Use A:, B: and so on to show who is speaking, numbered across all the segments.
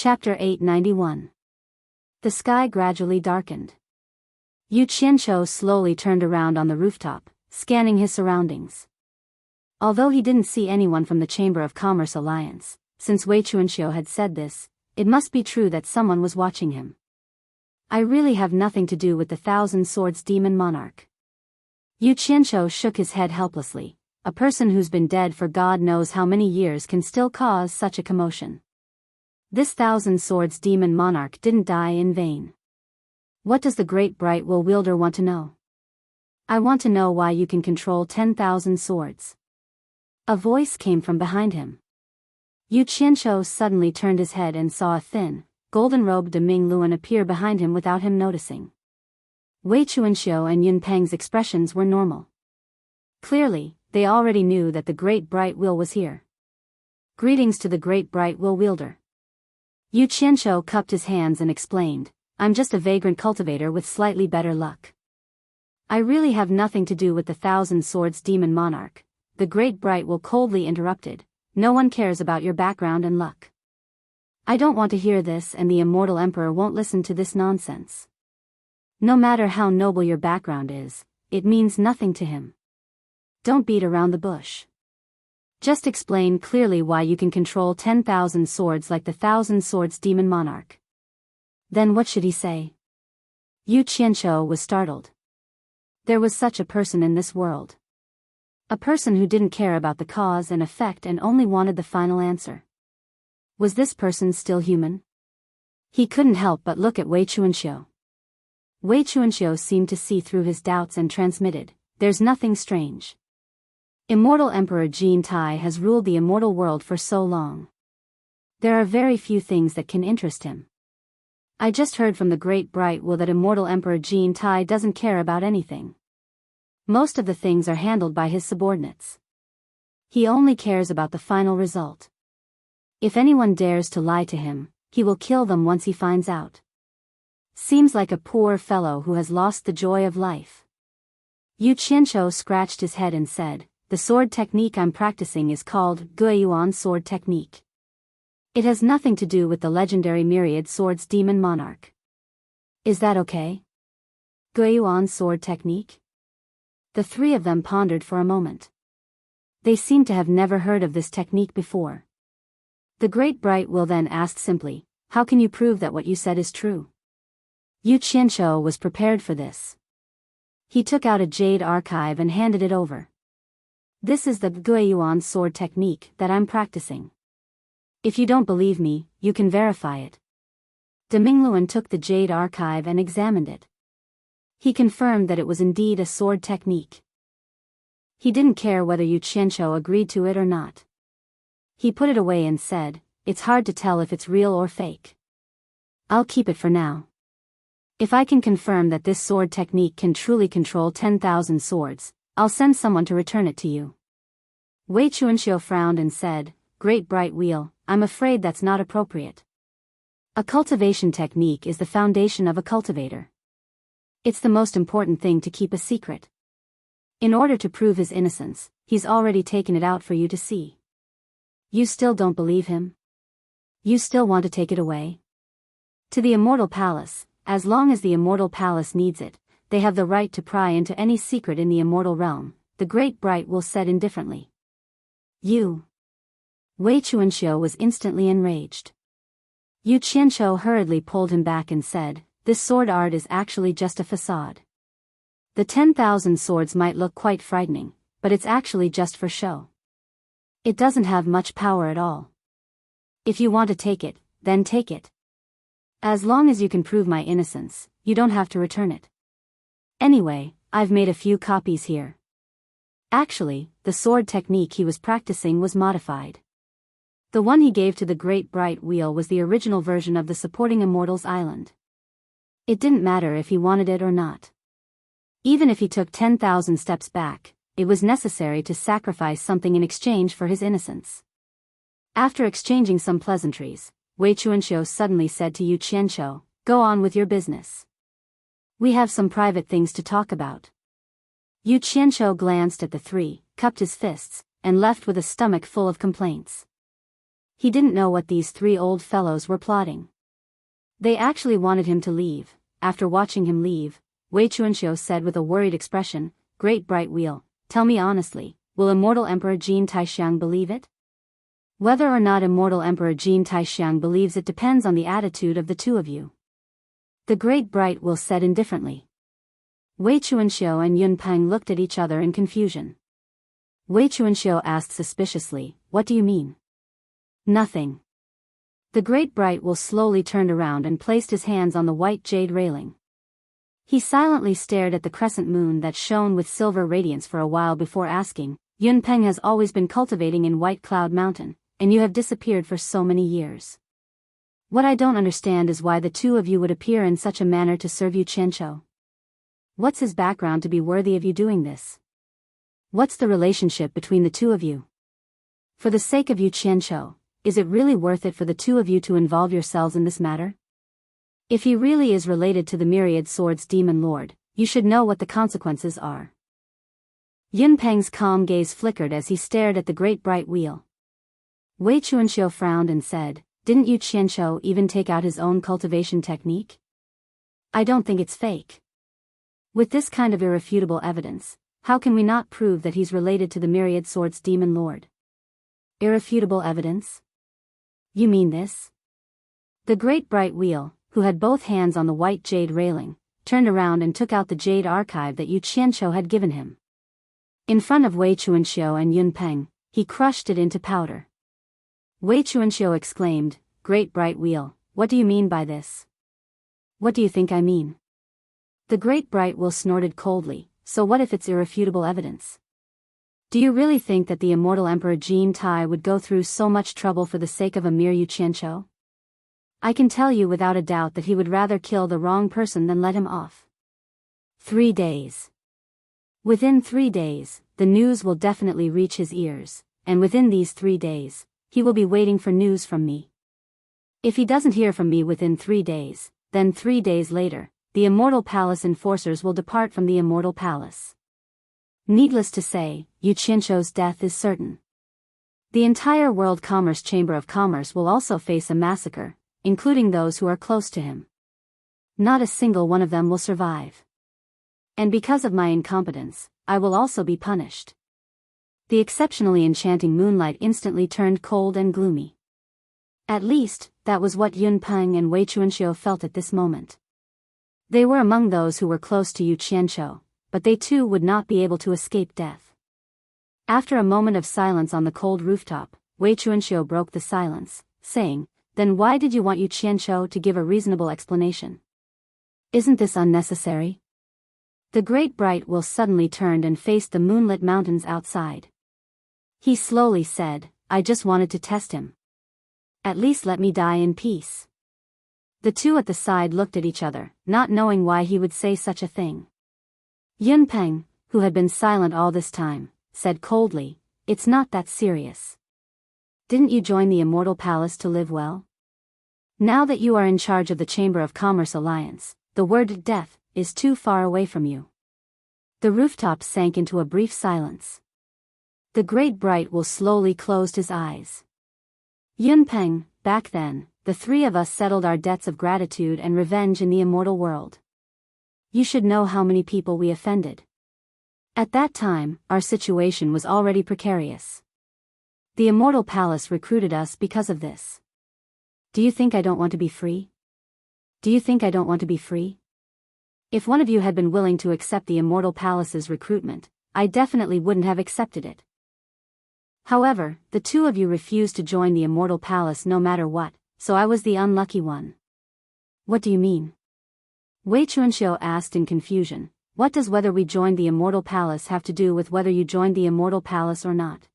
A: Chapter 891. The sky gradually darkened. Yu Qianqiu slowly turned around on the rooftop, scanning his surroundings. Although he didn't see anyone from the Chamber of Commerce Alliance, since Wei Chuanxiu had said this, it must be true that someone was watching him. I really have nothing to do with the Thousand Swords Demon Monarch. Yu Qianqiu shook his head helplessly. A person who's been dead for God knows how many years can still cause such a commotion. This Thousand Swords Demon Monarch didn't die in vain. What does the great bright will wielder want to know? I want to know why you can control 10,000 swords. A voice came from behind him. Yu Qianqiu suddenly turned his head and saw a thin, golden-robed Ming Luan appear behind him without him noticing. Wei Chuanxiu and Yun Peng's expressions were normal. Clearly, they already knew that the great bright will was here. Greetings to the great bright will wielder. Yu Qianqiu cupped his hands and explained, I'm just a vagrant cultivator with slightly better luck. I really have nothing to do with the Thousand Swords Demon Monarch. The great bright will coldly interrupted. No one cares about your background and luck. I don't want to hear this, and the immortal emperor won't listen to this nonsense. No matter how noble your background is, it means nothing to him. Don't beat around the bush. Just explain clearly why you can control 10,000 swords like the Thousand Swords Demon Monarch. Then what should he say? Yu Qianqiu was startled. There was such a person in this world. A person who didn't care about the cause and effect and only wanted the final answer. Was this person still human? He couldn't help but look at Wei Chuanxiu. Wei Chuanxiu seemed to see through his doubts and transmitted, there's nothing strange. Immortal Emperor Jin Tai has ruled the immortal world for so long. There are very few things that can interest him. I just heard from the great bright will that immortal Emperor Jin Tai doesn't care about anything. Most of the things are handled by his subordinates. He only cares about the final result. If anyone dares to lie to him, he will kill them once he finds out. Seems like a poor fellow who has lost the joy of life. Yu Qianqiu scratched his head and said, the sword technique I'm practicing is called Guiyuan sword technique. It has nothing to do with the legendary myriad swords demon monarch. Is that okay? Guiyuan sword technique? The three of them pondered for a moment. They seemed to have never heard of this technique before. The great bright will then asked simply, how can you prove that what you said is true? Yu Qianqiu was prepared for this. He took out a jade archive and handed it over. This is the Guiyuan sword technique that I'm practicing. If you don't believe me, you can verify it. De Mingluan took the jade archive and examined it. He confirmed that it was indeed a sword technique. He didn't care whether Yu Qianqiu agreed to it or not. He put it away and said, it's hard to tell if it's real or fake. I'll keep it for now. If I can confirm that this sword technique can truly control 10,000 swords, I'll send someone to return it to you. Wei Chuanxiu frowned and said, Great bright wheel, I'm afraid that's not appropriate. A cultivation technique is the foundation of a cultivator. It's the most important thing to keep a secret. In order to prove his innocence, he's already taken it out for you to see. You still don't believe him? You still want to take it away? To the Immortal Palace, as long as the Immortal Palace needs it, they have the right to pry into any secret in the immortal realm, the great bright will said indifferently. You. Wei Chuanxiu was instantly enraged. Yu Qianqiu hurriedly pulled him back and said, this sword art is actually just a facade. The 10,000 swords might look quite frightening, but it's actually just for show. It doesn't have much power at all. If you want to take it, then take it. As long as you can prove my innocence, you don't have to return it. Anyway, I've made a few copies here. Actually, the sword technique he was practicing was modified. The one he gave to the Great Bright Wheel was the original version of the supporting Immortals Island. It didn't matter if he wanted it or not. Even if he took 10,000 steps back, it was necessary to sacrifice something in exchange for his innocence. After exchanging some pleasantries, Wei Chuanxiu suddenly said to Yu Qianqiu, go on with your business. We have some private things to talk about. Yu Qianqiu glanced at the three, cupped his fists, and left with a stomach full of complaints. He didn't know what these three old fellows were plotting. They actually wanted him to leave. After watching him leave, Wei Chuanxiu said with a worried expression, "Great bright wheel, tell me honestly, will immortal Emperor Jin Taishiang believe it?" "Whether or not immortal Emperor Jin Taishiang believes it depends on the attitude of the two of you," the great bright wheel said indifferently. Wei Chuanxiu and Yun Peng looked at each other in confusion. Wei Chuanxiu asked suspiciously, "What do you mean?" "Nothing." The great bright wheel slowly turned around and placed his hands on the white jade railing. He silently stared at the crescent moon that shone with silver radiance for a while before asking, "Yun Peng has always been cultivating in White Cloud Mountain, and you have disappeared for so many years. What I don't understand is why the two of you would appear in such a manner to serve Yu Qianzhou. What's his background to be worthy of you doing this? What's the relationship between the two of you? For the sake of Yu Qianzhou, is it really worth it for the two of you to involve yourselves in this matter? If he really is related to the Myriad Swords Demon Lord, you should know what the consequences are." Yun Peng's calm gaze flickered as he stared at the great bright wheel. Wei Chuanxiu frowned and said, "Didn't Yu Qianzhou even take out his own cultivation technique? I don't think it's fake. With this kind of irrefutable evidence, how can we not prove that he's related to the Myriad Swords Demon Lord?" "Irrefutable evidence? You mean this?" The great bright wheel, who had both hands on the white jade railing, turned around and took out the jade archive that Yu Qianzhou had given him. In front of Wei Chuanxiu and Yun Peng, he crushed it into powder. Wei Chuanxiu exclaimed, "Great bright wheel, what do you mean by this?" "What do you think I mean?" The great bright wheel snorted coldly, "So what if it's irrefutable evidence? Do you really think that the immortal Emperor Jin Tai would go through so much trouble for the sake of a mere Yu Qianzhou? I can tell you without a doubt that he would rather kill the wrong person than let him off. 3 days. Within 3 days, the news will definitely reach his ears, and within these 3 days, he will be waiting for news from me. If he doesn't hear from me within 3 days, then 3 days later, the Immortal Palace enforcers will depart from the Immortal Palace. Needless to say, Yu Qianzhou's death is certain. The entire World Commerce Chamber of Commerce will also face a massacre, including those who are close to him. Not a single one of them will survive. And because of my incompetence, I will also be punished." The exceptionally enchanting moonlight instantly turned cold and gloomy. At least, that was what Yun Peng and Wei Chuanxiu felt at this moment. They were among those who were close to Yu Qianzhou, but they too would not be able to escape death. After a moment of silence on the cold rooftop, Wei Chuanxiu broke the silence, saying, "Then why did you want Yu Qianzhou to give a reasonable explanation? Isn't this unnecessary?" The great bright wheel suddenly turned and faced the moonlit mountains outside. He slowly said, "I just wanted to test him. At least let me die in peace." The two at the side looked at each other, not knowing why he would say such a thing. Yun Peng, who had been silent all this time, said coldly, "It's not that serious. Didn't you join the Immortal Palace to live well? Now that you are in charge of the Chamber of Commerce Alliance, the word death is too far away from you." The rooftop sank into a brief silence. The great bright wheel slowly closed his eyes. "Yun Peng, back then, the three of us settled our debts of gratitude and revenge in the immortal world. You should know how many people we offended. At that time, our situation was already precarious. The Immortal Palace recruited us because of this. Do you think I don't want to be free? Do you think I don't want to be free? If one of you had been willing to accept the Immortal Palace's recruitment, I definitely wouldn't have accepted it. However, the two of you refused to join the Immortal Palace no matter what, so I was the unlucky one." "What do you mean?" Wei Chuanxiu asked in confusion. "What does whether we joined the Immortal Palace have to do with whether you joined the Immortal Palace or not?"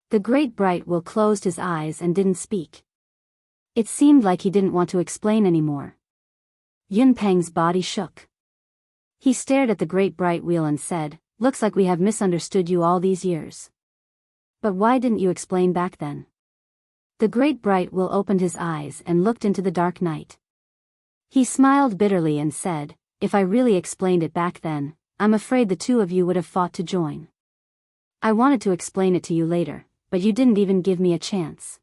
A: The great bright wheel closed his eyes and didn't speak. It seemed like he didn't want to explain anymore. Yun Peng's body shook. He stared at the great bright wheel and said, "Looks like we have misunderstood you all these years. But why didn't you explain back then?" The great bright wheel opened his eyes and looked into the dark night. He smiled bitterly and said, "If I really explained it back then, I'm afraid the two of you would have fought to join. I wanted to explain it to you later, but you didn't even give me a chance.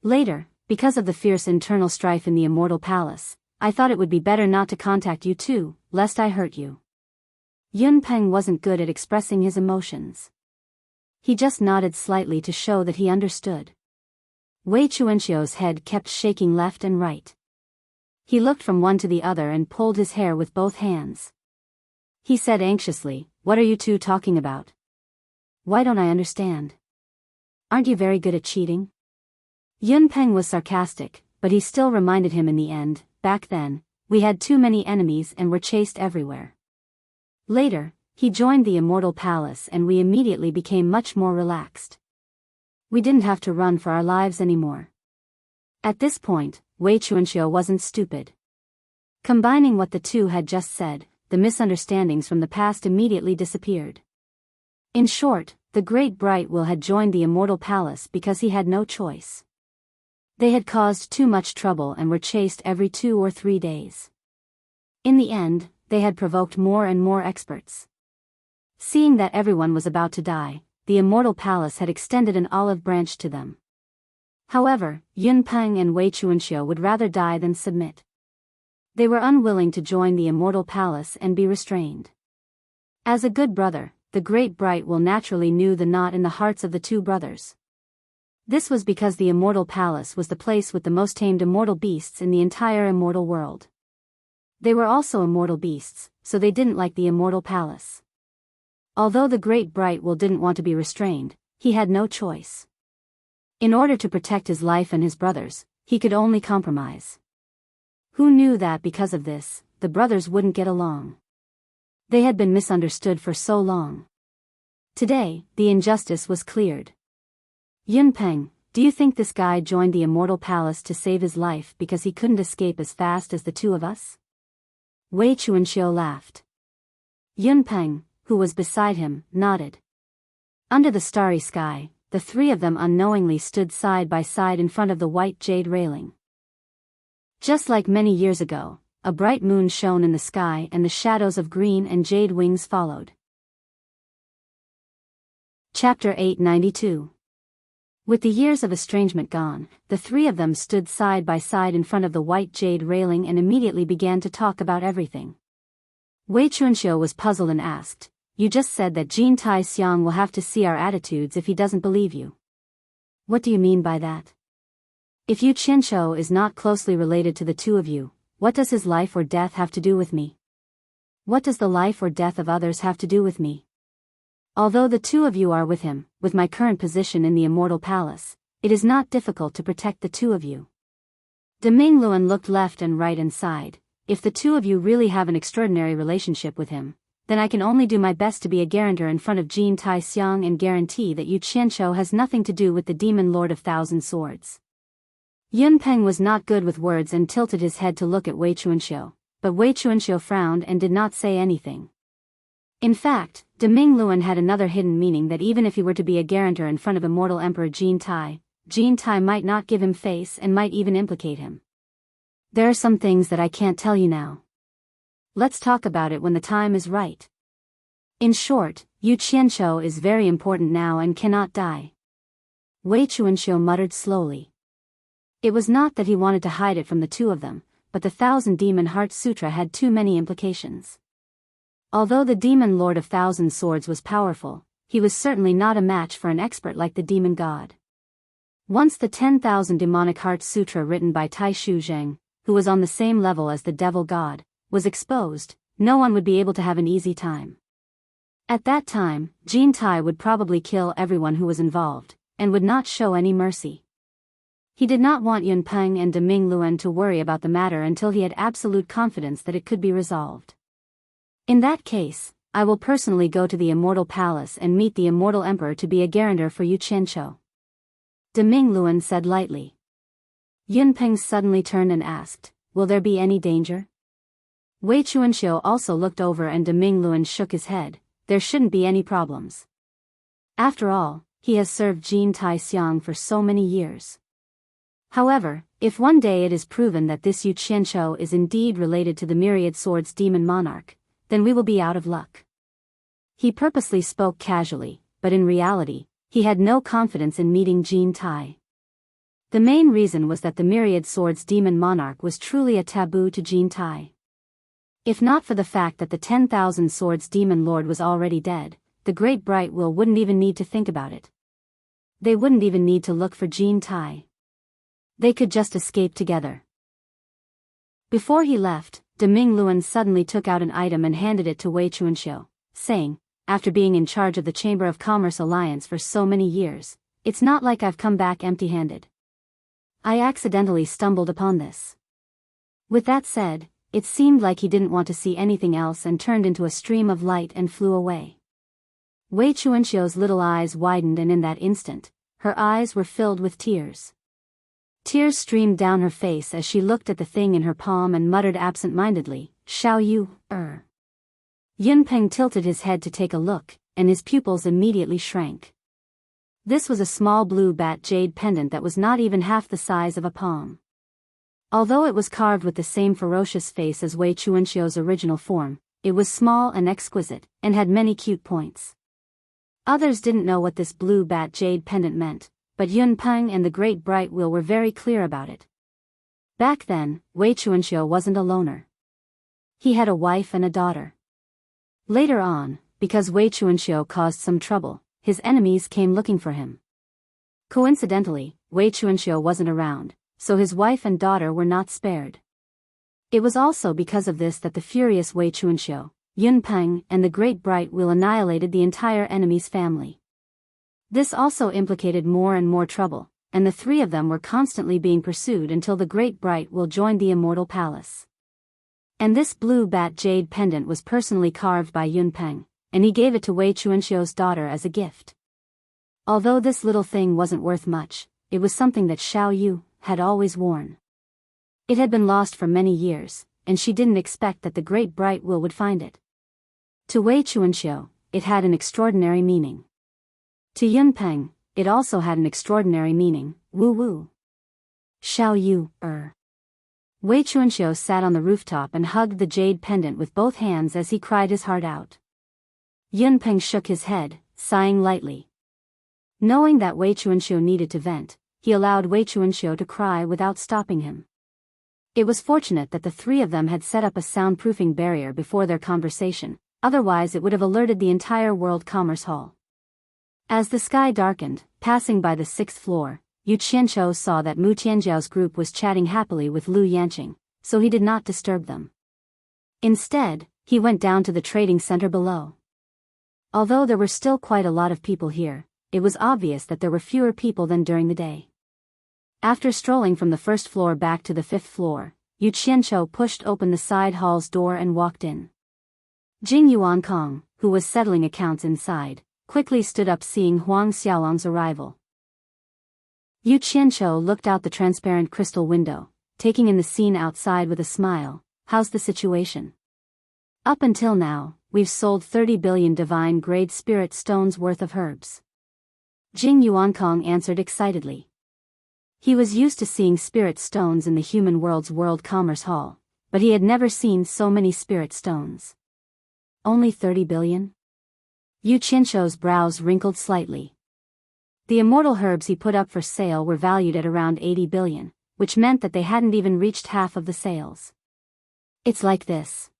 A: Later, because of the fierce internal strife in the immortal palace, I thought it would be better not to contact you too, lest I hurt you. Yun Peng wasn't good at expressing his emotions. He just nodded slightly to show that he understood. Wei Chuanxiu's head kept shaking left and right. He looked from one to the other and pulled his hair with both hands. He said anxiously, "What are you two talking about? Why don't I understand? Aren't you very good at cheating?" Yun Peng was sarcastic, but he still reminded him in the end, "Back then, we had too many enemies and were chased everywhere. Later, he joined the immortal palace and we immediately became much more relaxed. We didn't have to run for our lives anymore." At this point, Wei Chuanxiu wasn't stupid. Combining what the two had just said, the misunderstandings from the past immediately disappeared. In short, the great Bright Will had joined the immortal palace because he had no choice. They had caused too much trouble and were chased every 2 or 3 days. In the end, they had provoked more and more experts. Seeing that everyone was about to die, the immortal palace had extended an olive branch to them. However, Yun Peng and Wei Chuanxiu would rather die than submit. They were unwilling to join the immortal palace and be restrained. As a good brother, the great Bright Will naturally knew the knot in the hearts of the two brothers. This was because the immortal palace was the place with the most tamed immortal beasts in the entire immortal world. They were also immortal beasts, so they didn't like the immortal palace. Although the great Bright Will didn't want to be restrained, he had no choice. In order to protect his life and his brothers, he could only compromise. Who knew that because of this, the brothers wouldn't get along? They had been misunderstood for so long. Today, the injustice was cleared. "Yun Peng, do you think this guy joined the immortal palace to save his life because he couldn't escape as fast as the two of us?" Wei Chuanxiu laughed. Yun Peng, who was beside him, nodded. Under the starry sky, the three of them unknowingly stood side by side in front of the white jade railing. Just like many years ago, a bright moon shone in the sky and the shadows of green and jade wings followed. Chapter 892. With the years of estrangement gone, the three of them stood side by side in front of the white jade railing and immediately began to talk about everything. Wei Chuanxiu was puzzled and asked, "You just said that Jin Tai Xiang will have to see our attitudes if he doesn't believe you. What do you mean by that? If Yu Qianqiu is not closely related to the two of you, what does his life or death have to do with me? What does the life or death of others have to do with me? Although the two of you are with him, with my current position in the immortal palace, it is not difficult to protect the two of you." Deming Luan looked left and right and sighed, "If the two of you really have an extraordinary relationship with him, then I can only do my best to be a guarantor in front of Jin Tai Xiang and guarantee that Yu Qianqiu has nothing to do with the demon lord of thousand swords." Yun Peng was not good with words and tilted his head to look at Wei Chuanxiu, but Wei Chuanxiu frowned and did not say anything. In fact, Deming Luan had another hidden meaning that even if he were to be a guarantor in front of immortal Emperor Jin Tai might not give him face and might even implicate him. "There are some things that I can't tell you now. Let's talk about it when the time is right. In short, Yu Qianqiu is very important now and cannot die." Wei Chuanxiu muttered slowly. It was not that he wanted to hide it from the two of them, but the Thousand Demon Heart Sutra had too many implications. Although the demon lord of thousand swords was powerful, he was certainly not a match for an expert like the demon god. Once the 10,000 Demonic Heart Sutra written by Tai Shu Zheng, who was on the same level as the devil god, was exposed, no one would be able to have an easy time. At that time, Jin Tai would probably kill everyone who was involved, and would not show any mercy. He did not want Yun Peng and Deming Luan to worry about the matter until he had absolute confidence that it could be resolved. "In that case, I will personally go to the immortal palace and meet the immortal emperor to be a guarantor for Yu Qianqiu," Deming Luan said lightly. Yun Peng suddenly turned and asked, "Will there be any danger?" Wei Chuanxiu also looked over and Deming Luan shook his head. "There shouldn't be any problems. After all, he has served Jin Tai Xiang for so many years. However, if one day it is proven that this Yu Qianqiu is indeed related to the Myriad Swords demon monarch, then we will be out of luck." He purposely spoke casually, but in reality, he had no confidence in meeting Jin Tai. The main reason was that the Myriad Swords Demon Monarch was truly a taboo to Jean Tai. If not for the fact that the 10,000 Swords Demon Lord was already dead, the Great Bright Will wouldn't even need to think about it. They wouldn't even need to look for Jean Tai. They could just escape together. Before he left, De Ming Luan suddenly took out an item and handed it to Wei Chuanxiu, saying, after being in charge of the Chamber of Commerce Alliance for so many years, "It's not like I've come back empty-handed. I accidentally stumbled upon this." With that said, it seemed like he didn't want to see anything else and turned into a stream of light and flew away. Wei Chuanxiu's little eyes widened, and in that instant, her eyes were filled with tears. Tears streamed down her face as she looked at the thing in her palm and muttered absent-mindedly, "Xiao Yu, Yun Peng tilted his head to take a look, and his pupils immediately shrank. This was a small blue bat jade pendant that was not even half the size of a palm. Although it was carved with the same ferocious face as Wei Chuanxiu's original form, it was small and exquisite, and had many cute points. Others didn't know what this blue bat jade pendant meant, but Yun Peng and the Great Bright Will were very clear about it. Back then, Wei Chuanxiu wasn't a loner. He had a wife and a daughter. Later on, because Wei Chuanxiu caused some trouble, his enemies came looking for him. Coincidentally, Wei Chuanxiu wasn't around, so his wife and daughter were not spared. It was also because of this that the furious Wei Chuanxiu, Yun Peng, and the Great Bright Will annihilated the entire enemy's family. This also implicated more and more trouble, and the three of them were constantly being pursued until the Great Bright Will joined the Immortal Palace. And this blue bat jade pendant was personally carved by Yun Peng, and he gave it to Wei Chuanxiu's daughter as a gift. Although this little thing wasn't worth much, it was something that Xiao Yu had always worn. It had been lost for many years, and she didn't expect that the Great Bright Will would find it. To Wei Chuanxiu, it had an extraordinary meaning. To Yun Peng, it also had an extraordinary meaning. Woo woo. Xiao Yu, Wei Chuanxiu sat on the rooftop and hugged the jade pendant with both hands as he cried his heart out. Yun Peng shook his head, sighing lightly. Knowing that Wei Chuanxiu needed to vent, he allowed Wei Chuanxiu to cry without stopping him. It was fortunate that the three of them had set up a soundproofing barrier before their conversation, otherwise it would have alerted the entire World Commerce Hall. As the sky darkened, passing by the 6th floor, Yu Qianzhou saw that Mu Tianjiao's group was chatting happily with Lu Yanqing, so he did not disturb them. Instead, he went down to the trading center below. Although there were still quite a lot of people here, it was obvious that there were fewer people than during the day. After strolling from the 1st floor back to the 5th floor, Yu Qianzhou pushed open the side hall's door and walked in. Jing Yuankong, who was settling accounts inside, quickly stood up seeing Huang Xiaolong's arrival. Yu Qianzhou looked out the transparent crystal window, taking in the scene outside with a smile. "How's the situation?" "Up until now, we've sold 30 billion divine-grade spirit stones worth of herbs." Jing Yuankong answered excitedly. He was used to seeing spirit stones in the human world's World Commerce Hall, but he had never seen so many spirit stones. "Only 30 billion? Yu Qianzhou's brows wrinkled slightly. The immortal herbs he put up for sale were valued at around 80 billion, which meant that they hadn't even reached half of the sales. "It's like this."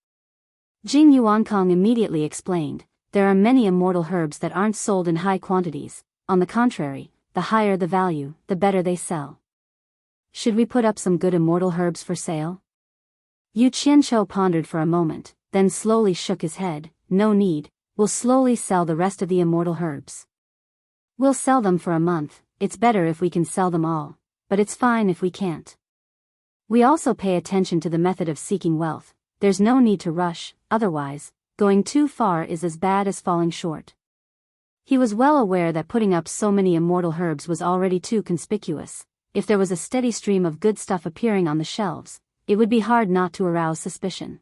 A: Jing Yuankong immediately explained, "There are many immortal herbs that aren't sold in high quantities. On the contrary, the higher the value, the better they sell. Should we put up some good immortal herbs for sale?" Yu Qianzhou pondered for a moment, then slowly shook his head. "No need, we'll slowly sell the rest of the immortal herbs. We'll sell them for a month. It's better if we can sell them all, but it's fine if we can't. We also pay attention to the method of seeking wealth. There's no need to rush, otherwise, going too far is as bad as falling short." He was well aware that putting up so many immortal herbs was already too conspicuous. If there was a steady stream of good stuff appearing on the shelves, it would be hard not to arouse suspicion.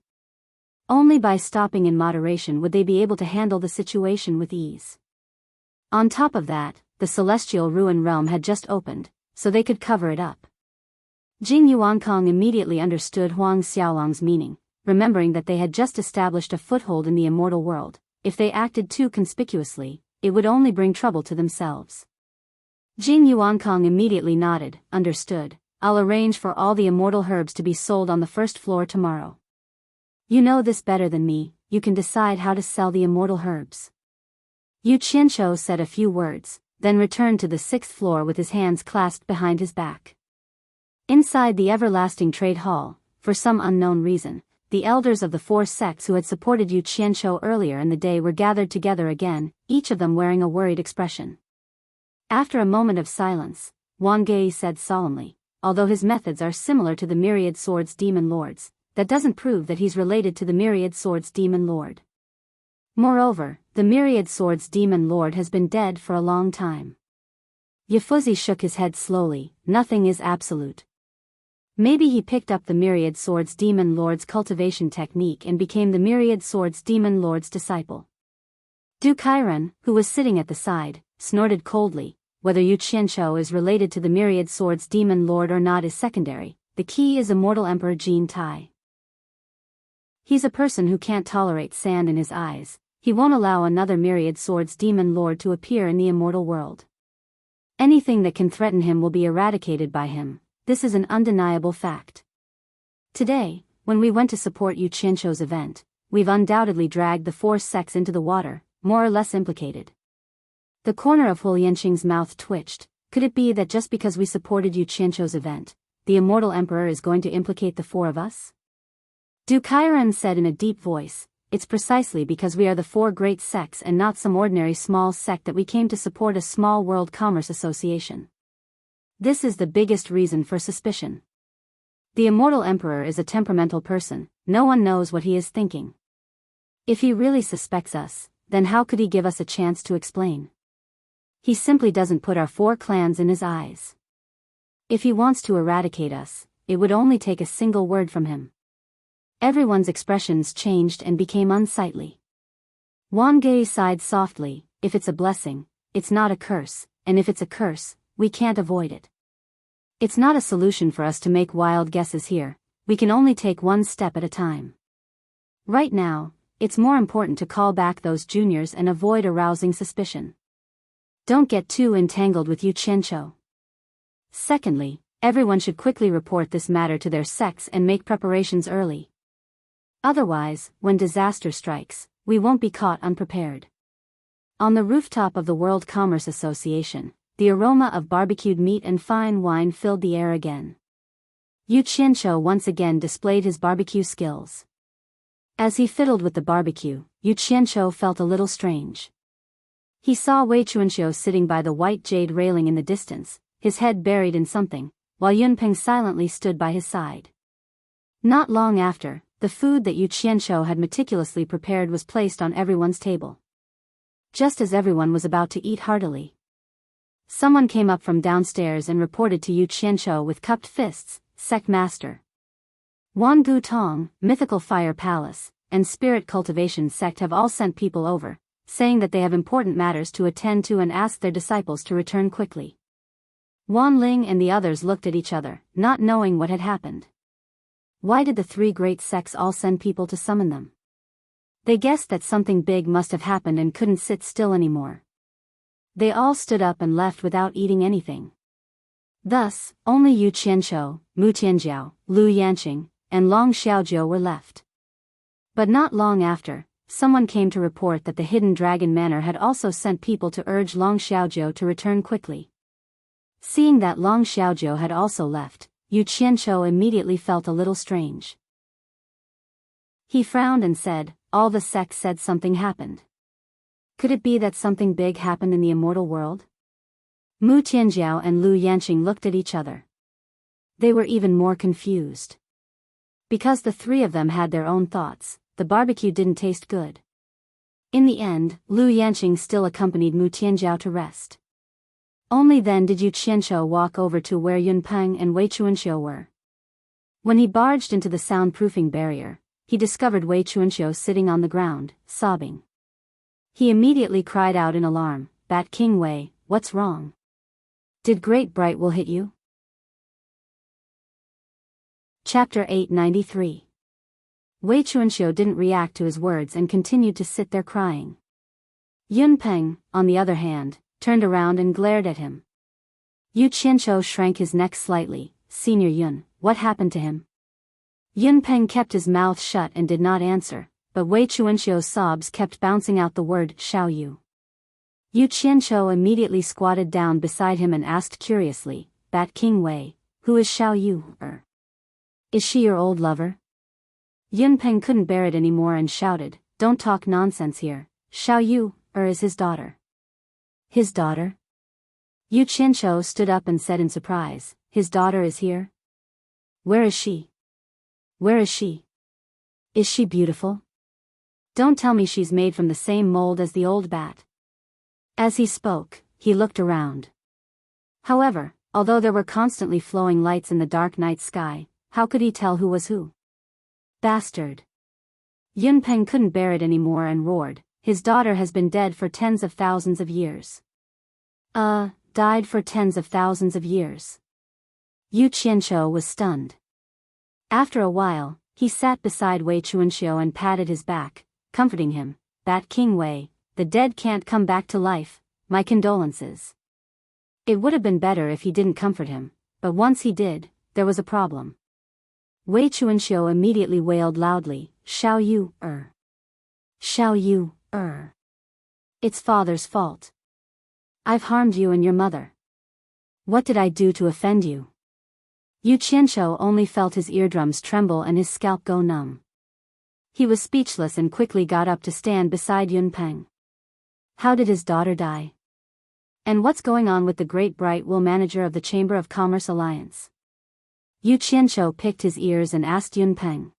A: Only by stopping in moderation would they be able to handle the situation with ease. On top of that, the Celestial Ruin Realm had just opened, so they could cover it up. Jing Yuankong immediately understood Huang Xiaolong's meaning, remembering that they had just established a foothold in the immortal world. If they acted too conspicuously, it would only bring trouble to themselves. Jing Yuankong immediately nodded. Understood. I'll arrange for all the immortal herbs to be sold on the first floor tomorrow. You know this better than me, you can decide how to sell the immortal herbs. Yu Qianqiu said a few words, then returned to the 6th floor with his hands clasped behind his back. Inside the everlasting trade hall, for some unknown reason, the elders of the 4 sects who had supported Yu Qianqiu earlier in the day were gathered together again, each of them wearing a worried expression. After a moment of silence, Wang Gei said solemnly, although his methods are similar to the Myriad Swords Demon Lord's, that doesn't prove that he's related to the Myriad Swords Demon Lord. Moreover, the Myriad Swords Demon Lord has been dead for a long time. Yafuzi shook his head slowly. Nothing is absolute. Maybe he picked up the Myriad Swords Demon Lord's cultivation technique and became the Myriad Swords Demon Lord's disciple. Du Kairen, who was sitting at the side, snorted coldly. Whether Yu Qianqiu is related to the Myriad Swords Demon Lord or not is secondary, the key is Immortal Emperor Jin Tai. He's a person who can't tolerate sand in his eyes, he won't allow another Myriad Swords Demon Lord to appear in the immortal world. Anything that can threaten him will be eradicated by him, this is an undeniable fact. Today, when we went to support Yu Qianqiu's event, we've undoubtedly dragged the 4 sects into the water, more or less implicated. The corner of Hu Lianqing's mouth twitched. Could it be that just because we supported Yu Qianqiu's event, the Immortal Emperor is going to implicate the 4 of us? Du Kairen said in a deep voice, it's precisely because we are the 4 great sects and not some ordinary small sect that we came to support a small world commerce association. This is the biggest reason for suspicion. The Immortal Emperor is a temperamental person, no one knows what he is thinking. If he really suspects us, then how could he give us a chance to explain? He simply doesn't put our 4 clans in his eyes. If he wants to eradicate us, it would only take a single word from him. Everyone's expressions changed and became unsightly. Wang Gei sighed softly. If it's a blessing, it's not a curse, and if it's a curse, we can't avoid it. It's not a solution for us to make wild guesses here, we can only take one step at a time. Right now, it's more important to call back those juniors and avoid arousing suspicion. Don't get too entangled with Yu Qianqiu. Secondly, everyone should quickly report this matter to their sects and make preparations early. Otherwise, when disaster strikes, we won't be caught unprepared. On the rooftop of the World Commerce Association, the aroma of barbecued meat and fine wine filled the air again. Yu Qianqiu once again displayed his barbecue skills. As he fiddled with the barbecue, Yu Qianqiu felt a little strange. He saw Wei Chuanqiu sitting by the white jade railing in the distance, his head buried in something, while Yunpeng silently stood by his side. Not long after, the food that Yu Qianqiu had meticulously prepared was placed on everyone's table. Just as everyone was about to eat heartily, someone came up from downstairs and reported to Yu Qianqiu with cupped fists, "Sect Master. Wan Gu Tong, Mythical Fire Palace, and Spirit Cultivation Sect have all sent people over, saying that they have important matters to attend to and ask their disciples to return quickly." Wan Ling and the others looked at each other, not knowing what had happened. Why did the 3 great sects all send people to summon them? They guessed that something big must have happened and couldn't sit still anymore. They all stood up and left without eating anything. Thus, only Yu Qianqiu, Mu Tianjiao, Lu Yanqing, and Long Xiaojiu were left. But not long after, someone came to report that the Hidden Dragon Manor had also sent people to urge Long Xiaojiu to return quickly. Seeing that Long Xiaojiu had also left, Yu Qianqiu immediately felt a little strange. He frowned and said, "All the sects said something happened. Could it be that something big happened in the immortal world?" Mu Tianjiao and Lu Yanqing looked at each other. They were even more confused. Because the 3 of them had their own thoughts, the barbecue didn't taste good. In the end, Lu Yanqing still accompanied Mu Tianjiao to rest. Only then did Yu Qianqiu walk over to where Yunpeng and Wei Chuanqiu were. When he barged into the soundproofing barrier, he discovered Wei Chuanqiu sitting on the ground, sobbing. He immediately cried out in alarm, "Bat King Wei, what's wrong? Did Great Bright Will hit you?" Chapter 893. Wei Chuanqiu didn't react to his words and continued to sit there crying. Yunpeng, on the other hand, turned around and glared at him. Yu Qianqiu shrank his neck slightly. Senior Yun, what happened to him? Yun Peng kept his mouth shut and did not answer, but Wei Chuanqiu's sobs kept bouncing out the word Xiao Yu. Yu Qianqiu immediately squatted down beside him and asked curiously, Bat King Wei, who is Xiao Yu? Is she your old lover? Yun Peng couldn't bear it anymore and shouted, don't talk nonsense here. Xiao Yu is his daughter. His daughter? Yu Qianqiu stood up and said in surprise, his daughter is here? Where is she? Where is she? Is she beautiful? Don't tell me she's made from the same mold as the old bat. As he spoke, he looked around. However, although there were constantly flowing lights in the dark night sky, how could he tell who was who? Bastard! Yun Peng couldn't bear it anymore and roared, his daughter has been dead for tens of thousands of years. Died for tens of thousands of years. Yu Qianqiu was stunned. After a while, he sat beside Wei Chuanqiu and patted his back, comforting him, Bat King Wei, the dead can't come back to life, my condolences. It would have been better if he didn't comfort him, but once he did, there was a problem. Wei Chuanqiu immediately wailed loudly, Xiao Yu, Xiao Yu, It's father's fault. I've harmed you and your mother. What did I do to offend you? Yu Qianqiu only felt his eardrums tremble and his scalp go numb. He was speechless and quickly got up to stand beside Yun Peng. How did his daughter die? And what's going on with the great bright will manager of the Chamber of Commerce Alliance? Yu Qianqiu picked his ears and asked Yun Peng.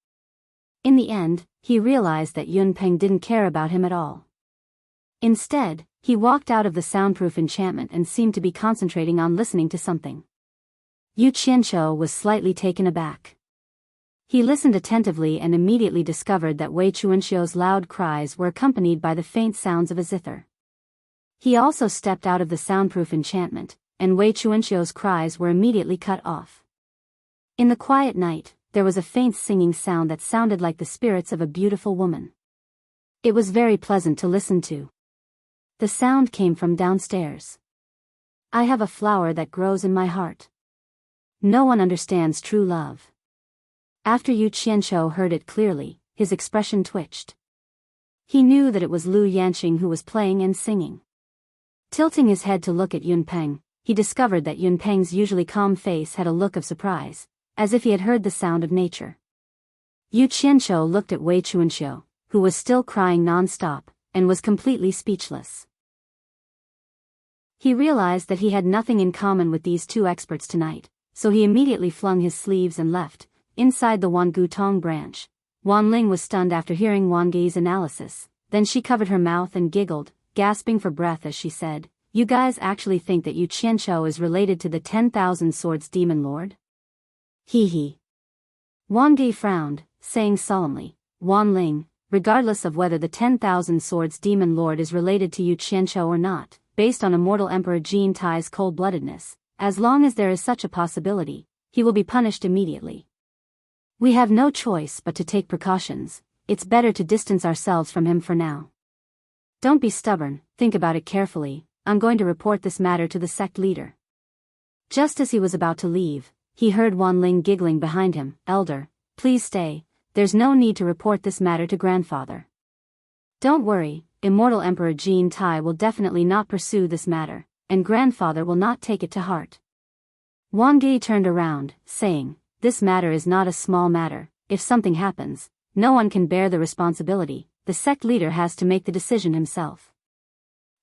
A: In the end, he realized that Yun Peng didn't care about him at all. Instead, he walked out of the soundproof enchantment and seemed to be concentrating on listening to something. Yu Qianqiu was slightly taken aback. He listened attentively and immediately discovered that Wei Chuanqiu's loud cries were accompanied by the faint sounds of a zither. He also stepped out of the soundproof enchantment, and Wei Chuanqiu's cries were immediately cut off. In the quiet night, there was a faint singing sound that sounded like the spirits of a beautiful woman. It was very pleasant to listen to. The sound came from downstairs. I have a flower that grows in my heart. No one understands true love. After Yu Qianqiu heard it clearly, his expression twitched. He knew that it was Lu Yanqing who was playing and singing. Tilting his head to look at Yun Peng, he discovered that Yun Peng's usually calm face had a look of surprise, as if he had heard the sound of nature. Yu Qianqiu looked at Wei Chuanqiu, who was still crying non-stop, and was completely speechless. He realized that he had nothing in common with these two experts tonight, so he immediately flung his sleeves and left. Inside the Wangutong branch, Wan Ling was stunned after hearing Wang Gei's analysis, then she covered her mouth and giggled, gasping for breath as she said, You guys actually think that Yu Qianqiu is related to the 10,000 Swords Demon Lord? Hee hee. Wang Gei frowned, saying solemnly, Wan Ling, regardless of whether the 10,000 Swords Demon Lord is related to Yu Qianqiu or not, based on Immortal Emperor Jin Tai's cold-bloodedness, as long as there is such a possibility, he will be punished immediately. We have no choice but to take precautions. It's better to distance ourselves from him for now. Don't be stubborn, think about it carefully, I'm going to report this matter to the sect leader. Just as he was about to leave, he heard Wan Ling giggling behind him, Elder, please stay, there's no need to report this matter to grandfather. Don't worry, Immortal Emperor Jin Tai will definitely not pursue this matter, and grandfather will not take it to heart. Wang Gei turned around, saying, This matter is not a small matter, if something happens, no one can bear the responsibility, the sect leader has to make the decision himself.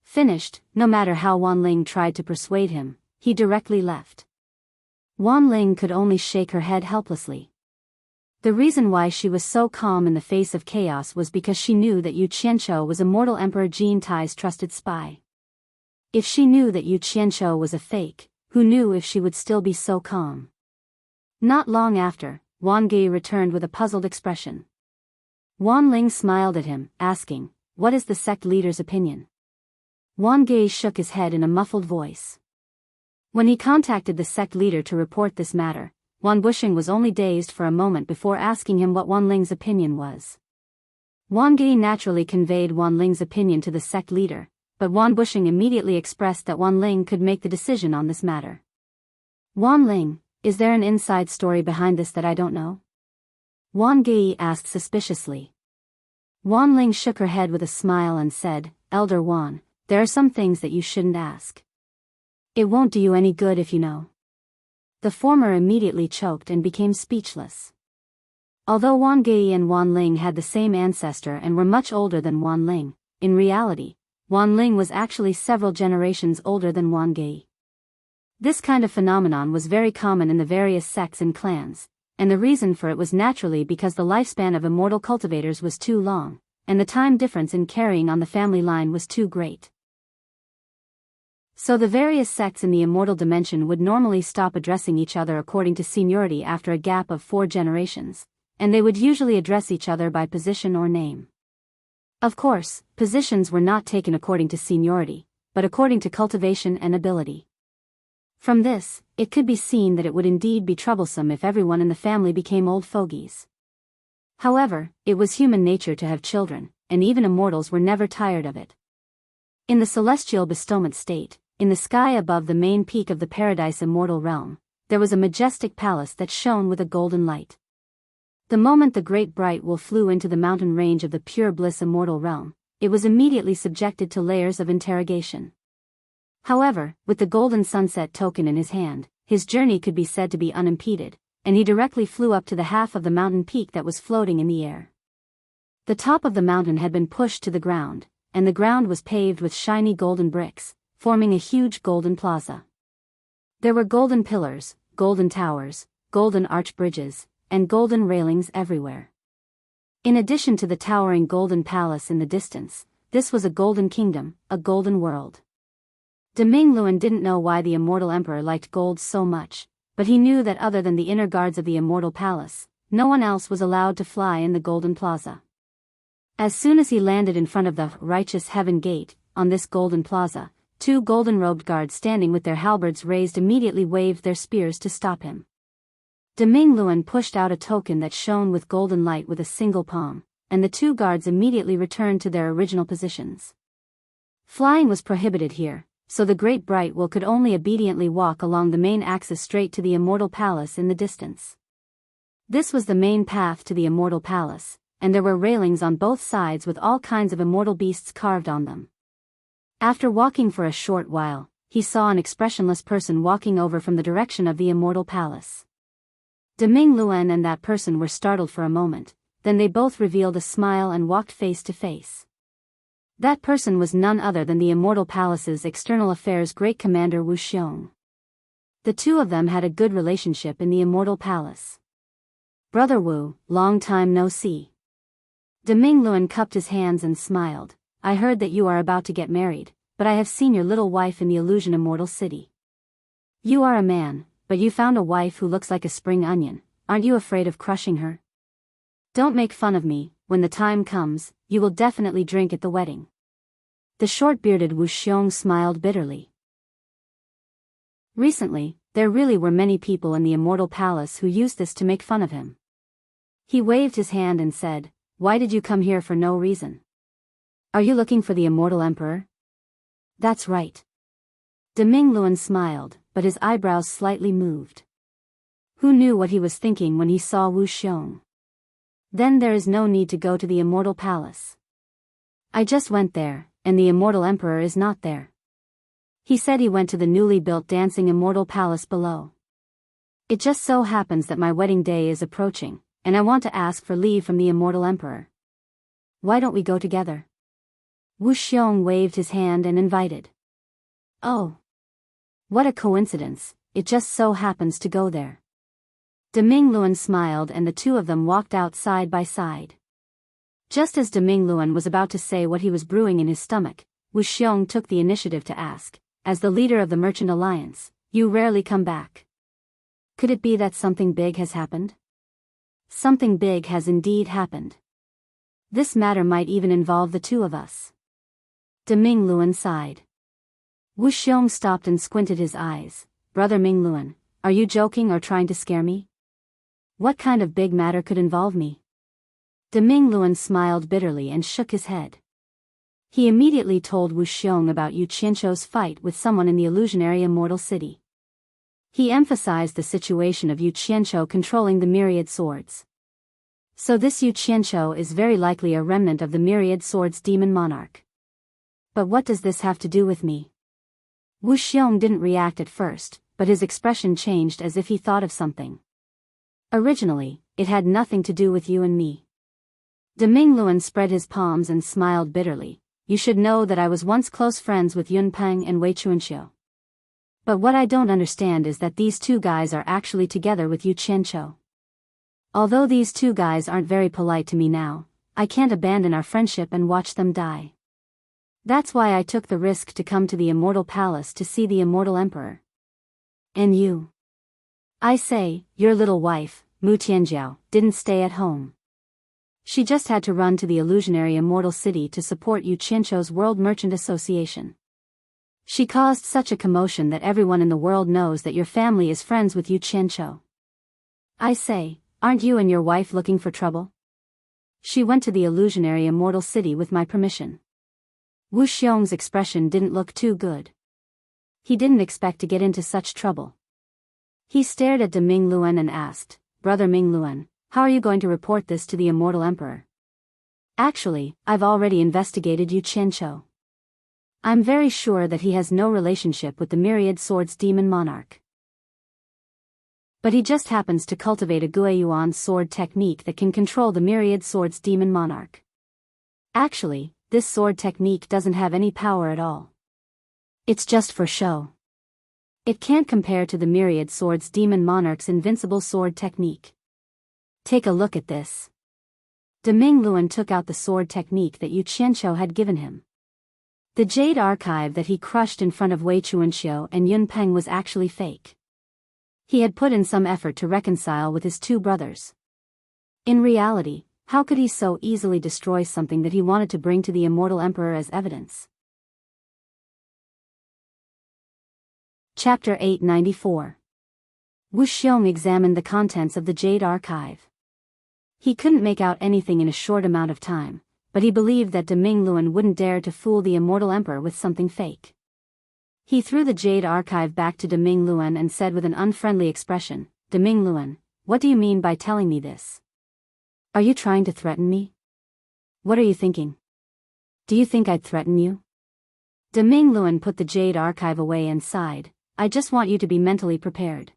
A: Finished, no matter how Wan Ling tried to persuade him, he directly left. Wan Ling could only shake her head helplessly. The reason why she was so calm in the face of chaos was because she knew that Yu Qianqiu was Immortal Emperor Jin Tai's trusted spy. If she knew that Yu Qianqiu was a fake, who knew if she would still be so calm? Not long after, Wang Gei returned with a puzzled expression. Wan Ling smiled at him, asking, What is the sect leader's opinion? Wang Gei shook his head in a muffled voice. When he contacted the sect leader to report this matter, Wan Bushing was only dazed for a moment before asking him what Wan Ling's opinion was. Wang Gei naturally conveyed Wan Ling's opinion to the sect leader, but Wan Bushing immediately expressed that Wan Ling could make the decision on this matter. Wan Ling, is there an inside story behind this that I don't know? Wan Gei asked suspiciously. Wan Ling shook her head with a smile and said, Elder Wan, there are some things that you shouldn't ask. It won't do you any good if you know. The former immediately choked and became speechless. Although Wan Gei and Wan Ling had the same ancestor and were much older than Wan Ling, in reality, Wan Ling was actually several generations older than Wan Gei. This kind of phenomenon was very common in the various sects and clans, and the reason for it was naturally because the lifespan of immortal cultivators was too long, and the time difference in carrying on the family line was too great. So the various sects in the immortal dimension would normally stop addressing each other according to seniority after a gap of 4 generations, and they would usually address each other by position or name. Of course, positions were not taken according to seniority, but according to cultivation and ability. From this, it could be seen that it would indeed be troublesome if everyone in the family became old fogies. However, it was human nature to have children, and even immortals were never tired of it. In the celestial bestowment state, in the sky above the main peak of the paradise immortal realm, there was a majestic palace that shone with a golden light. The moment the great bright wool flew into the mountain range of the pure bliss immortal realm, it was immediately subjected to layers of interrogation. However, with the golden sunset token in his hand, his journey could be said to be unimpeded, and he directly flew up to the half of the mountain peak that was floating in the air. The top of the mountain had been pushed to the ground, and the ground was paved with shiny golden bricks, forming a huge golden plaza. There were golden pillars, golden towers, golden arch bridges, and golden railings everywhere. In addition to the towering golden palace in the distance, this was a golden kingdom, a golden world. Deming Luan didn't know why the immortal emperor liked gold so much, but he knew that other than the inner guards of the immortal palace, no one else was allowed to fly in the golden plaza. As soon as he landed in front of the righteous heaven gate, on this golden plaza, 2 golden-robed guards standing with their halberds raised immediately waved their spears to stop him. Deming Luan pushed out a token that shone with golden light with a single palm, and the 2 guards immediately returned to their original positions. Flying was prohibited here, so the great bright will could only obediently walk along the main axis straight to the immortal palace in the distance. This was the main path to the immortal palace, and there were railings on both sides with all kinds of immortal beasts carved on them. After walking for a short while, he saw an expressionless person walking over from the direction of the immortal palace. Deming Luan and that person were startled for a moment, then they both revealed a smile and walked face to face. That person was none other than the immortal palace's external affairs great commander Wu Xiong. The 2 of them had a good relationship in the immortal palace. Brother Wu, long time no see. Deming Luan cupped his hands and smiled. I heard that you are about to get married, but I have seen your little wife in the illusion immortal city. You are a man, but you found a wife who looks like a spring onion. Aren't you afraid of crushing her? Don't make fun of me. When the time comes, you will definitely drink at the wedding. The short-bearded Wu Xiong smiled bitterly. Recently, there really were many people in the immortal palace who used this to make fun of him. He waved his hand and said, Why did you come here for no reason? Are you looking for the immortal emperor? That's right. Deming Luan smiled, but his eyebrows slightly moved. Who knew what he was thinking when he saw Wu Xiong? Then there is no need to go to the immortal palace. I just went there, and the immortal emperor is not there. He said he went to the newly built dancing immortal palace below. It just so happens that my wedding day is approaching, and I want to ask for leave from the immortal emperor. Why don't we go together? Wu Xiong waved his hand and invited. Oh. What a coincidence, it just so happens to go there. Deming Luan smiled and the 2 of them walked out side by side. Just as Deming Luan was about to say what he was brewing in his stomach, Wu Xiong took the initiative to ask, as the leader of the Merchant Alliance, you rarely come back. Could it be that something big has happened? Something big has indeed happened. This matter might even involve the 2 of us. Deming Luan sighed. Wu Xiong stopped and squinted his eyes. Brother Ming Luan, are you joking or trying to scare me? What kind of big matter could involve me? Deming Luan smiled bitterly and shook his head. He immediately told Wu Xiong about Yu Qianzhou's fight with someone in the illusionary immortal city. He emphasized the situation of Yu Qianqiu controlling the myriad swords. So this Yu Qianqiu is very likely a remnant of the myriad swords demon monarch. But what does this have to do with me? Wu Xiong didn't react at first, but his expression changed as if he thought of something. Originally, it had nothing to do with you and me. De Mingluan spread his palms and smiled bitterly. You should know that I was once close friends with Yun Peng and Wei Chuanxiu. But what I don't understand is that these two guys are actually together with Yu Qianqiu. Although these two guys aren't very polite to me now, I can't abandon our friendship and watch them die. That's why I took the risk to come to the Immortal Palace to see the Immortal Emperor. And you? I say, your little wife, Mu Tianjiao, didn't stay at home. She just had to run to the illusionary Immortal City to support Yu Qianqiu's World Merchant Association. She caused such a commotion that everyone in the world knows that your family is friends with Yu Qianqiu. I say, aren't you and your wife looking for trouble? She went to the illusionary Immortal City with my permission. Wu Xiong's expression didn't look too good. He didn't expect to get into such trouble. He stared at de Mingluan and asked, Brother Mingluan, how are you going to report this to the Immortal Emperor? Actually, I've already investigated Yu Qianqiu. I'm very sure that he has no relationship with the Myriad Swords Demon Monarch. But he just happens to cultivate a Guiyuan sword technique that can control the Myriad Swords Demon Monarch. Actually, this sword technique doesn't have any power at all. It's just for show. It can't compare to the Myriad Swords Demon Monarch's invincible sword technique. Take a look at this. De Mingluan took out the sword technique that Yu Qianqiu had given him. The jade archive that he crushed in front of Wei Chuanxiu and Yun Peng was actually fake. He had put in some effort to reconcile with his two brothers. In reality, how could he so easily destroy something that he wanted to bring to the Immortal Emperor as evidence? Chapter 894. Wu Xiong examined the contents of the jade archive. He couldn't make out anything in a short amount of time, but he believed that de Mingluan wouldn't dare to fool the Immortal Emperor with something fake. He threw the jade archive back to de Mingluan and said with an unfriendly expression, De Mingluan, what do you mean by telling me this? Are you trying to threaten me? What are you thinking? Do you think I'd threaten you? De Mingluan put the jade archive away and sighed, I just want you to be mentally prepared.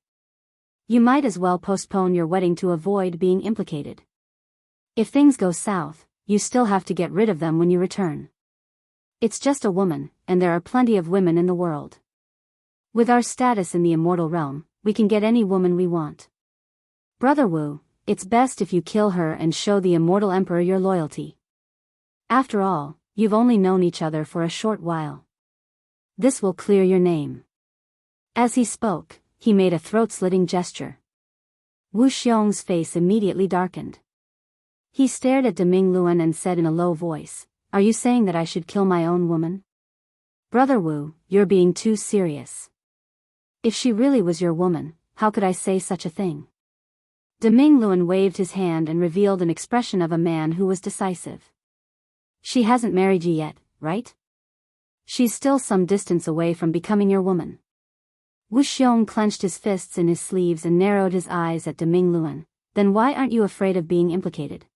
A: You might as well postpone your wedding to avoid being implicated. If things go south, you still have to get rid of them when you return. It's just a woman, and there are plenty of women in the world. With our status in the immortal realm, we can get any woman we want. Brother Wu, it's best if you kill her and show the Immortal Emperor your loyalty. After all, you've only known each other for a short while. This will clear your name. As he spoke, he made a throat-slitting gesture. Wu Xiong's face immediately darkened. He stared at de Mingluan and said in a low voice, Are you saying that I should kill my own woman? Brother Wu, you're being too serious. If she really was your woman, how could I say such a thing? De Mingluan waved his hand and revealed an expression of a man who was decisive. She hasn't married you yet, right? She's still some distance away from becoming your woman. Wu Xiong clenched his fists in his sleeves and narrowed his eyes at de Mingluan. Then why aren't you afraid of being implicated?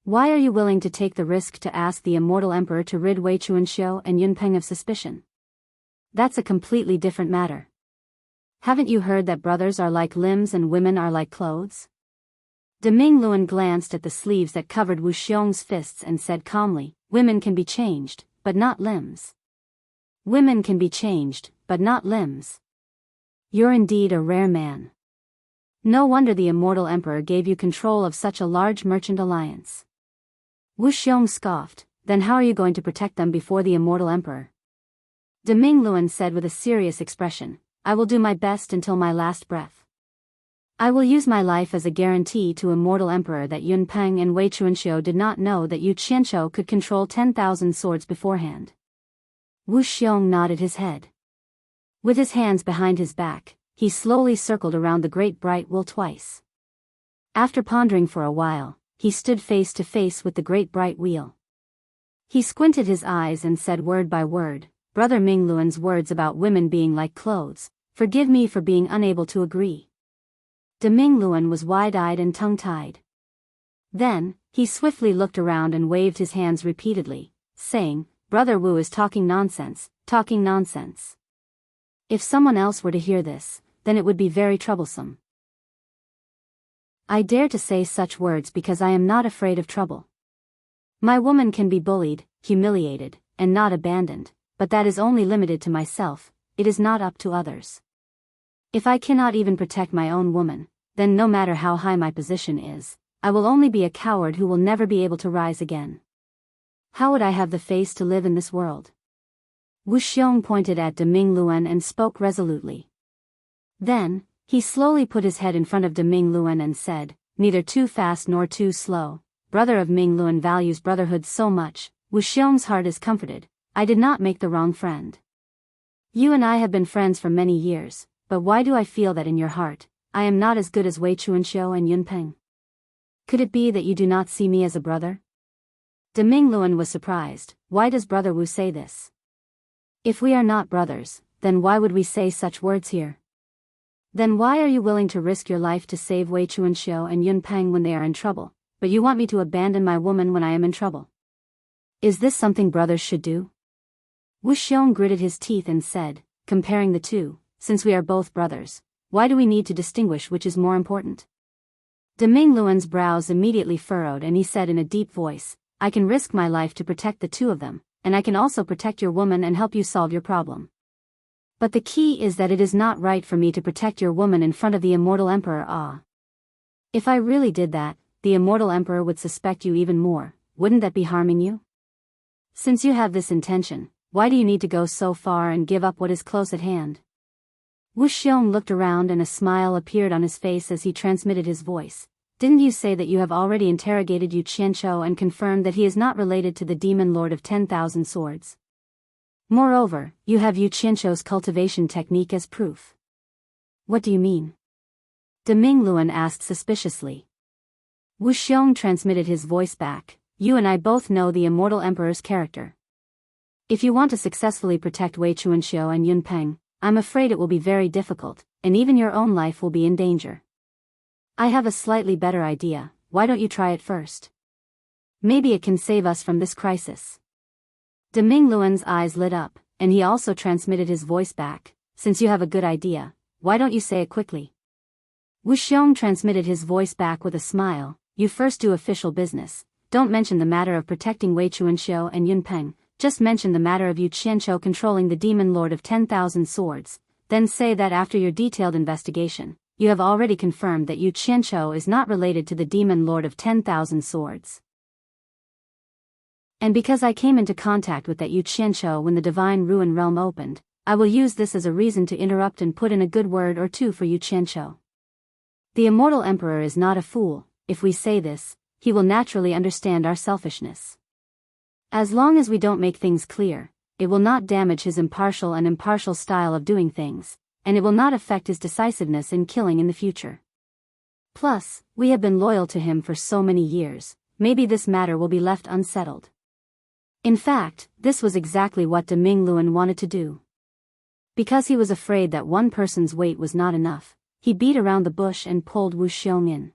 A: Why are you willing to take the risk to ask the Immortal Emperor to rid Wei Chuanxiu and Yun Peng of suspicion? That's a completely different matter. Haven't you heard that brothers are like limbs and women are like clothes? De Mingluan glanced at the sleeves that covered Wu Xiong's fists and said calmly, Women can be changed, but not limbs. Women can be changed, but not limbs. You're indeed a rare man. No wonder the Immortal Emperor gave you control of such a large merchant alliance. Wu Xiong scoffed, then how are you going to protect them before the Immortal Emperor? De Mingluan said with a serious expression, I will do my best until my last breath. I will use my life as a guarantee to Immortal Emperor that Yun Peng and Wei Chuanxiu did not know that Yu Qianqiu could control 10,000 swords beforehand. Wu Xiong nodded his head. With his hands behind his back, he slowly circled around the great bright wheel twice. After pondering for a while, he stood face to face with the great bright wheel. He squinted his eyes and said word by word, Brother Mingluan's words about women being like clothes, Forgive me for being unable to agree. Deming Luan was wide-eyed and tongue-tied. Then, he swiftly looked around and waved his hands repeatedly, saying, Brother Wu is talking nonsense, talking nonsense. If someone else were to hear this, then it would be very troublesome. I dare to say such words because I am not afraid of trouble. My woman can be bullied, humiliated, and not abandoned, but that is only limited to myself, it is not up to others. If I cannot even protect my own woman, then no matter how high my position is, I will only be a coward who will never be able to rise again. How would I have the face to live in this world? Wu Xiong pointed at Deming Luan and spoke resolutely. Then, he slowly put his head in front of Deming Luan and said, Neither too fast nor too slow. Brother of Ming Luan values brotherhood so much, Wu Xiong's heart is comforted. I did not make the wrong friend. You and I have been friends for many years, but why do I feel that in your heart, I am not as good as Wei Chuanxiu and Yun Peng? Could it be that you do not see me as a brother? Deming Luan was surprised. Why does Brother Wu say this? If we are not brothers, then why would we say such words here? Then why are you willing to risk your life to save Wei Chuanxiu and Yun Peng when they are in trouble, but you want me to abandon my woman when I am in trouble? Is this something brothers should do? Wu Xiong gritted his teeth and said, comparing the two, since we are both brothers, why do we need to distinguish which is more important? Deming Luan's brows immediately furrowed and he said in a deep voice, I can risk my life to protect the two of them, and I can also protect your woman and help you solve your problem. But the key is that it is not right for me to protect your woman in front of the immortal emperor. If I really did that, the immortal emperor would suspect you even more. Wouldn't that be harming you? Since you have this intention, why do you need to go so far and give up what is close at hand? Wu Xiong looked around and a smile appeared on his face as he transmitted his voice. Didn't you say that you have already interrogated Yu Qianqiu and confirmed that he is not related to the demon lord of 10,000 swords? Moreover, you have Yu Qianqiu's cultivation technique as proof. What do you mean? Deming Luan asked suspiciously. Wu Xiong transmitted his voice back. You and I both know the immortal emperor's character. If you want to successfully protect Wei Chuanxiu and Yun Peng, I'm afraid it will be very difficult, and even your own life will be in danger. I have a slightly better idea. Why don't you try it first? Maybe it can save us from this crisis. Deming Luan's eyes lit up, and he also transmitted his voice back. Since you have a good idea, why don't you say it quickly? Wu Xiong transmitted his voice back with a smile. You first do official business. Don't mention the matter of protecting Wei Chuanxiu and Yun Peng. Just mention the matter of Yu Qianqiu controlling the demon lord of 10,000 swords. Then say that after your detailed investigation, you have already confirmed that Yu Qianqiu is not related to the demon lord of 10,000 swords. And because I came into contact with that Yu Qianqiu when the divine ruin realm opened, I will use this as a reason to interrupt and put in a good word or two for Yu Qianqiu. The immortal emperor is not a fool. If we say this, he will naturally understand our selfishness. As long as we don't make things clear, it will not damage his impartial style of doing things, and it will not affect his decisiveness in killing in the future. Plus, we have been loyal to him for so many years, maybe this matter will be left unsettled. In fact, this was exactly what Deming Luan wanted to do. Because he was afraid that one person's weight was not enough, he beat around the bush and pulled Wu Xiong in.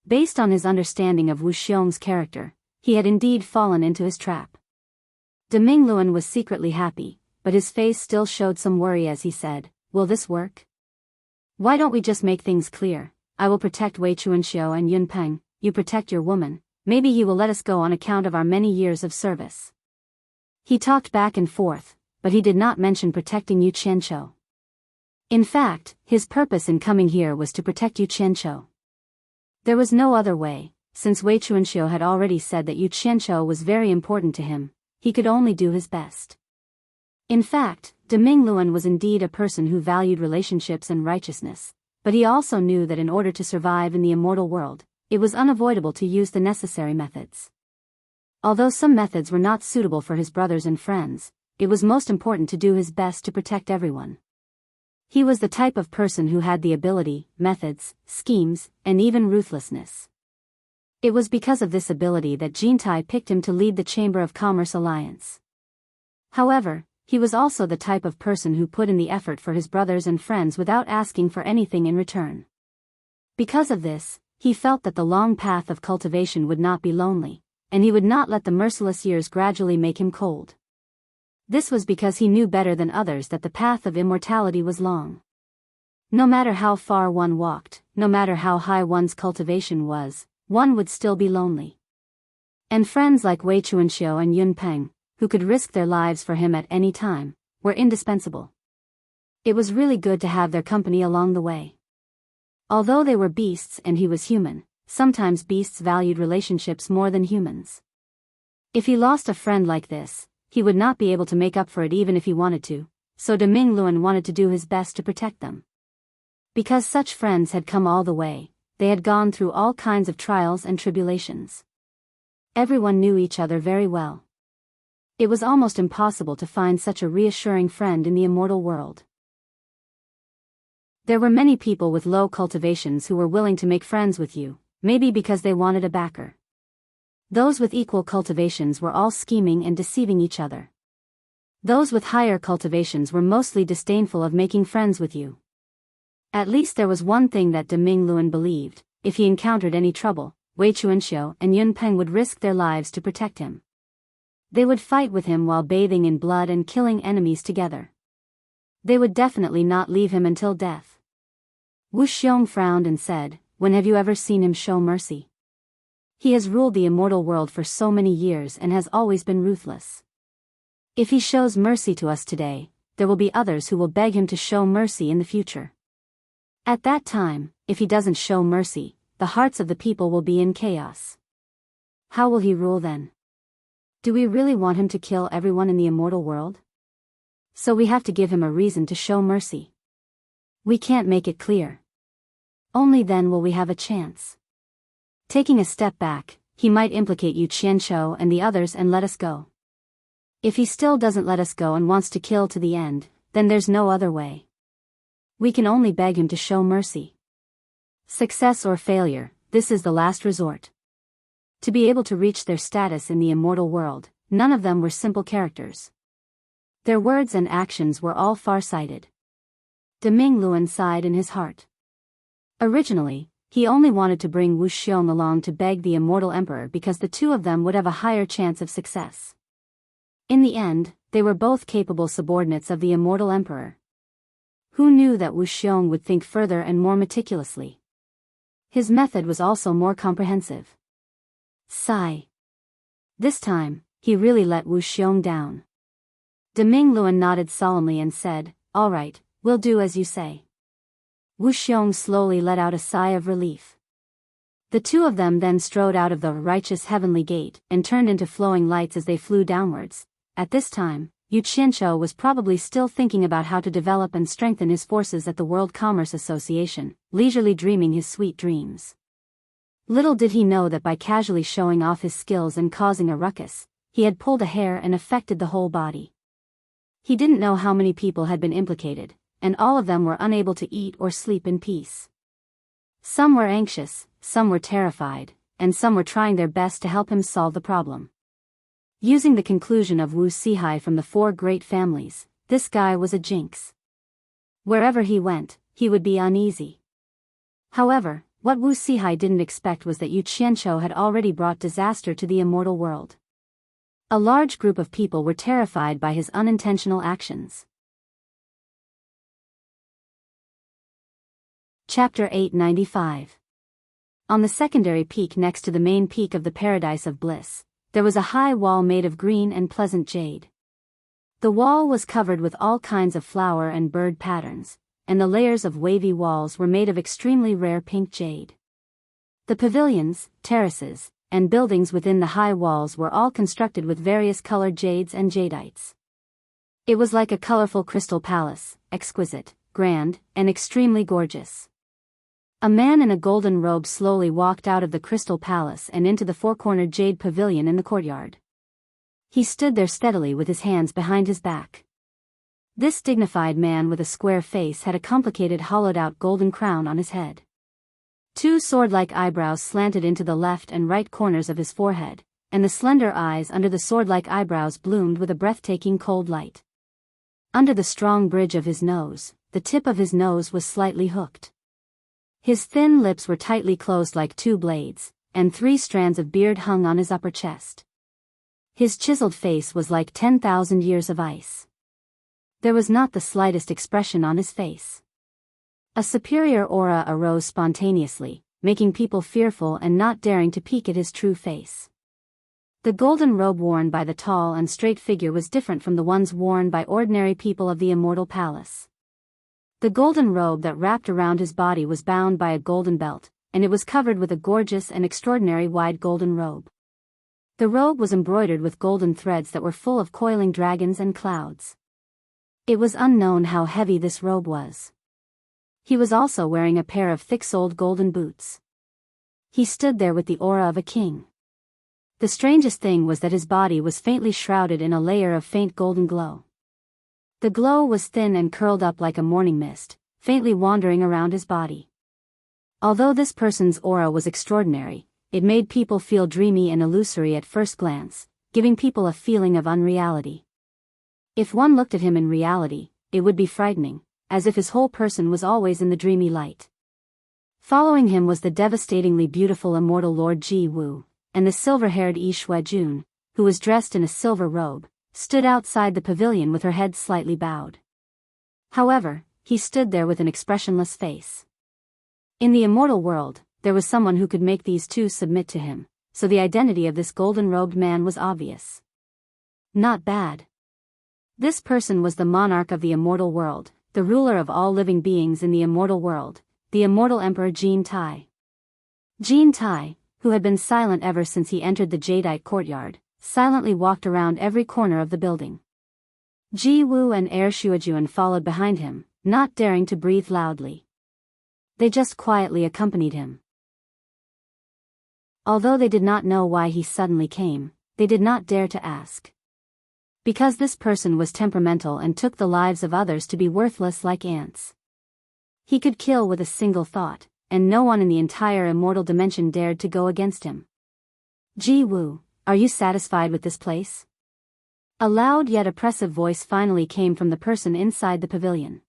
A: Based on his understanding of Wu Xiong's character, he had indeed fallen into his trap. Deming Luan was secretly happy, but his face still showed some worry as he said, will this work? Why don't we just make things clear? I will protect Wei Chuanxiu and Yun Peng, you protect your woman, maybe he will let us go on account of our many years of service. He talked back and forth, but he did not mention protecting Yu Qianqiu. In fact, his purpose in coming here was to protect Yu Qianqiu. There was no other way, since Wei Chuanxiu had already said that Yu Qianqiu was very important to him, he could only do his best. In fact, Deming Luan was indeed a person who valued relationships and righteousness, but he also knew that in order to survive in the immortal world, it was unavoidable to use the necessary methods. Although some methods were not suitable for his brothers and friends, it was most important to do his best to protect everyone. He was the type of person who had the ability, methods, schemes, and even ruthlessness. It was because of this ability that Jintai picked him to lead the Chamber of Commerce Alliance. However, he was also the type of person who put in the effort for his brothers and friends without asking for anything in return. Because of this, he felt that the long path of cultivation would not be lonely, and he would not let the merciless years gradually make him cold. This was because he knew better than others that the path of immortality was long. No matter how far one walked, no matter how high one's cultivation was, one would still be lonely. And friends like Wei Chuanxiu and Yun Peng, who could risk their lives for him at any time, were indispensable. It was really good to have their company along the way. Although they were beasts and he was human, sometimes beasts valued relationships more than humans. If he lost a friend like this, he would not be able to make up for it even if he wanted to, so De Mingluan wanted to do his best to protect them. Because such friends had come all the way, they had gone through all kinds of trials and tribulations. Everyone knew each other very well. It was almost impossible to find such a reassuring friend in the immortal world. There were many people with low cultivations who were willing to make friends with you, maybe because they wanted a backer. Those with equal cultivations were all scheming and deceiving each other. Those with higher cultivations were mostly disdainful of making friends with you. At least there was one thing that De Mingluan believed: if he encountered any trouble, Wei Chuanxiu and Yun Peng would risk their lives to protect him. They would fight with him while bathing in blood and killing enemies together. They would definitely not leave him until death. Wu Xiong frowned and said, "When have you ever seen him show mercy? He has ruled the immortal world for so many years and has always been ruthless. If he shows mercy to us today, there will be others who will beg him to show mercy in the future. At that time, if he doesn't show mercy, the hearts of the people will be in chaos. How will he rule then? Do we really want him to kill everyone in the immortal world? So we have to give him a reason to show mercy. We can't make it clear. Only then will we have a chance. Taking a step back, he might implicate Yu Qianqiu and the others and let us go. If he still doesn't let us go and wants to kill to the end, then there's no other way. We can only beg him to show mercy. Success or failure, this is the last resort." To be able to reach their status in the immortal world, none of them were simple characters. Their words and actions were all far-sighted. De Mingluan sighed in his heart. Originally, he only wanted to bring Wu Xiong along to beg the immortal emperor because the two of them would have a higher chance of success. In the end, they were both capable subordinates of the immortal emperor. Who knew that Wu Xiong would think further and more meticulously? His method was also more comprehensive. Sigh. This time, he really let Wu Xiong down. De Mingluan nodded solemnly and said, "All right, we'll do as you say." Wu Xiong slowly let out a sigh of relief. The two of them then strode out of the righteous heavenly gate and turned into flowing lights as they flew downwards. At this time, Yu Qianqiu was probably still thinking about how to develop and strengthen his forces at the World Commerce Association, leisurely dreaming his sweet dreams. Little did he know that by casually showing off his skills and causing a ruckus, he had pulled a hair and affected the whole body. He didn't know how many people had been implicated, and all of them were unable to eat or sleep in peace. Some were anxious, some were terrified, and some were trying their best to help him solve the problem. Using the conclusion of Wu Sihai from the four great families, this guy was a jinx. Wherever he went, he would be uneasy. However, what Wu Sihai didn't expect was that Yu Qianqiu had already brought disaster to the immortal world. A large group of people were terrified by his unintentional actions. Chapter 895. On the secondary peak next to the main peak of the Paradise of Bliss, there was a high wall made of green and pleasant jade. The wall was covered with all kinds of flower and bird patterns, and the layers of wavy walls were made of extremely rare pink jade. The pavilions, terraces, and buildings within the high walls were all constructed with various colored jades and jadeites. It was like a colorful crystal palace, exquisite, grand, and extremely gorgeous. A man in a golden robe slowly walked out of the crystal palace and into the four-cornered jade pavilion in the courtyard. He stood there steadily with his hands behind his back. This dignified man with a square face had a complicated hollowed-out golden crown on his head. Two sword-like eyebrows slanted into the left and right corners of his forehead, and the slender eyes under the sword-like eyebrows bloomed with a breathtaking cold light. Under the strong bridge of his nose, the tip of his nose was slightly hooked. His thin lips were tightly closed like two blades, and 3 strands of beard hung on his upper chest. His chiseled face was like 10,000 years of ice. There was not the slightest expression on his face. A superior aura arose spontaneously, making people fearful and not daring to peek at his true face. The golden robe worn by the tall and straight figure was different from the ones worn by ordinary people of the immortal palace. The golden robe that wrapped around his body was bound by a golden belt, and it was covered with a gorgeous and extraordinary wide golden robe. The robe was embroidered with golden threads that were full of coiling dragons and clouds. It was unknown how heavy this robe was. He was also wearing a pair of thick-soled golden boots. He stood there with the aura of a king. The strangest thing was that his body was faintly shrouded in a layer of faint golden glow. The glow was thin and curled up like a morning mist, faintly wandering around his body. Although this person's aura was extraordinary, it made people feel dreamy and illusory at first glance, giving people a feeling of unreality. If one looked at him in reality, it would be frightening, as if his whole person was always in the dreamy light. Following him was the devastatingly beautiful immortal Lord Ji Wu, and the silver-haired Yi Shuejun, who was dressed in a silver robe, stood outside the pavilion with her head slightly bowed. However, he stood there with an expressionless face. In the immortal world, there was someone who could make these two submit to him, so the identity of this golden-robed man was obvious. Not bad. This person was the monarch of the immortal world, the ruler of all living beings in the immortal world, the immortal Emperor Jin Tai. Jin Tai, who had been silent ever since he entered the jadeite courtyard, silently walked around every corner of the building. Ji Wu and Heir Shuejuan followed behind him, not daring to breathe loudly. They just quietly accompanied him. Although they did not know why he suddenly came, they did not dare to ask. Because this person was temperamental and took the lives of others to be worthless like ants. He could kill with a single thought, and no one in the entire immortal dimension dared to go against him. Ji Wu, are you satisfied with this place? A loud yet oppressive voice finally came from the person inside the pavilion.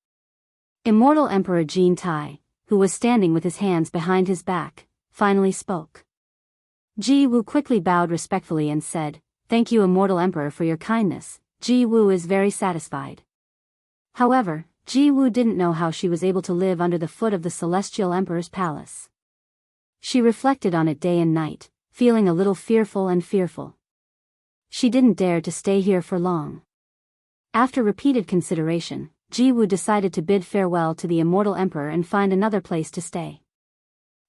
A: Immortal Emperor Jin Tai, who was standing with his hands behind his back, finally spoke. Ji Wu quickly bowed respectfully and said, "Thank you, Immortal Emperor, for your kindness." Ji Wu is very satisfied. However, Ji Wu didn't know how she was able to live under the foot of the Celestial Emperor's palace. She reflected on it day and night, feeling a little fearful. She didn't dare to stay here for long. After repeated consideration, Ji Wu decided to bid farewell to the Immortal Emperor and find another place to stay.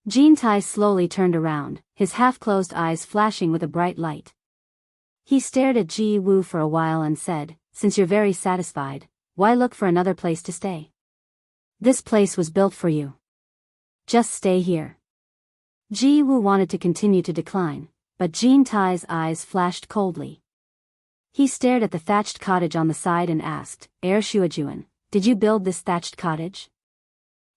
A: Jin Tai slowly turned around, his half-closed eyes flashing with a bright light. He stared at Ji Wu for a while and said, "Since you're very satisfied, why look for another place to stay? This place was built for you. Just stay here." Ji Wu wanted to continue to decline, but Jin Tai's eyes flashed coldly. He stared at the thatched cottage on the side and asked, "Heir Shuejuan, did you build this thatched cottage?"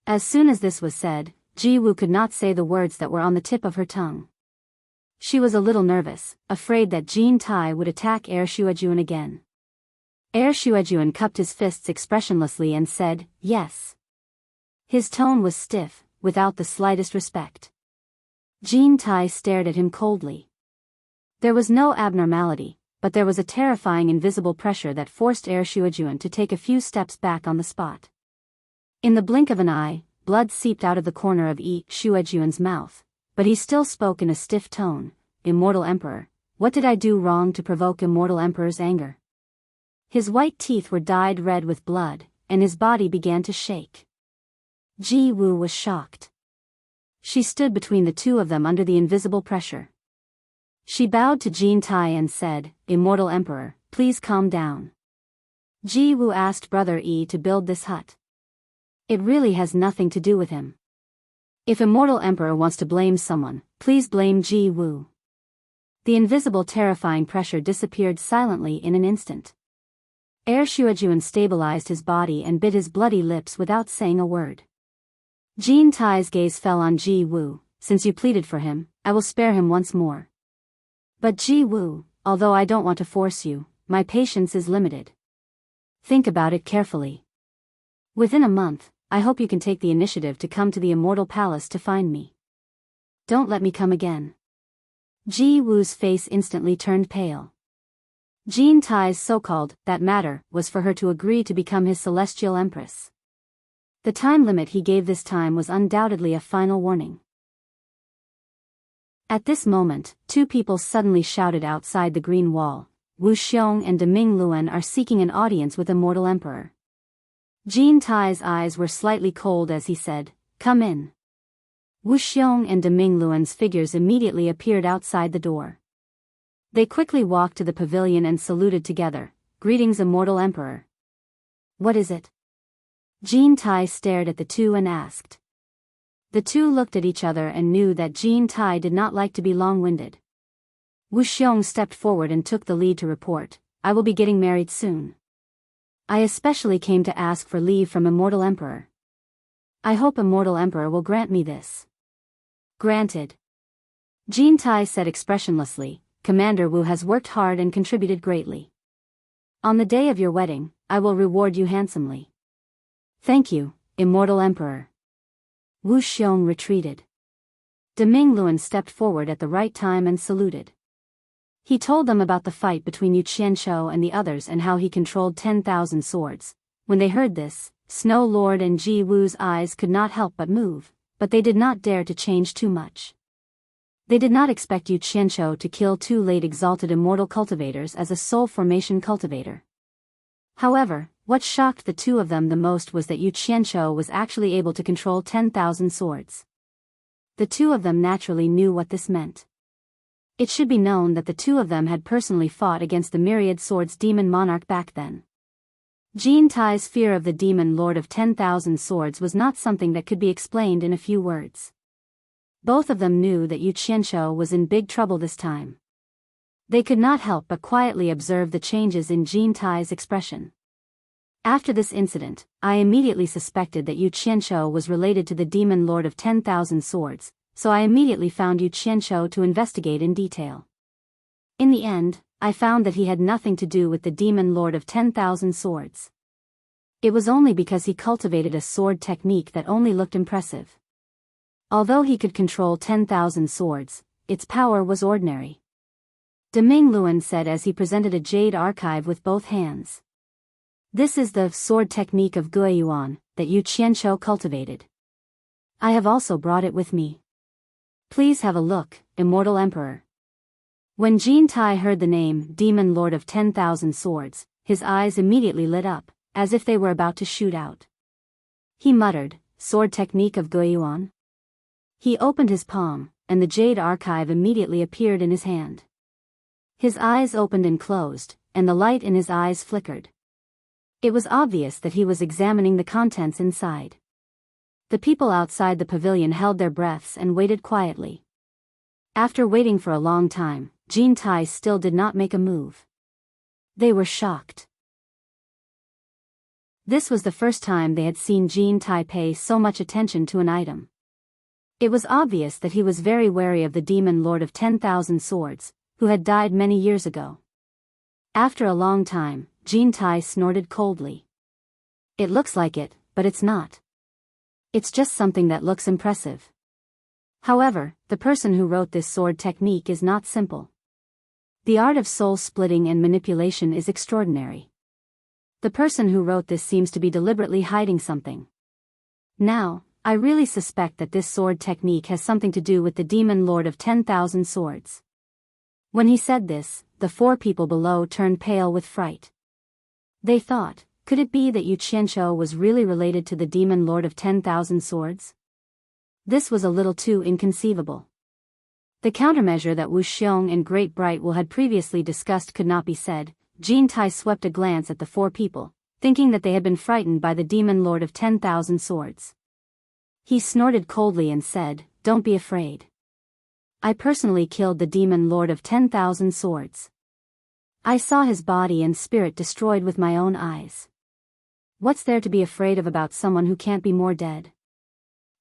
A: As soon as this was said, Ji Wu could not say the words that were on the tip of her tongue. She was a little nervous, afraid that Jin Tai would attack Heir Shuejuan again. Heir Shuejuan cupped his fists expressionlessly and said, "Yes." His tone was stiff, without the slightest respect. Jin Tai stared at him coldly. There was no abnormality, but there was a terrifying invisible pressure that forced Heir Shuejuan to take a few steps back on the spot. In the blink of an eye, blood seeped out of the corner of Yi Shuejuan's mouth, but he still spoke in a stiff tone, "Immortal Emperor, what did I do wrong to provoke Immortal Emperor's anger?" His white teeth were dyed red with blood, and his body began to shake. Ji Wu was shocked. She stood between the two of them under the invisible pressure. She bowed to Jin Tai and said, "Immortal Emperor, please calm down." Ji Wu asked Brother Yi to build this hut. It really has nothing to do with him. If Immortal Emperor wants to blame someone, please blame Ji Wu. The invisible terrifying pressure disappeared silently in an instant. Heir Shuejuan stabilized his body and bit his bloody lips without saying a word. Jin Tai's gaze fell on Ji Wu. "Since you pleaded for him, I will spare him once more. But Ji Wu, although I don't want to force you, my patience is limited. Think about it carefully. Within a month, I hope you can take the initiative to come to the Immortal Palace to find me. Don't let me come again. Ji Woo's face instantly turned pale. Jean Tai's so-called that matter was for her to agree to become his celestial empress. The time limit he gave this time was undoubtedly a final warning. At this moment, two people suddenly shouted outside the green wall. Wu Xiong and Deming Luan are seeking an audience with Immortal Emperor. Jean Tai's eyes were slightly cold as he said, "Come in." Wu Xiong and Deming Luan's figures immediately appeared outside the door. They quickly walked to the pavilion and saluted together. "Greetings, Immortal Emperor." "What is it?" Jean Tai stared at the two and asked. The two looked at each other and knew that Jean Tai did not like to be long-winded. Wu Xiong stepped forward and took the lead to report, "I will be getting married soon. I especially came to ask for leave from Immortal Emperor. I hope Immortal Emperor will grant me this." "Granted." Jean Tai said expressionlessly, "Commander Wu has worked hard and contributed greatly. On the day of your wedding, I will reward you handsomely." "Thank you, Immortal Emperor." Wu Xiong retreated. Deming Luan stepped forward at the right time and saluted. He told them about the fight between Yu Qianzhou and the others and how he controlled 10,000 swords. When they heard this, Snow Lord and Ji Wu's eyes could not help but move, but they did not dare to change too much. They did not expect Yu Qianzhou to kill two late exalted immortal cultivators as a soul formation cultivator. However, what shocked the two of them the most was that Yu Qianzhou was actually able to control 10,000 swords. The two of them naturally knew what this meant. It should be known that the two of them had personally fought against the Myriad Swords Demon Monarch back then. Jean Tai's fear of the Demon Lord of 10,000 Swords was not something that could be explained in a few words. Both of them knew that Yu Qianzhou was in big trouble this time. They could not help but quietly observe the changes in Jean Tai's expression. After this incident, I immediately suspected that Yu Qianzhou was related to the Demon Lord of 10,000 Swords, so I immediately found Yu Qianzhou to investigate in detail. In the end, I found that he had nothing to do with the Demon Lord of 10,000 Swords. It was only because he cultivated a sword technique that only looked impressive. Although he could control 10,000 swords, its power was ordinary. Deming Luan said as he presented a jade archive with both hands. "This is the sword technique of Guiyuan that Yu Qianzhou cultivated. I have also brought it with me. Please have a look, Immortal Emperor." When Jean Tai heard the name Demon Lord of 10,000 Swords, his eyes immediately lit up, as if they were about to shoot out. He muttered, "Sword technique of Guiyuan?" He opened his palm, and the jade archive immediately appeared in his hand. His eyes opened and closed, and the light in his eyes flickered. It was obvious that he was examining the contents inside. The people outside the pavilion held their breaths and waited quietly. After waiting for a long time, Jean Tai still did not make a move. They were shocked. This was the first time they had seen Jean Tai pay so much attention to an item. It was obvious that he was very wary of the Demon Lord of 10,000 Swords, who had died many years ago. After a long time, Jean Tai snorted coldly. "It looks like it, but it's not. It's just something that looks impressive. However, the person who wrote this sword technique is not simple. The art of soul splitting and manipulation is extraordinary. The person who wrote this seems to be deliberately hiding something. Now, I really suspect that this sword technique has something to do with the Demon Lord of 10,000 Swords." When he said this, the four people below turned pale with fright. They thought, could it be that Yu Qianzhou was really related to the Demon Lord of 10,000 Swords? This was a little too inconceivable. The countermeasure that Wu Xiong and Great Bright Will had previously discussed could not be said. Jean Tai swept a glance at the four people, thinking that they had been frightened by the Demon Lord of 10,000 Swords. He snorted coldly and said, "Don't be afraid. I personally killed the Demon Lord of 10,000 Swords. I saw his body and spirit destroyed with my own eyes. What's there to be afraid of about someone who can't be more dead?"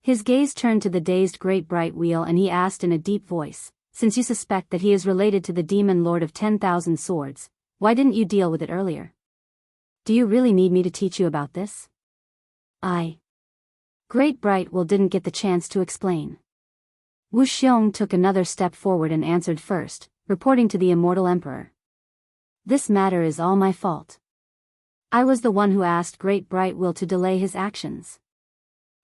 A: His gaze turned to the dazed Great Bright Wheel and he asked in a deep voice, "Since you suspect that he is related to the Demon Lord of 10,000 Swords, why didn't you deal with it earlier?" Do you really need me to teach you about this? Great Bright Will didn't get the chance to explain. Wu Xiong took another step forward and answered first, reporting to the immortal emperor. This matter is all my fault. I was the one who asked Great Bright Will to delay his actions.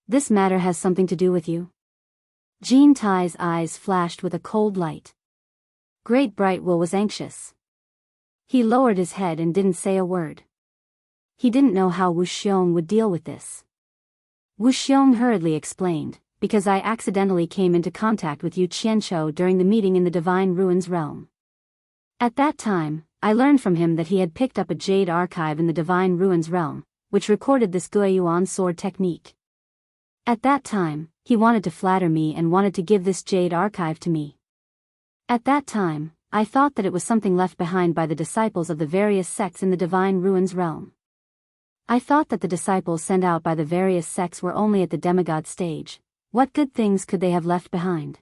A: This matter has something to do with you? Jean Tai's eyes flashed with a cold light. Great Bright Will was anxious. He lowered his head and didn't say a word. He didn't know how Wu Xiong would deal with this. Wu Xiong hurriedly explained, because I accidentally came into contact with Yu Qianqiu during the meeting in the Divine Ruins realm. At that time, I learned from him that he had picked up a jade archive in the Divine Ruins realm, which recorded this Guiyuan sword technique. At that time, he wanted to flatter me and wanted to give this jade archive to me. At that time, I thought that it was something left behind by the disciples of the various sects in the Divine Ruins realm. I thought that the disciples sent out by the various sects were only at the demigod stage. What good things could they have left behind?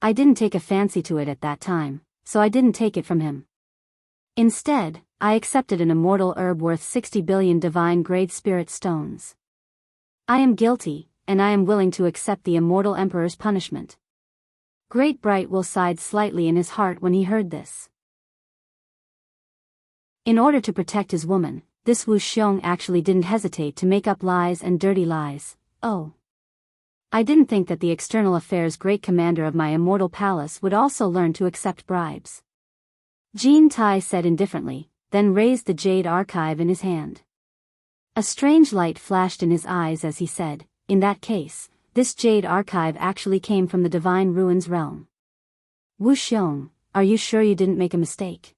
A: I didn't take a fancy to it at that time, so I didn't take it from him. Instead, I accepted an immortal herb worth 60 billion divine grade spirit stones. I am guilty, and I am willing to accept the immortal emperor's punishment. Great Bright Will sighed slightly in his heart when he heard this. In order to protect his woman, this Wu Xiong actually didn't hesitate to make up lies and dirty lies. Oh. I didn't think that the external affairs great commander of my immortal palace would also learn to accept bribes. Jean Tai said indifferently, then raised the jade archive in his hand. A strange light flashed in his eyes as he said, in that case, this jade archive actually came from the Divine Ruins realm. Wu Xiong, are you sure you didn't make a mistake?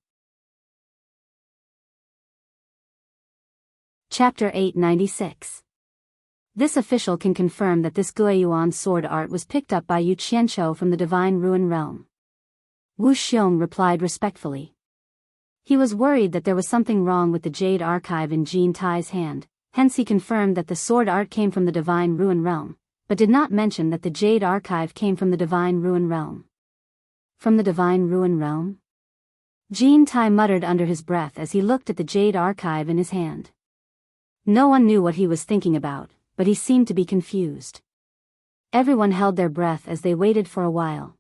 A: Chapter 896. This official can confirm that this Guiyuan sword art was picked up by Yu Qianqiu from the Divine Ruin realm. Wu Xiong replied respectfully. He was worried that there was something wrong with the jade archive in Jean Tai's hand, hence he confirmed that the sword art came from the Divine Ruin realm, but did not mention that the jade archive came from the Divine Ruin realm. From the Divine Ruin realm? Jean Tai muttered under his breath as he looked at the jade archive in his hand. No one knew what he was thinking about, but he seemed to be confused. Everyone held their breath as they waited for a while.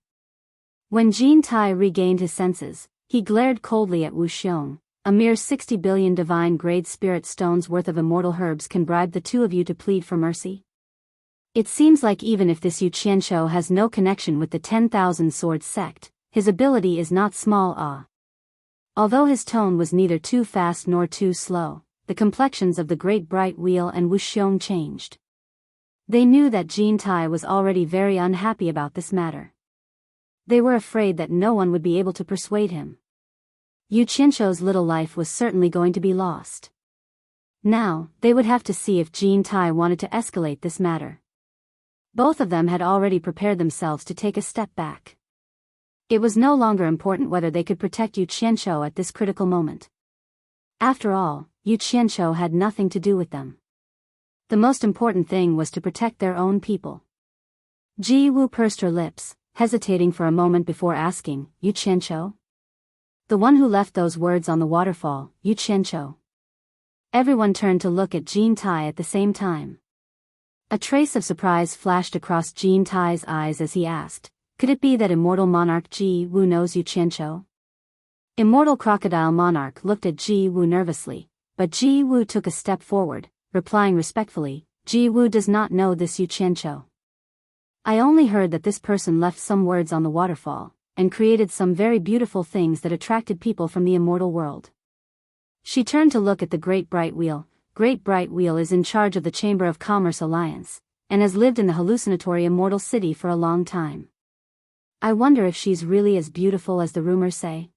A: When Jean Tai regained his senses, he glared coldly at Wu Xiong. A mere 60 billion divine grade spirit stones worth of immortal herbs can bribe the two of you to plead for mercy? It seems like even if this Yu Qianqiu has no connection with the 10,000 Swords sect, his ability is not small. Although his tone was neither too fast nor too slow, the complexions of the Great Bright Wheel and Wu Xiong changed. They knew that Jean Tai was already very unhappy about this matter. They were afraid that no one would be able to persuade him. Yu Qianqiu's little life was certainly going to be lost. Now, they would have to see if Jean Tai wanted to escalate this matter. Both of them had already prepared themselves to take a step back. It was no longer important whether they could protect Yu Qianqiu at this critical moment. After all, Yu Qianqiu had nothing to do with them. The most important thing was to protect their own people. Ji Wu pursed her lips, hesitating for a moment before asking, Yu Qianqiu? The one who left those words on the waterfall, Yu Qianqiu. Everyone turned to look at Jean Tai at the same time. A trace of surprise flashed across Jean Tai's eyes as he asked, could it be that immortal monarch Ji Wu knows Yu Qianqiu? Immortal crocodile monarch looked at Ji Wu nervously, but Ji Wu took a step forward, replying respectfully, Ji Wu does not know this Yu Qianqiu. I only heard that this person left some words on the waterfall, and created some very beautiful things that attracted people from the immortal world. She turned to look at the Great Bright Wheel. Great Bright Wheel is in charge of the Chamber of Commerce Alliance, and has lived in the hallucinatory immortal city for a long time. I wonder if she's really as beautiful as the rumors say.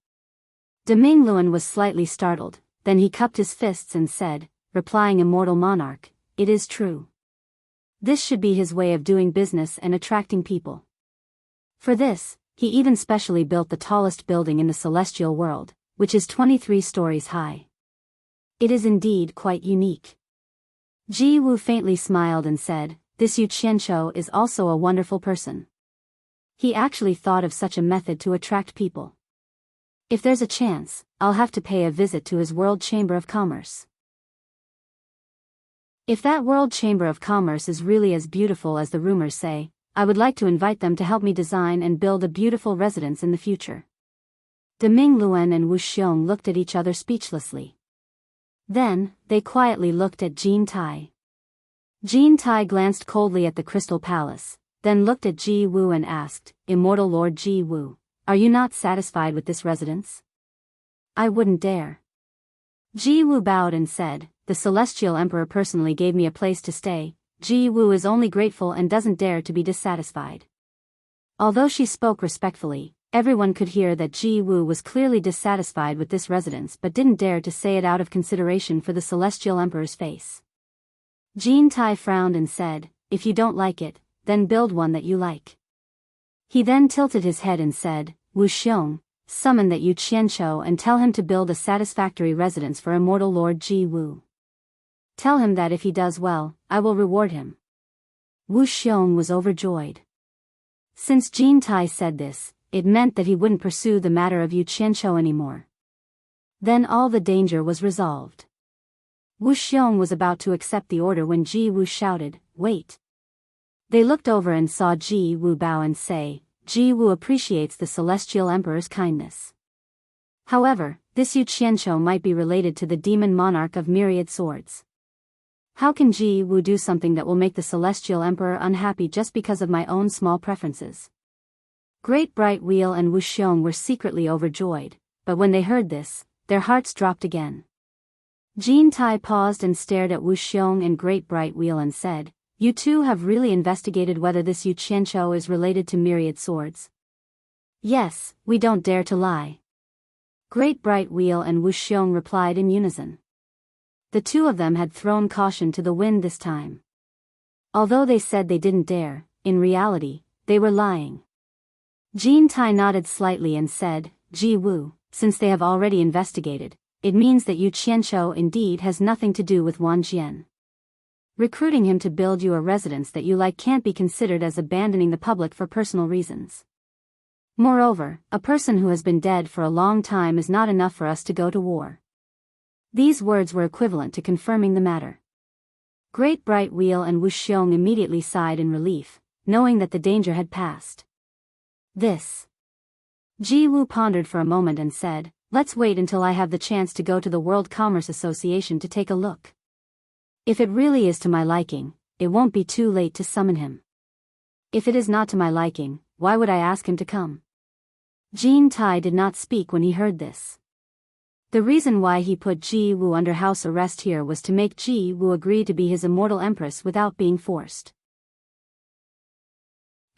A: Deming Luan was slightly startled, then he cupped his fists and said, replying immortal monarch, it is true. This should be his way of doing business and attracting people. For this, he even specially built the tallest building in the celestial world, which is 23 stories high. It is indeed quite unique. Ji Wu faintly smiled and said, this Yu Qianqiu is also a wonderful person. He actually thought of such a method to attract people. If there's a chance, I'll have to pay a visit to his World Chamber of Commerce. If that World Chamber of Commerce is really as beautiful as the rumors say, I would like to invite them to help me design and build a beautiful residence in the future. Deming Luen and Wu Xiong looked at each other speechlessly. Then, they quietly looked at Jean Tai. Jean Tai glanced coldly at the Crystal Palace, then looked at Ji Wu and asked, Immortal Lord Ji Wu, are you not satisfied with this residence? I wouldn't dare. Ji Wu bowed and said, the Celestial Emperor personally gave me a place to stay. Ji Wu is only grateful and doesn't dare to be dissatisfied. Although she spoke respectfully, everyone could hear that Ji Wu was clearly dissatisfied with this residence but didn't dare to say it out of consideration for the Celestial Emperor's face. Jean Tai frowned and said, if you don't like it, then build one that you like. He then tilted his head and said, Wu Xiong, summon that Yu Qianqiu and tell him to build a satisfactory residence for Immortal Lord Ji Wu. Tell him that if he does well, I will reward him. Wu Xiong was overjoyed. Since Jean Tai said this, it meant that he wouldn't pursue the matter of Yu Qianqiu anymore. Then all the danger was resolved. Wu Xiong was about to accept the order when Ji Wu shouted, wait. They looked over and saw Ji Wu bow and say, Ji Wu appreciates the Celestial Emperor's kindness. However, this Yu Qianqiu might be related to the demon monarch of myriad swords. How can Ji Wu do something that will make the Celestial Emperor unhappy just because of my own small preferences? Great Bright Wheel and Wu Xiong were secretly overjoyed, but when they heard this, their hearts dropped again. Jean Tai paused and stared at Wu Xiong and Great Bright Wheel and said, you two have really investigated whether this Yu Qianqiu is related to myriad swords? Yes, we don't dare to lie. Great Bright Wheel and Wu Xiong replied in unison. The two of them had thrown caution to the wind this time. Although they said they didn't dare, in reality, they were lying. Jean Tai nodded slightly and said, Ji Wu, since they have already investigated, it means that Yu Qianqiu indeed has nothing to do with Wan Jian. Recruiting him to build you a residence that you like can't be considered as abandoning the public for personal reasons. Moreover, a person who has been dead for a long time is not enough for us to go to war. These words were equivalent to confirming the matter. Great Bright Wheel and Wu Xiong immediately sighed in relief, knowing that the danger had passed. This. Ji Wu pondered for a moment and said, let's wait until I have the chance to go to the World Commerce Association to take a look. If it really is to my liking, it won't be too late to summon him. If it is not to my liking, why would I ask him to come? Jean Tai did not speak when he heard this. The reason why he put Ji Wu under house arrest here was to make Ji Wu agree to be his immortal empress without being forced.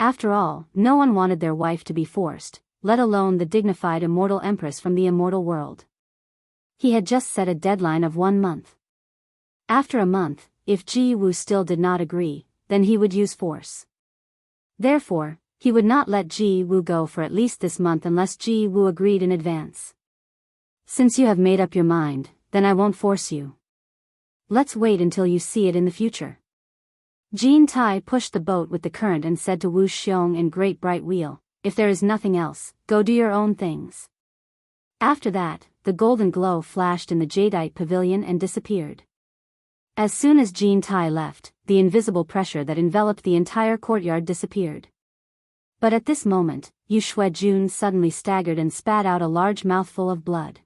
A: After all, no one wanted their wife to be forced, let alone the dignified immortal empress from the immortal world. He had just set a deadline of 1 month. After a month, if Ji Wu still did not agree, then he would use force. Therefore, he would not let Ji Wu go for at least this month unless Ji Wu agreed in advance. Since you have made up your mind, then I won't force you. Let's wait until you see it in the future. Jean Tai pushed the boat with the current and said to Wu Xiong and Great Bright Wheel, if there is nothing else, go do your own things. After that, the golden glow flashed in the jadeite pavilion and disappeared. As soon as Jean Tai left, the invisible pressure that enveloped the entire courtyard disappeared. But at this moment, Yu Shuejun suddenly staggered and spat out a large mouthful of blood.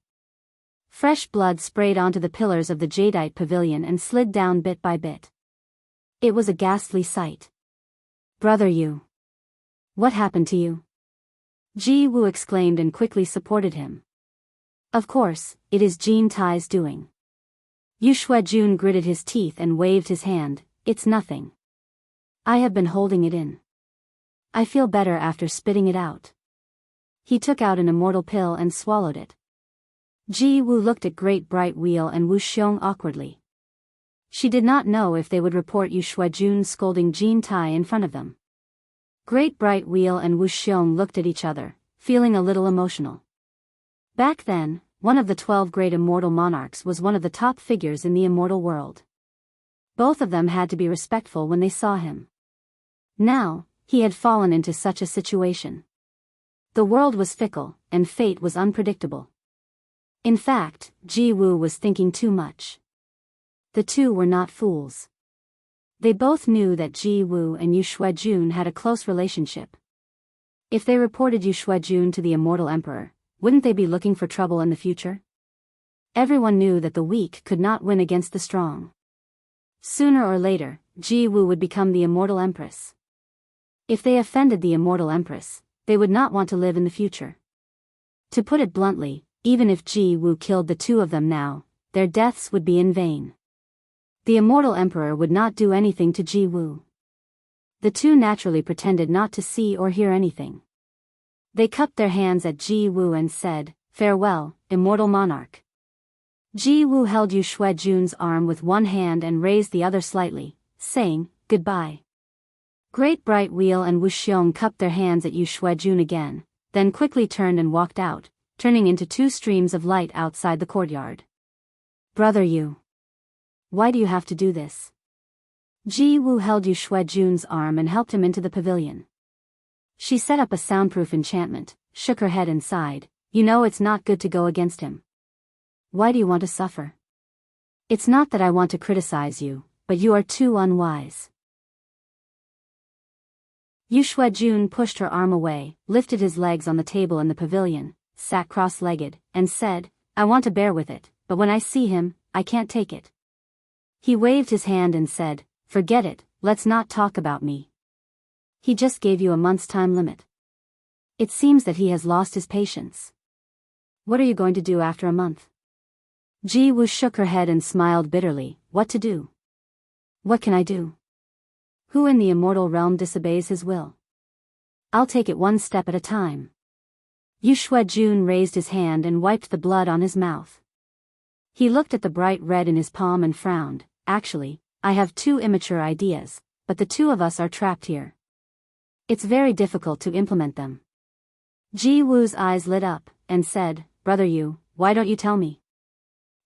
A: Fresh blood sprayed onto the pillars of the jadeite pavilion and slid down bit by bit. It was a ghastly sight. Brother Yu. What happened to you? Ji Wu exclaimed and quickly supported him. Of course, it is Jean Tai's doing. Yu Shuejun gritted his teeth and waved his hand, it's nothing. I have been holding it in. I feel better after spitting it out. He took out an immortal pill and swallowed it. Ji Wu looked at Great Bright Wheel and Wu Xiong awkwardly. She did not know if they would report Yu Shuejun scolding Jean Tai in front of them. Great Bright Wheel and Wu Xiong looked at each other, feeling a little emotional. Back then, one of the 12 great immortal monarchs was one of the top figures in the immortal world. Both of them had to be respectful when they saw him. Now, he had fallen into such a situation. The world was fickle, and fate was unpredictable. In fact, Ji Wu was thinking too much. The two were not fools. They both knew that Ji Wu and Yu Shuejun had a close relationship. If they reported Yu Shuejun to the immortal emperor, wouldn't they be looking for trouble in the future? Everyone knew that the weak could not win against the strong. Sooner or later, Ji Wu would become the immortal empress. If they offended the immortal empress, they would not want to live in the future. To put it bluntly, even if Ji Wu killed the two of them now, their deaths would be in vain. The immortal emperor would not do anything to Ji Wu. The two naturally pretended not to see or hear anything. They cupped their hands at Ji Wu and said, "Farewell, immortal monarch." Ji Wu held Yu Shuejun's arm with one hand and raised the other slightly, saying, "Goodbye." Great Bright Wheel and Wu Xiong cupped their hands at Yu Shuejun again, then quickly turned and walked out, turning into two streams of light outside the courtyard. "Brother Yu, why do you have to do this?" Ji Wu held Yu Shuejun's arm and helped him into the pavilion. She set up a soundproof enchantment, shook her head and sighed, "You know it's not good to go against him. Why do you want to suffer? It's not that I want to criticize you, but you are too unwise." Yu Shuejun pushed her arm away, lifted his legs on the table in the pavilion, sat cross-legged, and said, "I want to bear with it, but when I see him, I can't take it." He waved his hand and said, "Forget it, let's not talk about me. He just gave you a month's time limit. It seems that he has lost his patience. What are you going to do after a month?" Ji Wu shook her head and smiled bitterly. "What to do? What can I do? Who in the immortal realm disobeys his will? I'll take it one step at a time." Yu Shuejun raised his hand and wiped the blood on his mouth. He looked at the bright red in his palm and frowned. "Actually, I have two immature ideas, but the two of us are trapped here. It's very difficult to implement them." Ji Wu's eyes lit up, and said, "Brother Yu, why don't you tell me?"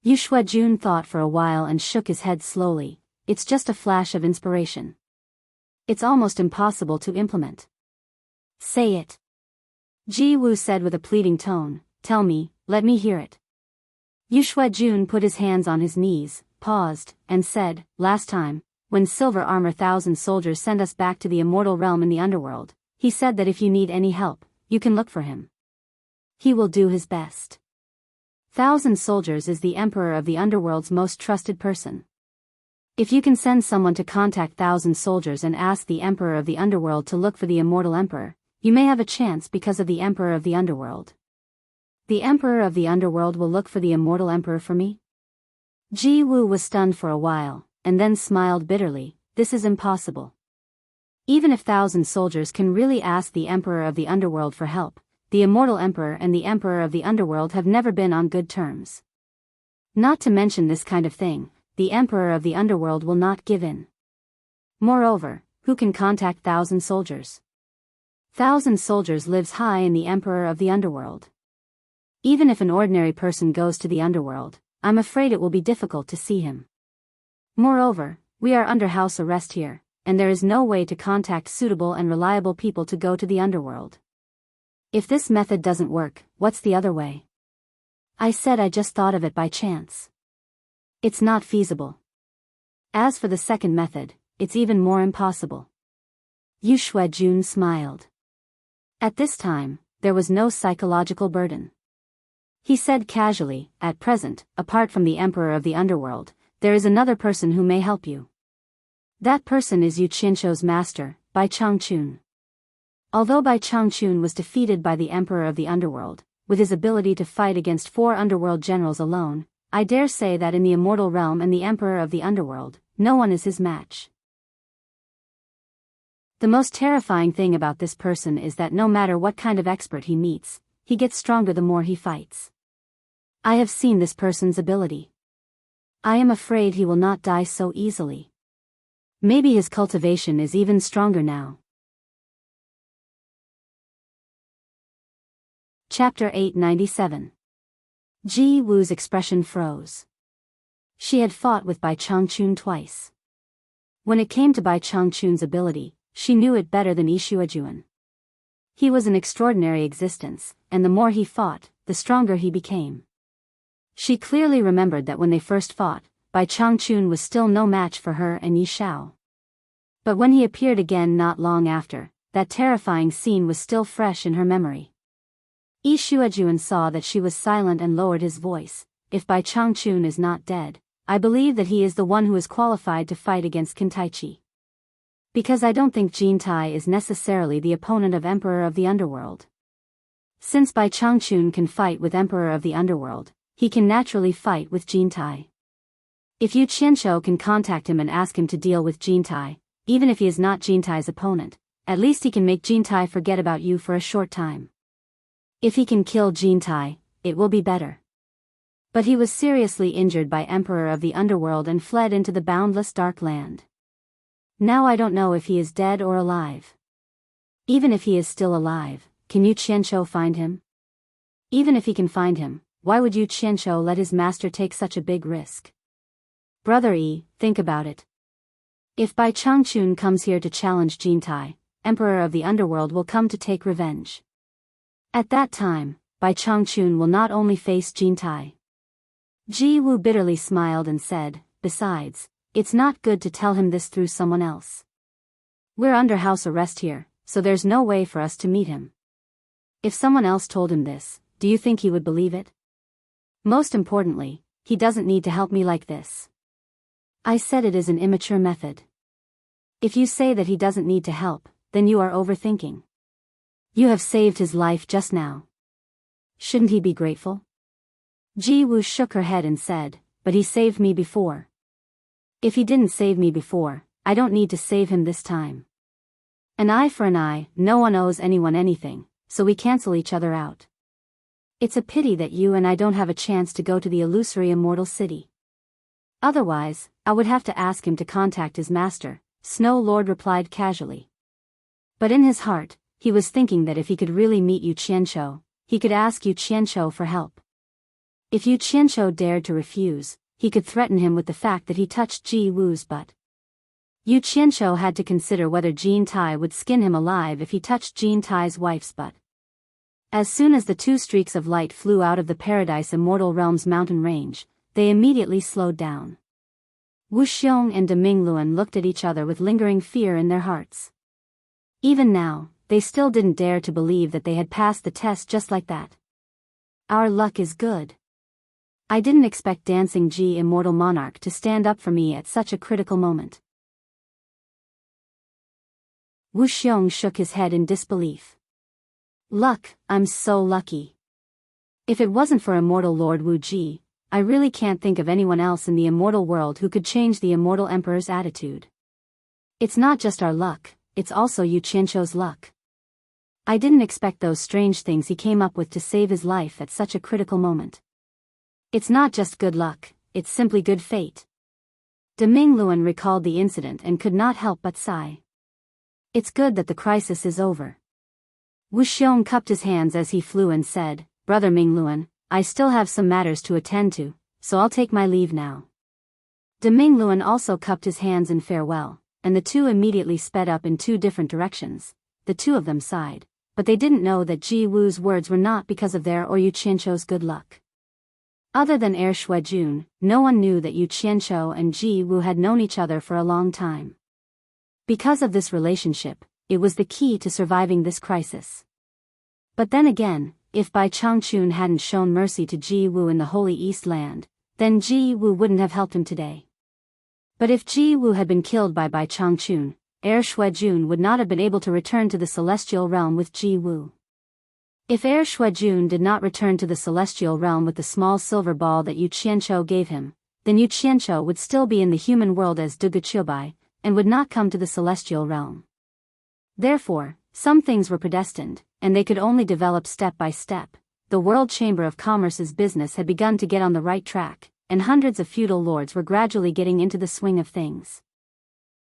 A: Yu Shuejun thought for a while and shook his head slowly. "It's just a flash of inspiration. It's almost impossible to implement." "Say it," Ji Wu said with a pleading tone. "Tell me, let me hear it." Yu Shuejun put his hands on his knees, paused, and said, "Last time, when Silver Armor 1,000 soldiers sent us back to the immortal realm in the underworld, he said that if you need any help, you can look for him. He will do his best. 1,000 soldiers is the emperor of the underworld's most trusted person. If you can send someone to contact 1,000 soldiers and ask the emperor of the underworld to look for the immortal emperor, you may have a chance because of the emperor of the underworld. The emperor of the underworld will look for the immortal emperor for me?" Ji Wu was stunned for a while, and then smiled bitterly. "This is impossible. Even if 1,000 soldiers can really ask the emperor of the underworld for help, the immortal emperor and the emperor of the underworld have never been on good terms. Not to mention this kind of thing, the emperor of the underworld will not give in. Moreover, who can contact 1,000 soldiers? 1,000 soldiers lives high in the emperor of the underworld. Even if an ordinary person goes to the underworld, I'm afraid it will be difficult to see him. Moreover, we are under house arrest here, and there is no way to contact suitable and reliable people to go to the underworld. If this method doesn't work, what's the other way? I said I just thought of it by chance. It's not feasible. As for the second method, it's even more impossible." Yu Shuejun smiled. At this time, there was no psychological burden. He said casually, "At present, apart from the emperor of the underworld, there is another person who may help you. That person is Yu Qianshou's master, Bai Changchun. Although Bai Changchun was defeated by the emperor of the underworld, with his ability to fight against 4 underworld generals alone, I dare say that in the immortal realm and the emperor of the underworld, no one is his match. The most terrifying thing about this person is that no matter what kind of expert he meets, he gets stronger the more he fights. I have seen this person's ability. I am afraid he will not die so easily. Maybe his cultivation is even stronger now." Chapter 897. Ji Wu's expression froze. She had fought with Bai Changchun twice. When it came to Bai Changchun's ability, she knew it better than Yi Shuejuan. He was an extraordinary existence, and the more he fought, the stronger he became. She clearly remembered that when they first fought, Bai Changchun was still no match for her and Yi Shao. But when he appeared again not long after, that terrifying scene was still fresh in her memory. Yi Shuejuan saw that she was silent and lowered his voice. If Bai Changchun is not dead, I believe that he is the one who is qualified to fight against Kintaichi. Because I don't think Jin Tai is necessarily the opponent of Emperor of the Underworld. Since Bai Changchun can fight with Emperor of the Underworld, he can naturally fight with Jin Tai. If Yu Qianshou can contact him and ask him to deal with Jin Tai, even if he is not Jin Tai's opponent, at least he can make Jin Tai forget about you for a short time. If he can kill Jin Tai, it will be better. But he was seriously injured by Emperor of the Underworld and fled into the boundless dark land. Now I don't know if he is dead or alive. Even if he is still alive, can Yu Qianshou find him? Even if he can find him, why would Yu Qianshou let his master take such a big risk? Brother Yi, think about it. If Bai Changchun comes here to challenge Jin Tai, Emperor of the Underworld will come to take revenge. At that time, Bai Changchun will not only face Jin Tai. Ji Wu bitterly smiled and said, besides, it's not good to tell him this through someone else. We're under house arrest here, so there's no way for us to meet him. If someone else told him this, do you think he would believe it? Most importantly, he doesn't need to help me like this. I said it is an immature method. If you say that he doesn't need to help, then you are overthinking. You have saved his life just now. Shouldn't he be grateful? Ji Wu shook her head and said, but he saved me before. If he didn't save me before, I don't need to save him this time. An eye for an eye, no one owes anyone anything, so we cancel each other out. It's a pity that you and I don't have a chance to go to the illusory immortal city. Otherwise, I would have to ask him to contact his master, Snow Lord replied casually. But in his heart, he was thinking that if he could really meet Yu Qianshou, he could ask Yu Qianshou for help. If Yu Qianshou dared to refuse, he could threaten him with the fact that he touched Ji Wu's butt. Yu Qianshou had to consider whether Jin Tai would skin him alive if he touched Jin Tai's wife's butt. As soon as the two streaks of light flew out of the Paradise Immortal Realm's mountain range, they immediately slowed down. Wu Xiong and De Mingluan looked at each other with lingering fear in their hearts. Even now, they still didn't dare to believe that they had passed the test just like that. Our luck is good. I didn't expect Dancing Ji Immortal Monarch to stand up for me at such a critical moment. Wu Xiong shook his head in disbelief. Luck, I'm so lucky. If it wasn't for Immortal Lord Wu Ji, I really can't think of anyone else in the immortal world who could change the Immortal Emperor's attitude. It's not just our luck, it's also Yu Qianshou's luck. I didn't expect those strange things he came up with to save his life at such a critical moment. It's not just good luck, it's simply good fate. De Mingluan recalled the incident and could not help but sigh. It's good that the crisis is over. Wu Xiong cupped his hands as he flew and said, Brother Mingluan, I still have some matters to attend to, so I'll take my leave now. De Mingluan also cupped his hands in farewell, and the two immediately sped up in two different directions. The two of them sighed, but they didn't know that Ji Wu's words were not because of their or Yu Qianshou's good luck. Other than Shuejun, no one knew that Yu Qianshou and Ji Wu had known each other for a long time. Because of this relationship, it was the key to surviving this crisis. But then again, if Bai Changchun hadn't shown mercy to Ji Wu in the Holy East Land, then Ji Wu wouldn't have helped him today. But if Ji Wu had been killed by Bai Changchun, Shuejun would not have been able to return to the Celestial Realm with Ji Wu. If Shuejun did not return to the Celestial Realm with the small silver ball that Yu Qianshou gave him, then Yu Qianshou would still be in the human world as Duguqiubai, and would not come to the Celestial Realm. Therefore, some things were predestined, and they could only develop step by step. The World Chamber of Commerce's business had begun to get on the right track, and hundreds of feudal lords were gradually getting into the swing of things.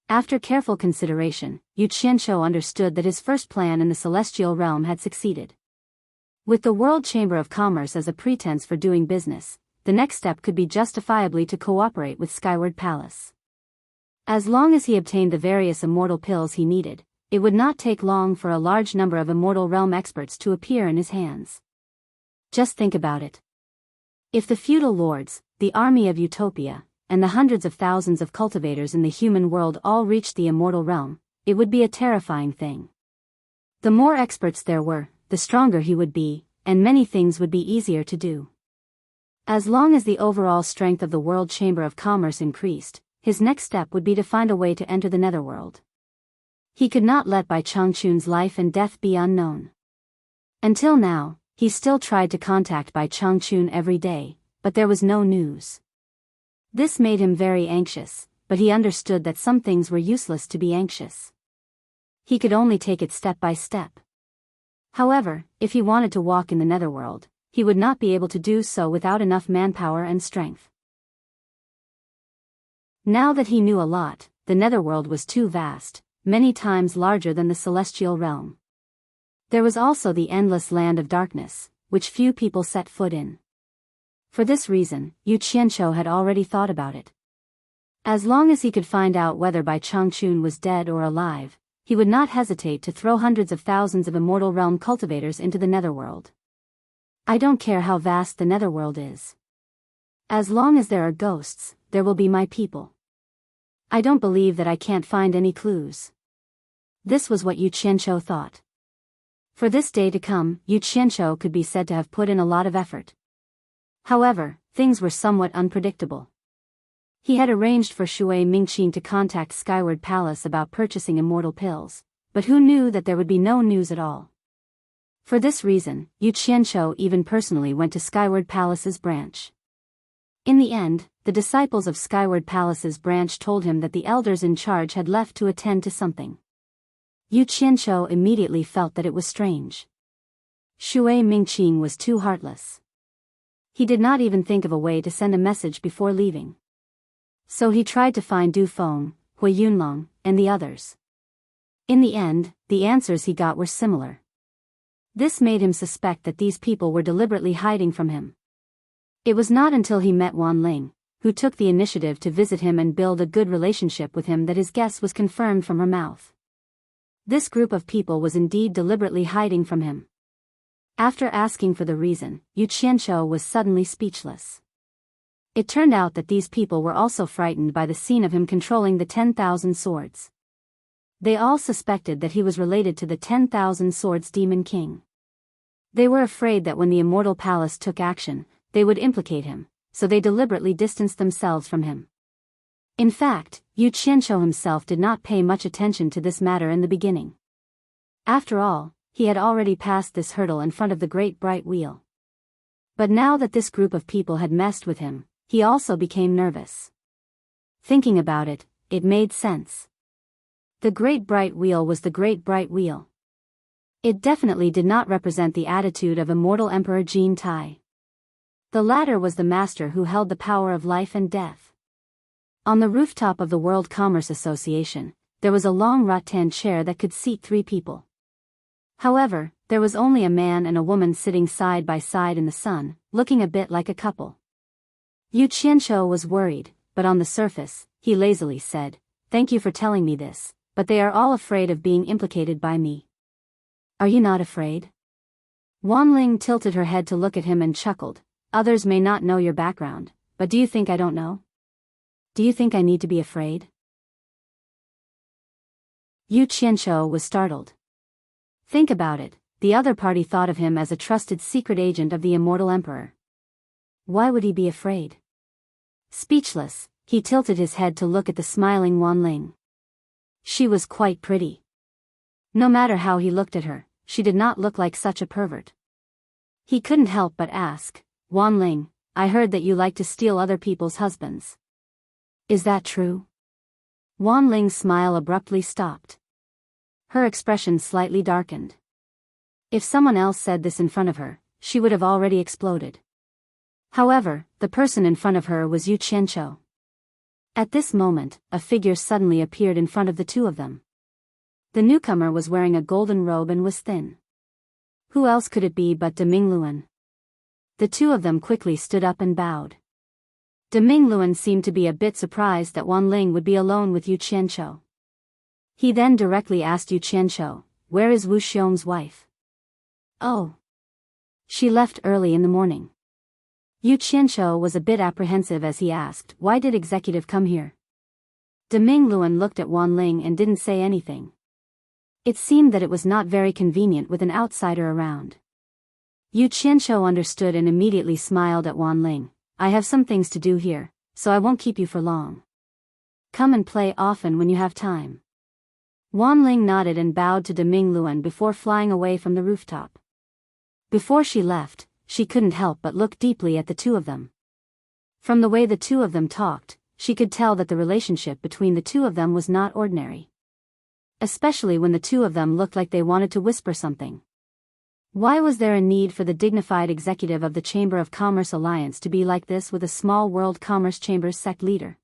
A: After careful consideration, Yu Qianshou understood that his first plan in the Celestial Realm had succeeded. With the World Chamber of Commerce as a pretense for doing business, the next step could be justifiably to cooperate with Skyward Palace. As long as he obtained the various immortal pills he needed, it would not take long for a large number of Immortal Realm experts to appear in his hands. Just think about it. If the feudal lords, the army of Utopia, and the hundreds of thousands of cultivators in the human world all reached the immortal realm, it would be a terrifying thing. The more experts there were, the stronger he would be, and many things would be easier to do. As long as the overall strength of the World Chamber of Commerce increased, his next step would be to find a way to enter the netherworld. He could not let Bai Changchun's life and death be unknown. Until now, he still tried to contact Bai Changchun every day, but there was no news. This made him very anxious, but he understood that some things were useless to be anxious. He could only take it step by step. However, if he wanted to walk in the netherworld, he would not be able to do so without enough manpower and strength. Now that he knew a lot, the netherworld was too vast, many times larger than the celestial realm. There was also the endless land of darkness, which few people set foot in. For this reason, Yu Qianqiu had already thought about it. As long as he could find out whether Bai Changchun was dead or alive, he would not hesitate to throw hundreds of thousands of immortal realm cultivators into the netherworld. I don't care how vast the netherworld is. As long as there are ghosts, there will be my people. I don't believe that I can't find any clues. This was what Yu Qianqiu thought. For this day to come, Yu Qianqiu could be said to have put in a lot of effort. However, things were somewhat unpredictable. He had arranged for Shui Mingqin to contact Skyward Palace about purchasing immortal pills, but who knew that there would be no news at all? For this reason, Yu Qianqiu even personally went to Skyward Palace's branch. In the end, the disciples of Skyward Palace's branch told him that the elders in charge had left to attend to something. Yu Qianqiu immediately felt that it was strange. Shui Mingqin was too heartless. He did not even think of a way to send a message before leaving. So he tried to find Du Feng, Hui Yunlong, and the others. In the end, the answers he got were similar. This made him suspect that these people were deliberately hiding from him. It was not until he met Wan Ling, who took the initiative to visit him and build a good relationship with him, that his guess was confirmed from her mouth. This group of people was indeed deliberately hiding from him. After asking for the reason, Yu Qianqiu was suddenly speechless. It turned out that these people were also frightened by the scene of him controlling the 10,000 swords. They all suspected that he was related to the 10,000 swords Demon King. They were afraid that when the Immortal Palace took action, they would implicate him, so they deliberately distanced themselves from him. In fact, Yu Qianqiu himself did not pay much attention to this matter in the beginning. After all, he had already passed this hurdle in front of the Great Bright Wheel. But now that this group of people had messed with him, he also became nervous. Thinking about it, it made sense. The Great Bright Wheel was the Great Bright Wheel. It definitely did not represent the attitude of immortal Emperor Jin Tai. The latter was the master who held the power of life and death. On the rooftop of the World Commerce Association, there was a long rattan chair that could seat 3 people. However, there was only a man and a woman sitting side by side in the sun, looking a bit like a couple. Yu Qianqiu was worried, but on the surface, he lazily said, "Thank you for telling me this, but they are all afraid of being implicated by me." "Are you not afraid?" Wan Ling tilted her head to look at him and chuckled. "Others may not know your background, but do you think I don't know? Do you think I need to be afraid?" Yu Qianqiu was startled. Think about it, the other party thought of him as a trusted secret agent of the Immortal Emperor. Why would he be afraid? Speechless, he tilted his head to look at the smiling Wan Ling. She was quite pretty. No matter how he looked at her, she did not look like such a pervert. He couldn't help but ask, "Wan Ling, I heard that you like to steal other people's husbands. Is that true?" Wan Ling's smile abruptly stopped. Her expression slightly darkened. If someone else said this in front of her, she would have already exploded. However, the person in front of her was Yu Qianqiu. At this moment, a figure suddenly appeared in front of the two of them. The newcomer was wearing a golden robe and was thin. Who else could it be but De Mingluan? The two of them quickly stood up and bowed. De Mingluan seemed to be a bit surprised that Wan Ling would be alone with Yu Qianqiu. He then directly asked Yu Qianqiu, "Where is Wu Xiong's wife?" "Oh. She left early in the morning." Yu Qianqiu was a bit apprehensive as he asked, "Why did executive come here?" Deming Luan looked at Wan Ling and didn't say anything. It seemed that it was not very convenient with an outsider around. Yu Qianqiu understood and immediately smiled at Wan Ling. "I have some things to do here, so I won't keep you for long. Come and play often when you have time." Wan Ling nodded and bowed to Deming Luan before flying away from the rooftop. Before she left, she couldn't help but look deeply at the two of them. From the way the two of them talked, she could tell that the relationship between the two of them was not ordinary. Especially when the two of them looked like they wanted to whisper something. Why was there a need for the dignified executive of the Chamber of Commerce Alliance to be like this with a small World Commerce Chamber's sect leader?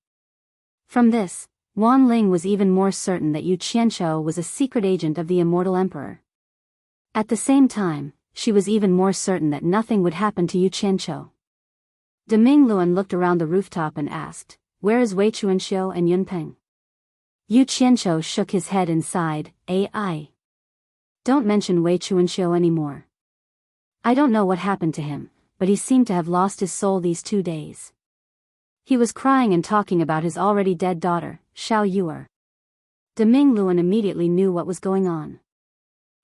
A: From this, Wan Ling was even more certain that Yu Qianqiu was a secret agent of the Immortal Emperor. At the same time, she was even more certain that nothing would happen to Yu Qianqiu. Deming Luan looked around the rooftop and asked, "Where is Wei Chuanxiu and Yun Peng?" Yu Qianqiu shook his head and sighed, "I don't mention Wei Chuanxiu anymore. I don't know what happened to him, but he seemed to have lost his soul these 2 days. He was crying and talking about his already dead daughter, Xiao Yuer." Deming Luan immediately knew what was going on.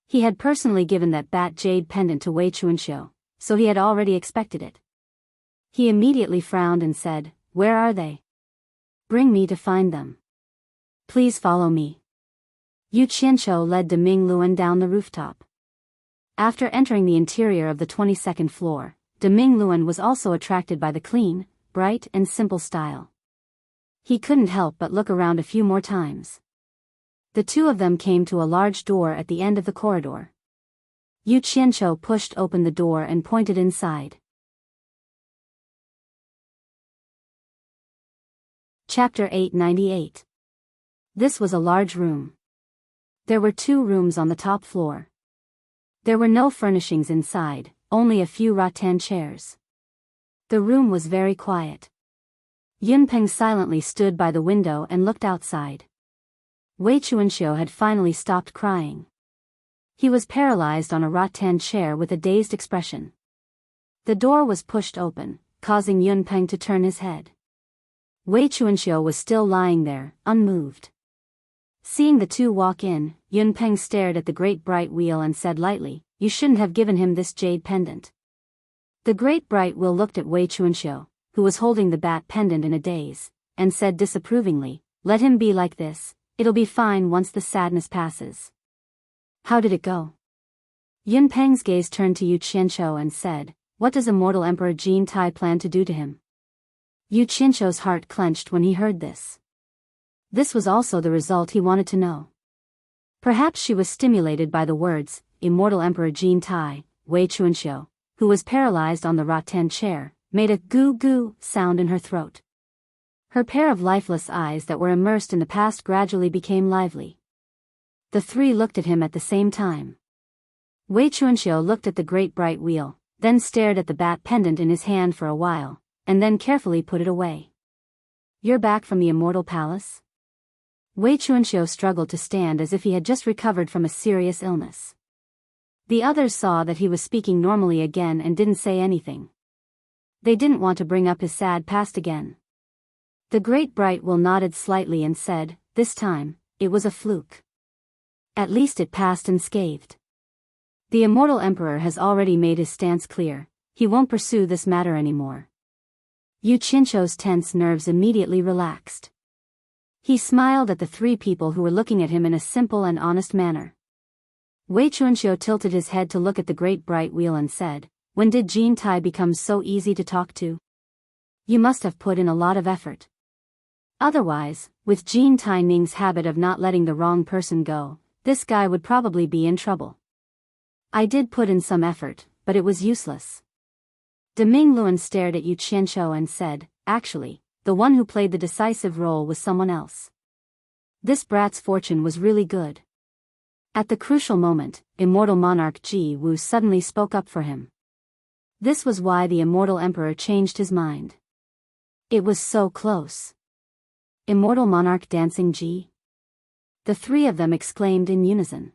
A: He had personally given that bat jade pendant to Wei Chuanxiu, so he had already expected it. He immediately frowned and said, "Where are they? Bring me to find them. Please follow me." Yu Qianqiu led Deming Luan down the rooftop. After entering the interior of the 22nd floor, Deming Luan was also attracted by the clean, bright and simple style. He couldn't help but look around a few more times. The two of them came to a large door at the end of the corridor. Yu Qianqiu pushed open the door and pointed inside. Chapter 898. This was a large room. There were 2 rooms on the top floor. There were no furnishings inside, only a few rattan chairs. The room was very quiet. Yun Peng silently stood by the window and looked outside. Wei Chuanxiu had finally stopped crying. He was paralyzed on a rattan chair with a dazed expression. The door was pushed open, causing Yun Peng to turn his head. Wei Chuanxiu was still lying there, unmoved. Seeing the two walk in, Yun Peng stared at the great bright wheel and said lightly, "You shouldn't have given him this jade pendant." The great bright wheel looked at Wei Chuanxiu, who was holding the bat pendant in a daze, and said disapprovingly, "Let him be like this, it'll be fine once the sadness passes." "How did it go?" Yun Peng's gaze turned to Yu Qianqiu and said, "What does Immortal Emperor Jin Tai plan to do to him?" Yu Qianqiu's heart clenched when he heard this. This was also the result he wanted to know. Perhaps she was stimulated by the words, Immortal Emperor Jin Tai. Wei Chuanxiu, who was paralyzed on the rattan chair, made a goo-goo sound in her throat. Her pair of lifeless eyes that were immersed in the past gradually became lively. The 3 looked at him at the same time. Wei Chuanxiu looked at the great bright wheel, then stared at the bat pendant in his hand for a while, and then carefully put it away. "You're back from the Immortal Palace?" Wei Chuanxiu struggled to stand as if he had just recovered from a serious illness. The others saw that he was speaking normally again and didn't say anything. They didn't want to bring up his sad past again. The great bright wheel nodded slightly and said, "This time, it was a fluke. At least it passed unscathed. The Immortal Emperor has already made his stance clear, he won't pursue this matter anymore." Yu Qianqiu's tense nerves immediately relaxed. He smiled at the 3 people who were looking at him in a simple and honest manner. Wei Chuanxiu tilted his head to look at the great bright wheel and said, "When did Jin Tai become so easy to talk to? You must have put in a lot of effort. Otherwise, with Jin Tai Ning's habit of not letting the wrong person go, this guy would probably be in trouble." "I did put in some effort, but it was useless." Deming Luan stared at Yu Qianqiu and said, "Actually, the one who played the decisive role was someone else. This brat's fortune was really good." At the crucial moment, Immortal Monarch Ji Wu suddenly spoke up for him. This was why the Immortal Emperor changed his mind. It was so close. "Immortal Monarch Dancing Ji?" The 3 of them exclaimed in unison.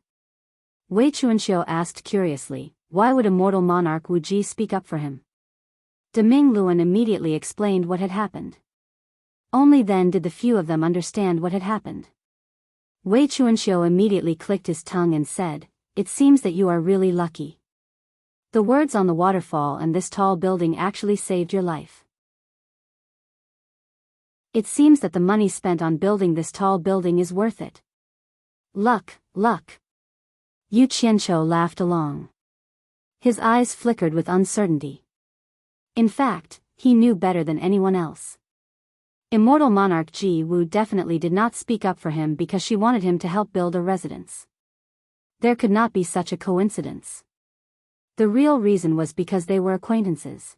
A: Wei Chuanxiu asked curiously, "Why would Immortal Monarch Wu Ji speak up for him?" Deming Luan immediately explained what had happened. Only then did the few of them understand what had happened. Wei Chuanxiu immediately clicked his tongue and said, "It seems that you are really lucky. The words on the waterfall and this tall building actually saved your life. It seems that the money spent on building this tall building is worth it." Luck, luck. Yu Qianqiu laughed along. His eyes flickered with uncertainty. In fact, he knew better than anyone else. Immortal monarch Ji Wu definitely did not speak up for him because she wanted him to help build a residence. There could not be such a coincidence. The real reason was because they were acquaintances.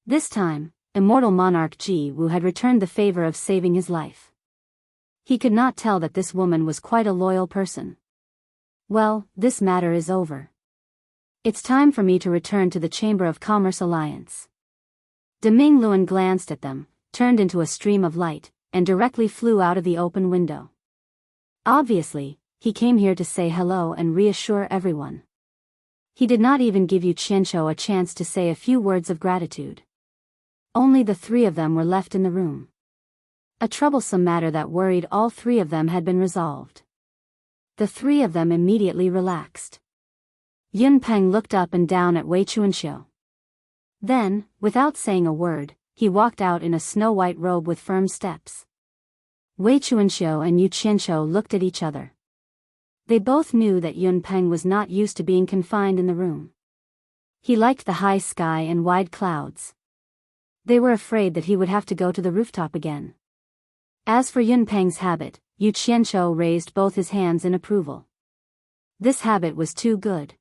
A: This time, immortal monarch Ji Wu had returned the favor of saving his life. He could not tell that this woman was quite a loyal person. Well, this matter is over. It's time for me to return to the Chamber of Commerce Alliance. Deming Luan glanced at them, turned into a stream of light, and directly flew out of the open window. Obviously, he came here to say hello and reassure everyone. He did not even give Yu Qianqiu a chance to say a few words of gratitude. Only the three of them were left in the room. A troublesome matter that worried all three of them had been resolved. The three of them immediately relaxed. Yun Peng looked up and down at Wei Chuanxiu. Then, without saying a word, he walked out in a snow-white robe with firm steps. Wei Chuanxiu and Yu Qianqiu looked at each other. They both knew that Yun Peng was not used to being confined in the room. He liked the high sky and wide clouds. They were afraid that he would have to go to the rooftop again. As for Yun Peng's habit, Yu Qianqiu raised both his hands in approval. This habit was too good.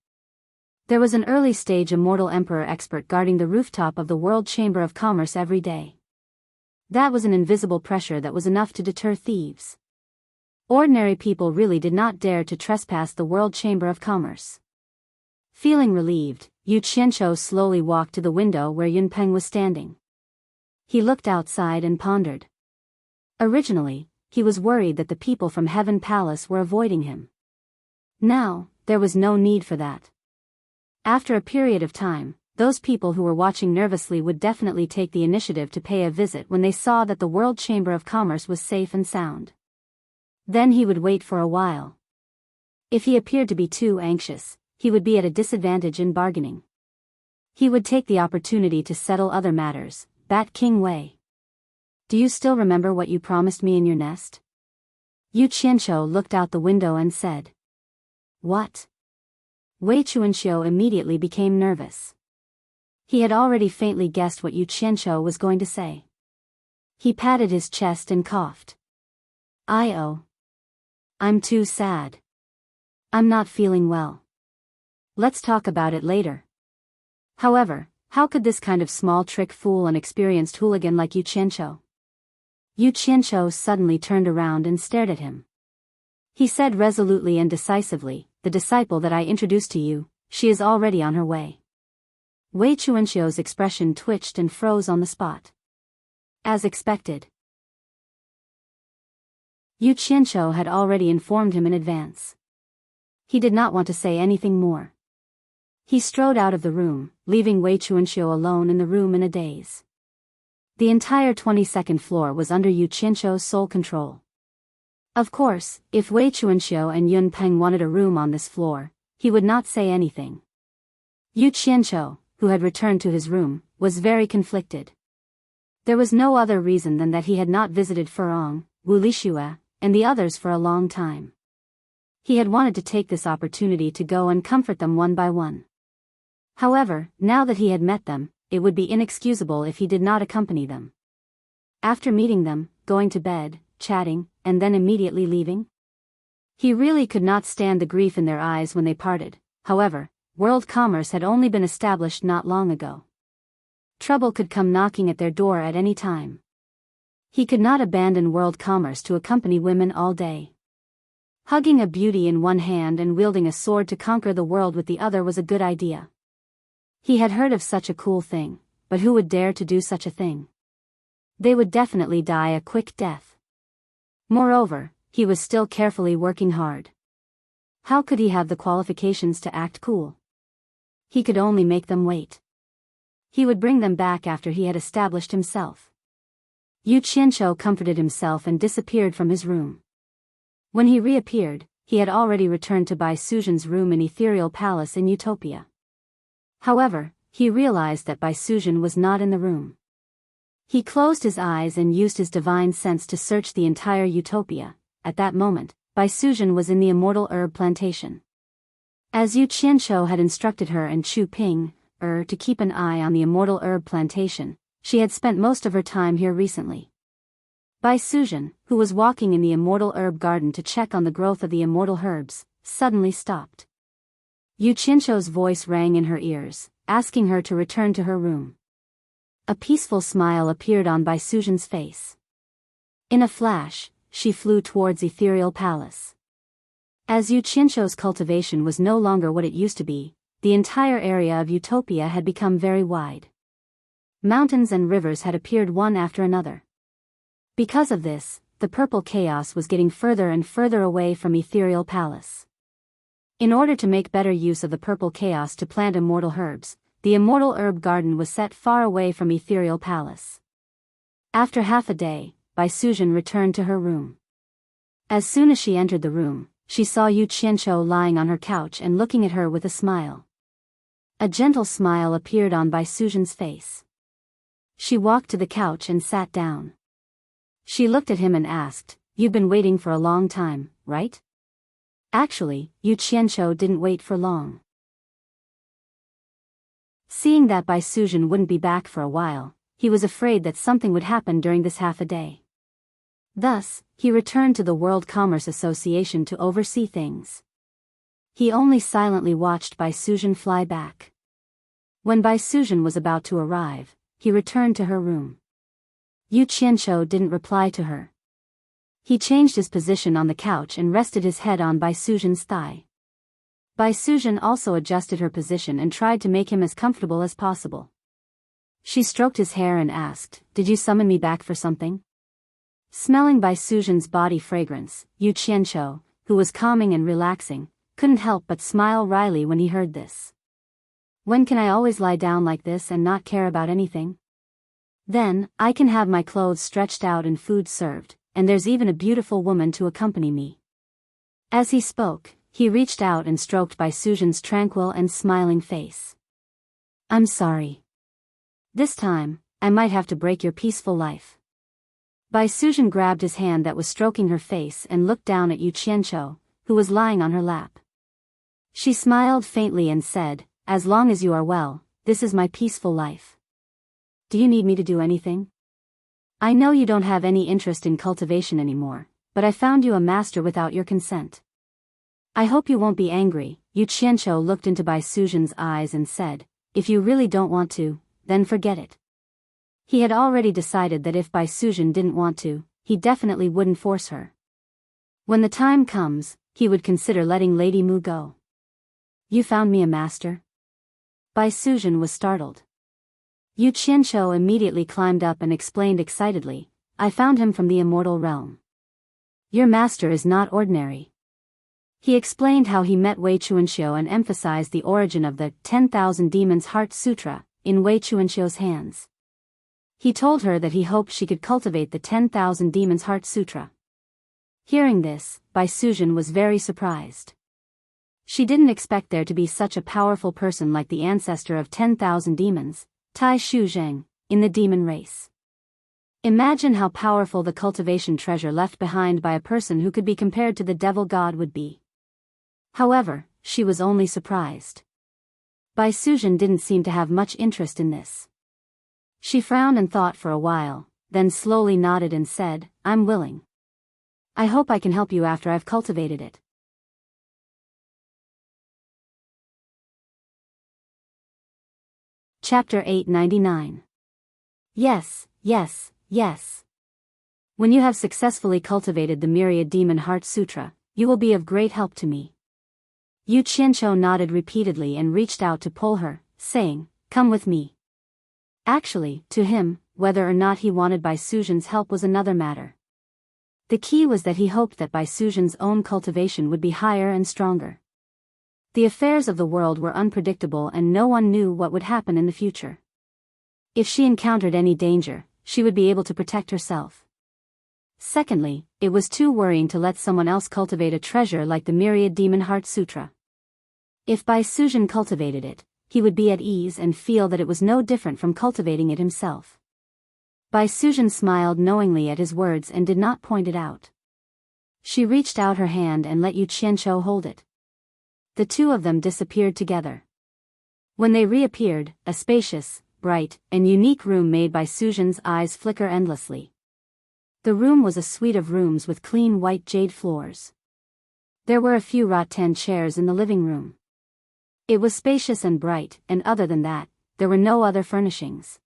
A: There was an early-stage immortal emperor expert guarding the rooftop of the World Chamber of Commerce every day. That was an invisible pressure that was enough to deter thieves. Ordinary people really did not dare to trespass the World Chamber of Commerce. Feeling relieved, Yu Qianqiu slowly walked to the window where Yun Peng was standing. He looked outside and pondered. Originally, he was worried that the people from Heaven Palace were avoiding him. Now, there was no need for that. After a period of time, those people who were watching nervously would definitely take the initiative to pay a visit when they saw that the World Chamber of Commerce was safe and sound. Then he would wait for a while. If he appeared to be too anxious, he would be at a disadvantage in bargaining. He would take the opportunity to settle other matters. Bat King Wei. Do you still remember what you promised me in your nest? Yu Qianqiu looked out the window and said. What? Wei Chuanxiu immediately became nervous. He had already faintly guessed what Yu Qianqiu was going to say. He patted his chest and coughed. I'm too sad. I'm not feeling well. Let's talk about it later. However, how could this kind of small trick fool an experienced hooligan like Yu Qianqiu? Yu Qianqiu suddenly turned around and stared at him. He said resolutely and decisively, "The disciple that I introduced to you, she is already on her way." Wei Chuanxiu's expression twitched and froze on the spot. As expected. Yu Qianqiu had already informed him in advance. He did not want to say anything more. He strode out of the room, leaving Wei Chuanxiu alone in the room in a daze. The entire 22nd floor was under Yu Qianqiu's sole control. Of course, if Wei Chuanxiu and Yun Peng wanted a room on this floor, he would not say anything. Yu Qianqiu, who had returned to his room, was very conflicted. There was no other reason than that he had not visited Furong, Wu Lixue, and the others for a long time. He had wanted to take this opportunity to go and comfort them one by one. However, now that he had met them, it would be inexcusable if he did not accompany them. After meeting them, going to bed, chatting, and then immediately leaving? He really could not stand the grief in their eyes when they parted. However, world commerce had only been established not long ago. Trouble could come knocking at their door at any time. He could not abandon world commerce to accompany women all day. Hugging a beauty in one hand and wielding a sword to conquer the world with the other was a good idea. He had heard of such a cool thing, but who would dare to do such a thing? They would definitely die a quick death. Moreover, he was still carefully working hard. How could he have the qualifications to act cool? He could only make them wait. He would bring them back after he had established himself. Yu Qianqiu comforted himself and disappeared from his room. When he reappeared, he had already returned to Bai Suzhen's room in Ethereal Palace in Utopia. However, he realized that Bai Suzhen was not in the room. He closed his eyes and used his divine sense to search the entire Utopia. At that moment, Bai Suzhen was in the immortal herb plantation. As Yu Qianqiu had instructed her and Chu Ping, to keep an eye on the immortal herb plantation, she had spent most of her time here recently. Bai Suzhen, who was walking in the immortal herb garden to check on the growth of the immortal herbs, suddenly stopped. Yu Qianqiu's voice rang in her ears, asking her to return to her room. A peaceful smile appeared on Bai Suzhen's face. In a flash, she flew towards Ethereal Palace. As Yu Qianqiu's cultivation was no longer what it used to be, the entire area of Utopia had become very wide. Mountains and rivers had appeared one after another. Because of this, the purple chaos was getting further and further away from Ethereal Palace. In order to make better use of the purple chaos to plant immortal herbs, the immortal herb garden was set far away from Ethereal Palace. After half a day, Bai Suzhen returned to her room. As soon as she entered the room, she saw Yu Qianqiu lying on her couch and looking at her with a smile. A gentle smile appeared on Bai Suzhen's face. She walked to the couch and sat down. She looked at him and asked, "You've been waiting for a long time, right?" Actually, Yu Qianqiu didn't wait for long. Seeing that Bai Suzhen wouldn't be back for a while, he was afraid that something would happen during this half a day. Thus, he returned to the World Commerce Association to oversee things. He only silently watched Bai Suzhen fly back. When Bai Suzhen was about to arrive, he returned to her room. Yu Qianqiu didn't reply to her. He changed his position on the couch and rested his head on Bai Suzhen's thigh. Bai Suzhen also adjusted her position and tried to make him as comfortable as possible. She stroked his hair and asked, "Did you summon me back for something?" Smelling Bai Suzhen's body fragrance, Yu Qianqiu, who was calming and relaxing, couldn't help but smile wryly when he heard this. "When can I always lie down like this and not care about anything? Then, I can have my clothes stretched out and food served, and there's even a beautiful woman to accompany me." As he spoke, he reached out and stroked Bai Suzhen's tranquil and smiling face. "I'm sorry. This time, I might have to break your peaceful life." Bai Suzhen grabbed his hand that was stroking her face and looked down at Yu Qianqiu, who was lying on her lap. She smiled faintly and said, "As long as you are well, this is my peaceful life. Do you need me to do anything? I know you don't have any interest in cultivation anymore, but I found you a master without your consent. I hope you won't be angry." Yu Qianqiu looked into Bai Suzhen's eyes and said, "If you really don't want to, then forget it." He had already decided that if Bai Suzhen didn't want to, he definitely wouldn't force her. When the time comes, he would consider letting Lady Mu go. "You found me a master?" Bai Suzhen was startled. Yu Qianqiu immediately climbed up and explained excitedly, "I found him from the immortal realm. Your master is not ordinary." He explained how he met Wei Chuanxiu and emphasized the origin of the 10,000 Demons Heart Sutra in Wei Chuanxiu's hands. He told her that he hoped she could cultivate the 10,000 Demons Heart Sutra. Hearing this, Bai Suzhen was very surprised. She didn't expect there to be such a powerful person like the ancestor of 10,000 demons, Tai Shu Zheng, in the demon race. Imagine how powerful the cultivation treasure left behind by a person who could be compared to the devil god would be. However, she was only surprised. Bai Suzhen didn't seem to have much interest in this. She frowned and thought for a while, then slowly nodded and said, "I'm willing. I hope I can help you after I've cultivated it." Chapter 899. Yes, yes, yes. When you have successfully cultivated the Myriad Demon Heart Sutra, you will be of great help to me. Yu Qianqiu nodded repeatedly and reached out to pull her, saying, "Come with me." Actually, to him, whether or not he wanted Bai Suzhen's help was another matter. The key was that he hoped that Bai Suzhen's own cultivation would be higher and stronger. The affairs of the world were unpredictable and no one knew what would happen in the future. If she encountered any danger, she would be able to protect herself. Secondly, it was too worrying to let someone else cultivate a treasure like the Myriad Demon Heart Sutra. If Bai Sujin cultivated it, he would be at ease and feel that it was no different from cultivating it himself. Bai Sujin smiled knowingly at his words and did not point it out. She reached out her hand and let Yu Qianqiu hold it. The two of them disappeared together. When they reappeared, a spacious, bright, and unique room made Bai Sujin's eyes flicker endlessly. The room was a suite of rooms with clean white jade floors. There were a few rattan chairs in the living room. It was spacious and bright, and other than that, there were no other furnishings.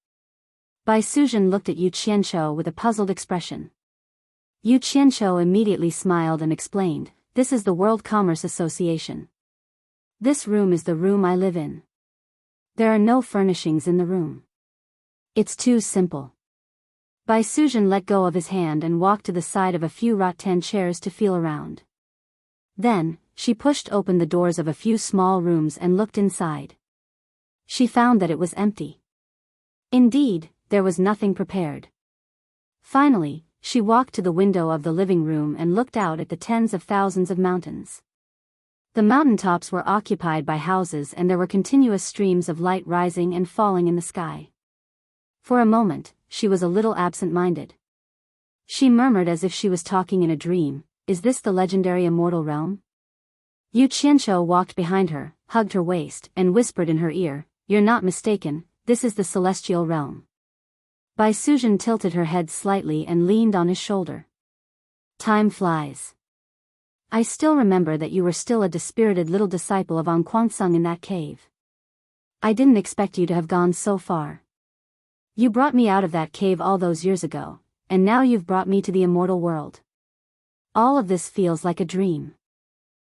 A: Bai Sujin looked at Yu Qianqiu with a puzzled expression. Yu Qianqiu immediately smiled and explained, "This is the World Commerce Association. This room is the room I live in. There are no furnishings in the room. It's too simple." Bai Sujin let go of his hand and walked to the side of a few rattan chairs to feel around. Then, she pushed open the doors of a few small rooms and looked inside. She found that it was empty. Indeed, there was nothing prepared. Finally, she walked to the window of the living room and looked out at the tens of thousands of mountains. The mountaintops were occupied by houses and there were continuous streams of light rising and falling in the sky. For a moment, she was a little absent-minded. She murmured as if she was talking in a dream, "Is this the legendary immortal realm?" Yu Qianqiu walked behind her, hugged her waist, and whispered in her ear, "You're not mistaken, this is the celestial realm." Bai Sujin tilted her head slightly and leaned on his shoulder. "Time flies. I still remember that you were still a dispirited little disciple of Anquansung in that cave. I didn't expect you to have gone so far. You brought me out of that cave all those years ago, and now you've brought me to the immortal world. All of this feels like a dream.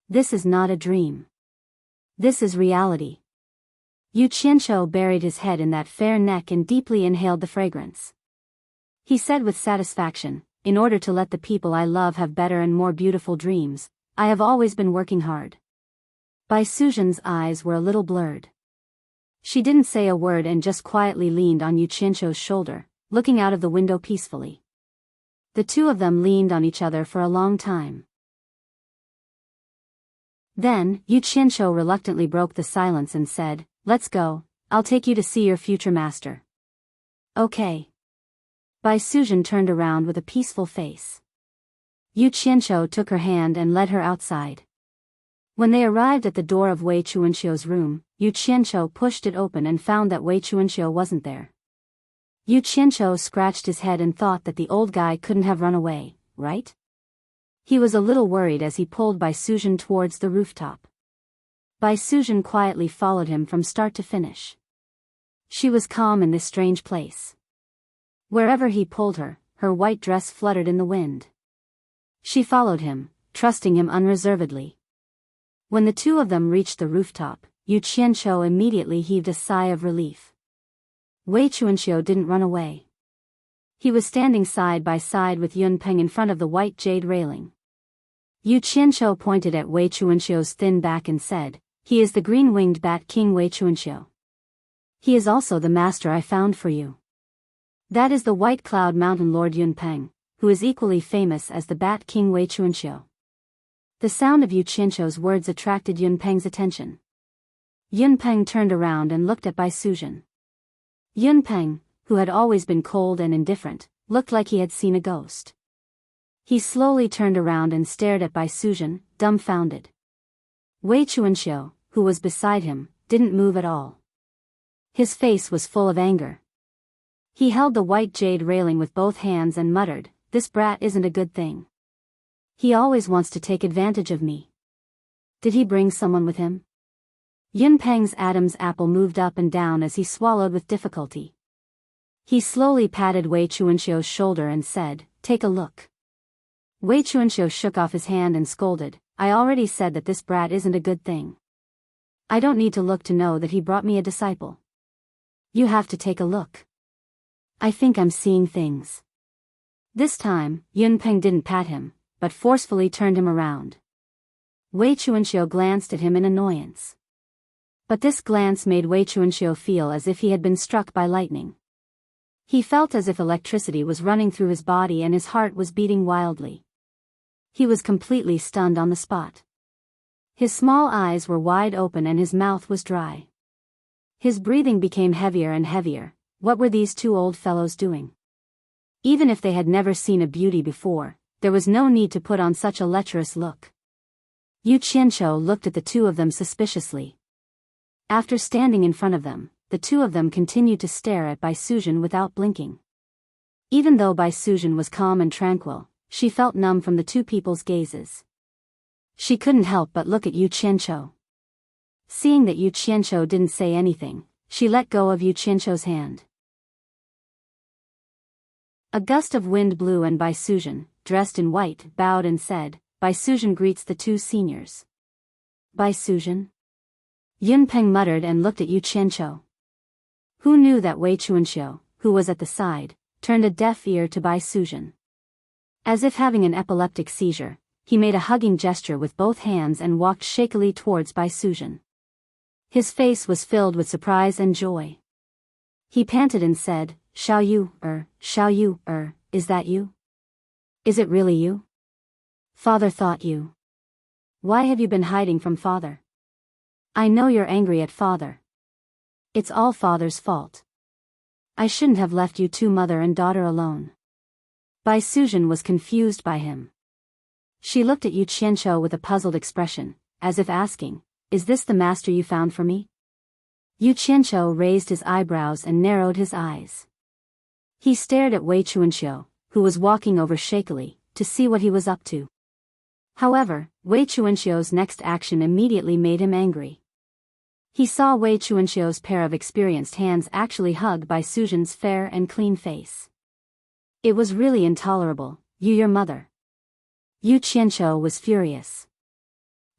A: This is not a dream. This is reality." Yu Qianqiu buried his head in that fair neck and deeply inhaled the fragrance. He said with satisfaction, "In order to let the people I love have better and more beautiful dreams, I have always been working hard." Bai Sujin's eyes were a little blurred. She didn't say a word and just quietly leaned on Yu Qianqiu's shoulder, looking out of the window peacefully. The two of them leaned on each other for a long time. Then, Yu Qianqiu reluctantly broke the silence and said, "Let's go, I'll take you to see your future master." "Okay." Bai Sujin turned around with a peaceful face. Yu Qianqiu took her hand and led her outside. When they arrived at the door of Wei Chuanqiu's room, Yu Qianqiu pushed it open and found that Wei Chuanqiu wasn't there. Yu Qianqiu scratched his head and thought that the old guy couldn't have run away, right? He was a little worried as he pulled Bai Sujin towards the rooftop. Bai Sujin quietly followed him from start to finish. She was calm in this strange place. Wherever he pulled her, her white dress fluttered in the wind. She followed him, trusting him unreservedly. When the two of them reached the rooftop, Yu Qianqiu immediately heaved a sigh of relief. Wei Chuanqiu didn't run away. He was standing side by side with Yun Peng in front of the white jade railing. Yu Qianqiu pointed at Wei Chuanqiu's thin back and said, "He is the green-winged bat king Wei Chuanqiu. He is also the master I found for you. That is the White Cloud Mountain Lord Yun Peng, who is equally famous as the Bat King Wei Chuanqiu." The sound of Yu Qianqiu's words attracted Yun Peng's attention. Yun Peng turned around and looked at Bai Sujin. Yun Peng, who had always been cold and indifferent, looked like he had seen a ghost. He slowly turned around and stared at Bai Sujin, dumbfounded. Wei Chuanqiu, who was beside him, didn't move at all. His face was full of anger. He held the white jade railing with both hands and muttered, "This brat isn't a good thing. He always wants to take advantage of me. Did he bring someone with him?" Yun Peng's Adam's apple moved up and down as he swallowed with difficulty. He slowly patted Wei Chuanqiu's shoulder and said, "Take a look." Wei Chuanqiu shook off his hand and scolded, "I already said that this brat isn't a good thing. I don't need to look to know that he brought me a disciple. You have to take a look. I think I'm seeing things." This time, Yun Peng didn't pat him, but forcefully turned him around. Wei Chuanqiu glanced at him in annoyance. But this glance made Wei Chuanqiu feel as if he had been struck by lightning. He felt as if electricity was running through his body and his heart was beating wildly. He was completely stunned on the spot. His small eyes were wide open and his mouth was dry. His breathing became heavier and heavier. What were these two old fellows doing? Even if they had never seen a beauty before, there was no need to put on such a lecherous look. Yu Qianqiu looked at the two of them suspiciously. After standing in front of them, the two of them continued to stare at Bai Suzhen without blinking. Even though Bai Suzhen was calm and tranquil, she felt numb from the two people's gazes. She couldn't help but look at Yu Qianqiu. Seeing that Yu Qianqiu didn't say anything, she let go of Yu Qianqiu's hand. A gust of wind blew and Bai Suzhen, dressed in white, bowed and said, "Bai Suzhen greets the two seniors." "Bai Suzhen?" Yun Peng muttered and looked at Yu Qianqiu. Who knew that Wei Chuanxiu, who was at the side, turned a deaf ear to Bai Suzhen. As if having an epileptic seizure, he made a hugging gesture with both hands and walked shakily towards Bai Suzhen. His face was filled with surprise and joy. He panted and said, Xiao Yu, is that you? Is it really you? Father thought you. Why have you been hiding from father? I know you're angry at father. It's all father's fault. I shouldn't have left you two mother and daughter alone. Bai Suzhen was confused by him. She looked at Yu Qianqiu with a puzzled expression, as if asking, "Is this the master you found for me?" Yu Qianqiu raised his eyebrows and narrowed his eyes. He stared at Wei Chuanxiu, who was walking over shakily, to see what he was up to. However, Wei Chuanxiu's next action immediately made him angry. He saw Wei Chuanxiu's pair of experienced hands actually hug Bai Suzhen's fair and clean face. It was really intolerable. "You your mother." Yu Qianqiu was furious.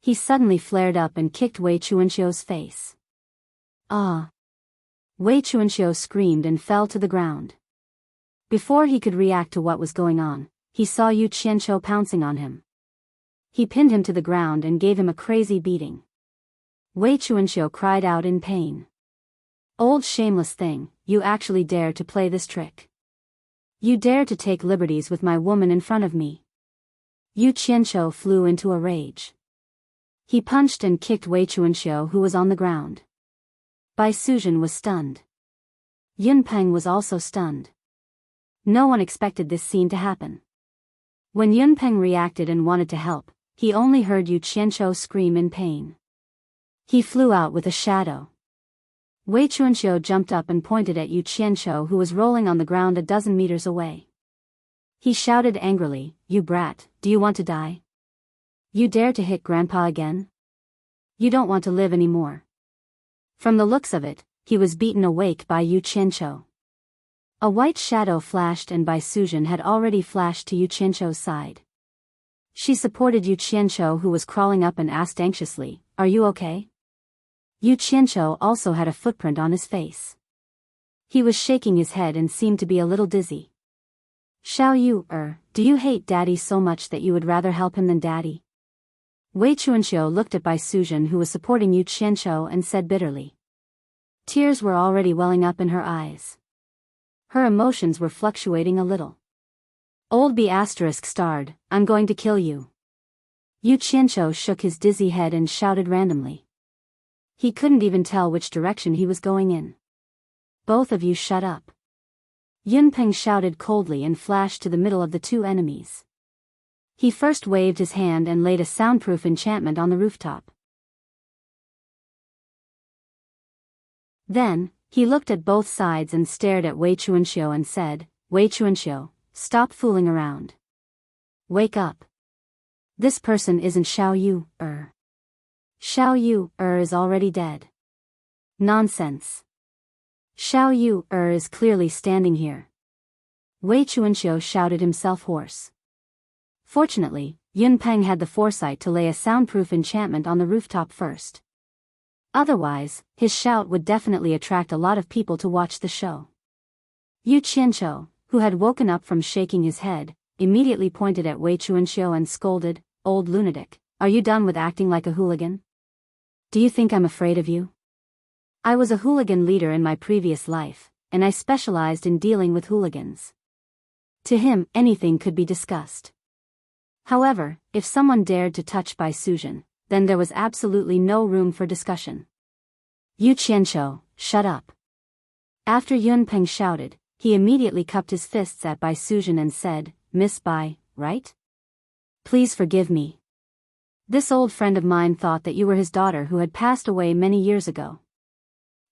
A: He suddenly flared up and kicked Wei Chuanxiu's face. "Ah!" Wei Chuanxiu screamed and fell to the ground. Before he could react to what was going on, he saw Yu Qianqiu pouncing on him. He pinned him to the ground and gave him a crazy beating. Wei Chuanxiu cried out in pain. "Old shameless thing, you actually dare to play this trick. You dare to take liberties with my woman in front of me." Yu Qianqiu flew into a rage. He punched and kicked Wei Chuanxiu, who was on the ground. Bai Suzhen was stunned. Yun Peng was also stunned. No one expected this scene to happen. When Yun Peng reacted and wanted to help, he only heard Yu Qianqiu scream in pain. He flew out with a shadow. Wei Chuanxiu jumped up and pointed at Yu Qianqiu, who was rolling on the ground a dozen meters away. He shouted angrily, "You brat, do you want to die? You dare to hit Grandpa again? You don't want to live anymore." From the looks of it, he was beaten awake by Yu Qianqiu. A white shadow flashed and Bai Suzhen had already flashed to Yu Qianqiu's side. She supported Yu Qianqiu, who was crawling up, and asked anxiously, "Are you okay?" Yu Qianqiu also had a footprint on his face. He was shaking his head and seemed to be a little dizzy. "Xiao Yu, do you hate Daddy so much that you would rather help him than Daddy?" Wei Chuanxiu looked at Bai Suzhen, who was supporting Yu Qianqiu, and said bitterly. Tears were already welling up in her eyes. Her emotions were fluctuating a little. "Old B** starred, I'm going to kill you." Yu Qianqiu shook his dizzy head and shouted randomly. He couldn't even tell which direction he was going in. "Both of you shut up." Yun Peng shouted coldly and flashed to the middle of the two enemies. He first waved his hand and laid a soundproof enchantment on the rooftop. Then, he looked at both sides and stared at Wei Chuanxiu and said, "Wei Chuanxiu, stop fooling around. Wake up. This person isn't Xiao Yu, Xiao Yu, is already dead." "Nonsense. Xiao Yu, is clearly standing here." Wei Chuanxiu shouted, himself hoarse. Fortunately, Yun Peng had the foresight to lay a soundproof enchantment on the rooftop first. Otherwise, his shout would definitely attract a lot of people to watch the show. Yu Qianqiu, who had woken up from shaking his head, immediately pointed at Wei Chuanxiu and scolded, "Old lunatic, are you done with acting like a hooligan? Do you think I'm afraid of you? I was a hooligan leader in my previous life, and I specialized in dealing with hooligans. To him, anything could be discussed. However, if someone dared to touch Bai Sujin, then there was absolutely no room for discussion. Yu Qianqiu, shut up. After Yun Peng shouted, he immediately cupped his fists at Bai Sujin and said, Miss Bai, right? Please forgive me. This old friend of mine thought that you were his daughter who had passed away many years ago.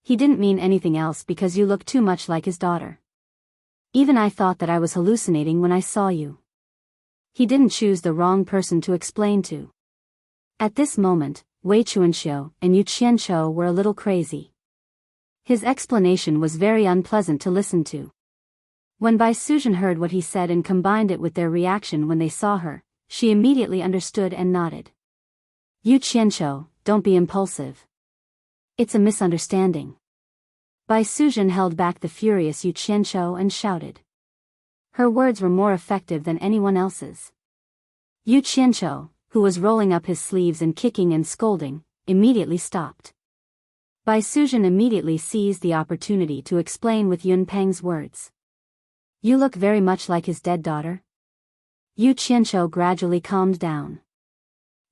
A: He didn't mean anything else because you look too much like his daughter. Even I thought that I was hallucinating when I saw you. He didn't choose the wrong person to explain to. At this moment, Wei Chuanxiu and Yu Qianqiu were a little crazy. His explanation was very unpleasant to listen to. When Bai Sujin heard what he said and combined it with their reaction when they saw her, she immediately understood and nodded. Yu Qianqiu, don't be impulsive. It's a misunderstanding. Bai Sujin held back the furious Yu Qianqiu and shouted. Her words were more effective than anyone else's. Yu Qianqiu, who was rolling up his sleeves and kicking and scolding, immediately stopped. Bai Sujin immediately seized the opportunity to explain with Yun Peng's words. You look very much like his dead daughter. Yu Qianqiu gradually calmed down.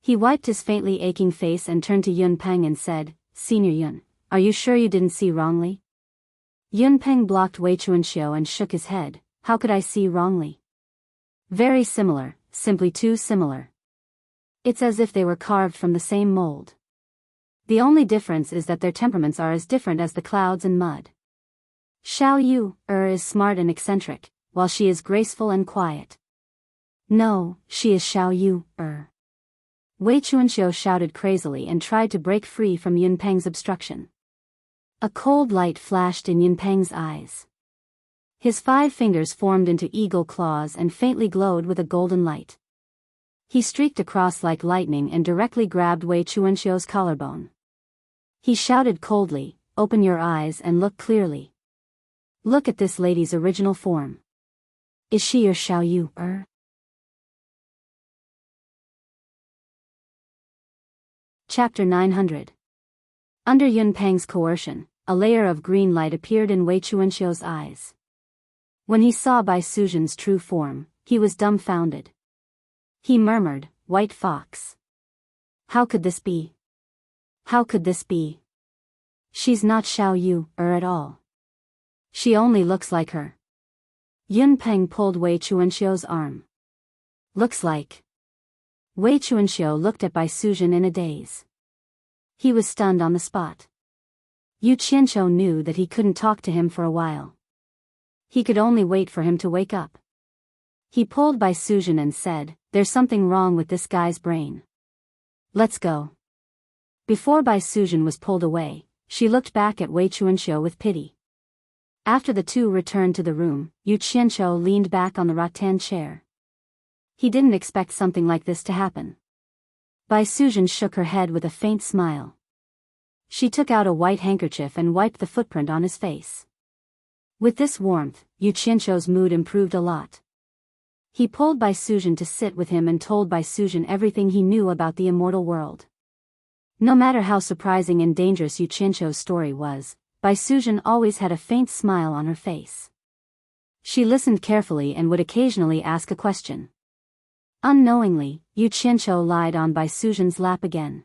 A: He wiped his faintly aching face and turned to Yun Peng and said, Senior Yun, are you sure you didn't see wrongly? Yun Peng blocked Wei Chuanxiu and shook his head. How could I see wrongly? Very similar, simply too similar. It's as if they were carved from the same mold. The only difference is that their temperaments are as different as the clouds and mud. Xiao Yu is smart and eccentric, while she is graceful and quiet. No, she is Xiao Yu Wei Chuanxiu shouted crazily and tried to break free from Yun Peng's obstruction. A cold light flashed in Yun Peng's eyes. His 5 fingers formed into eagle claws and faintly glowed with a golden light. He streaked across like lightning and directly grabbed Wei Chuanxiu's collarbone. He shouted coldly, Open your eyes and look clearly. Look at this lady's original form. Is she your Xiao Yu Chapter 900. Under Yun Peng's coercion, a layer of green light appeared in Wei Chuanxiu's eyes. When he saw Bai Sujin's true form, he was dumbfounded. He murmured, White fox. How could this be? How could this be? She's not Xiao Yu at all. She only looks like her. Yun Peng pulled Wei Chuanxiu's arm. Looks like. Wei Chuanxiu looked at Bai Sujin in a daze. He was stunned on the spot. Yu Qianqiu knew that he couldn't talk to him for a while. He could only wait for him to wake up. He pulled Bai Sujin and said, There's something wrong with this guy's brain. Let's go. Before Bai Sujin was pulled away, she looked back at Wei Chuanxiu with pity. After the two returned to the room, Yu Qianqiu leaned back on the rattan chair. He didn't expect something like this to happen. Bai Sujin shook her head with a faint smile. She took out a white handkerchief and wiped the footprint on his face. With this warmth, Yu Qianqiu's mood improved a lot. He pulled Bai Sujin to sit with him and told Bai Sujin everything he knew about the immortal world. No matter how surprising and dangerous Yu Qianqiu's story was, Bai Sujin always had a faint smile on her face. She listened carefully and would occasionally ask a question. Unknowingly, Yu Qianqiu lied on Bai Sujin's lap again.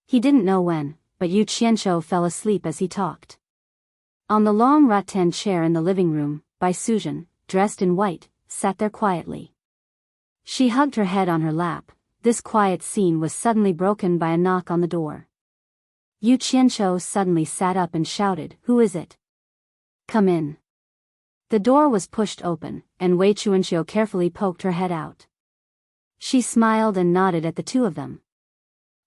A: He didn't know when, but Yu Qianqiu fell asleep as he talked. On the long rattan chair in the living room, Bai Sujin, dressed in white, sat there quietly. She hugged her head on her lap. This quiet scene was suddenly broken by a knock on the door. Yu Qianqiu suddenly sat up and shouted, Who is it? Come in. The door was pushed open, and Wei Chuanxiu carefully poked her head out. She smiled and nodded at the two of them.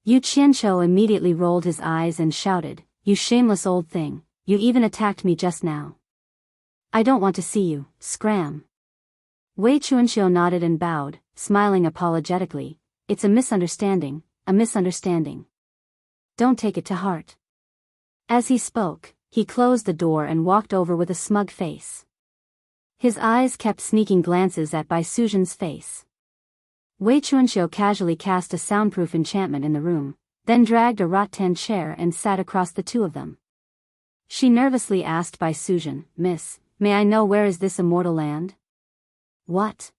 A: Yu Qianqiu immediately rolled his eyes and shouted, You shameless old thing, you even attacked me just now. I don't want to see you, scram. Wei Chuanxiu nodded and bowed, smiling apologetically. It's a misunderstanding, a misunderstanding. Don't take it to heart. As he spoke, he closed the door and walked over with a smug face. His eyes kept sneaking glances at Bai Sujin's face. Wei Chuanxiu casually cast a soundproof enchantment in the room, then dragged a rattan chair and sat across the two of them. She nervously asked Bai Sujin, Miss, may I know where is this immortal land? What?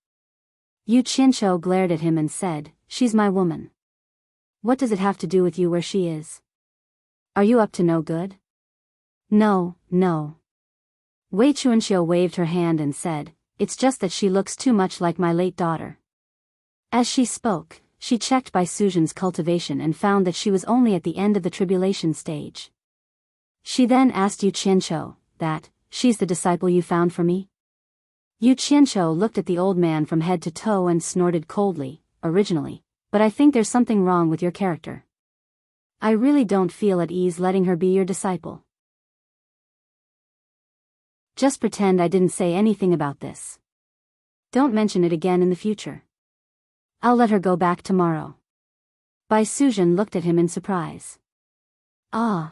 A: Yu Qianqiu glared at him and said, she's my woman. What does it have to do with you where she is? Are you up to no good? No, no. Wei Chuanqiu waved her hand and said, it's just that she looks too much like my late daughter. As she spoke, she checked Bai Sujin's cultivation and found that she was only at the end of the tribulation stage. She then asked Yu Qianqiu, that, she's the disciple you found for me? Yu Qianqiu looked at the old man from head to toe and snorted coldly, originally, but I think there's something wrong with your character. I really don't feel at ease letting her be your disciple. Just pretend I didn't say anything about this. Don't mention it again in the future. I'll let her go back tomorrow. Bai Sujin looked at him in surprise. Ah.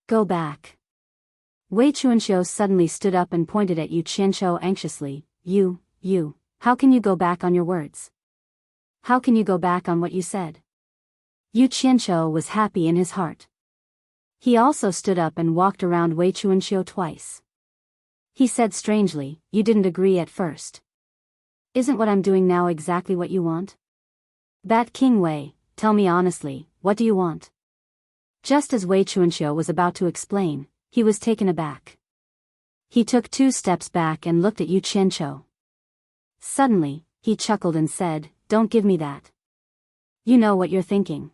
A: Go back. Wei Chuanqiu suddenly stood up and pointed at Yu Qianqiu anxiously. You, how can you go back on your words? How can you go back on what you said? Yu Qianqiu was happy in his heart. He also stood up and walked around Wei Chuanqiu twice. He said strangely, you didn't agree at first. Isn't what I'm doing now exactly what you want? Bat King Wei, tell me honestly, what do you want? Just as Wei Chuanqiu was about to explain, he was taken aback. He took 2 steps back and looked at Yu Qianqiu. Suddenly, he chuckled and said, don't give me that. You know what you're thinking.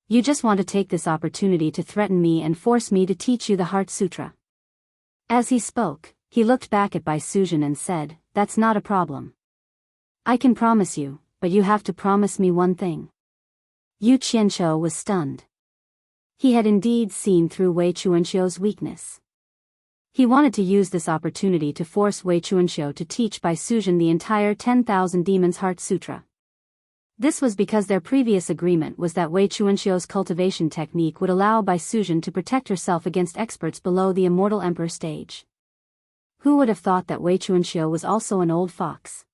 A: You just want to take this opportunity to threaten me and force me to teach you the Heart Sutra. As he spoke, he looked back at Bai Sujin and said, that's not a problem. I can promise you, but you have to promise me one thing. Yu Qianqiu was stunned. He had indeed seen through Wei Chuanqiu's weakness. He wanted to use this opportunity to force Wei Chuanqiu to teach Bai Sujin the entire 10,000 Demons Heart Sutra. This was because their previous agreement was that Wei Chuanqiu's cultivation technique would allow Bai Sujin to protect herself against experts below the Immortal Emperor stage. Who would have thought that Wei Chuanqiu was also an old fox?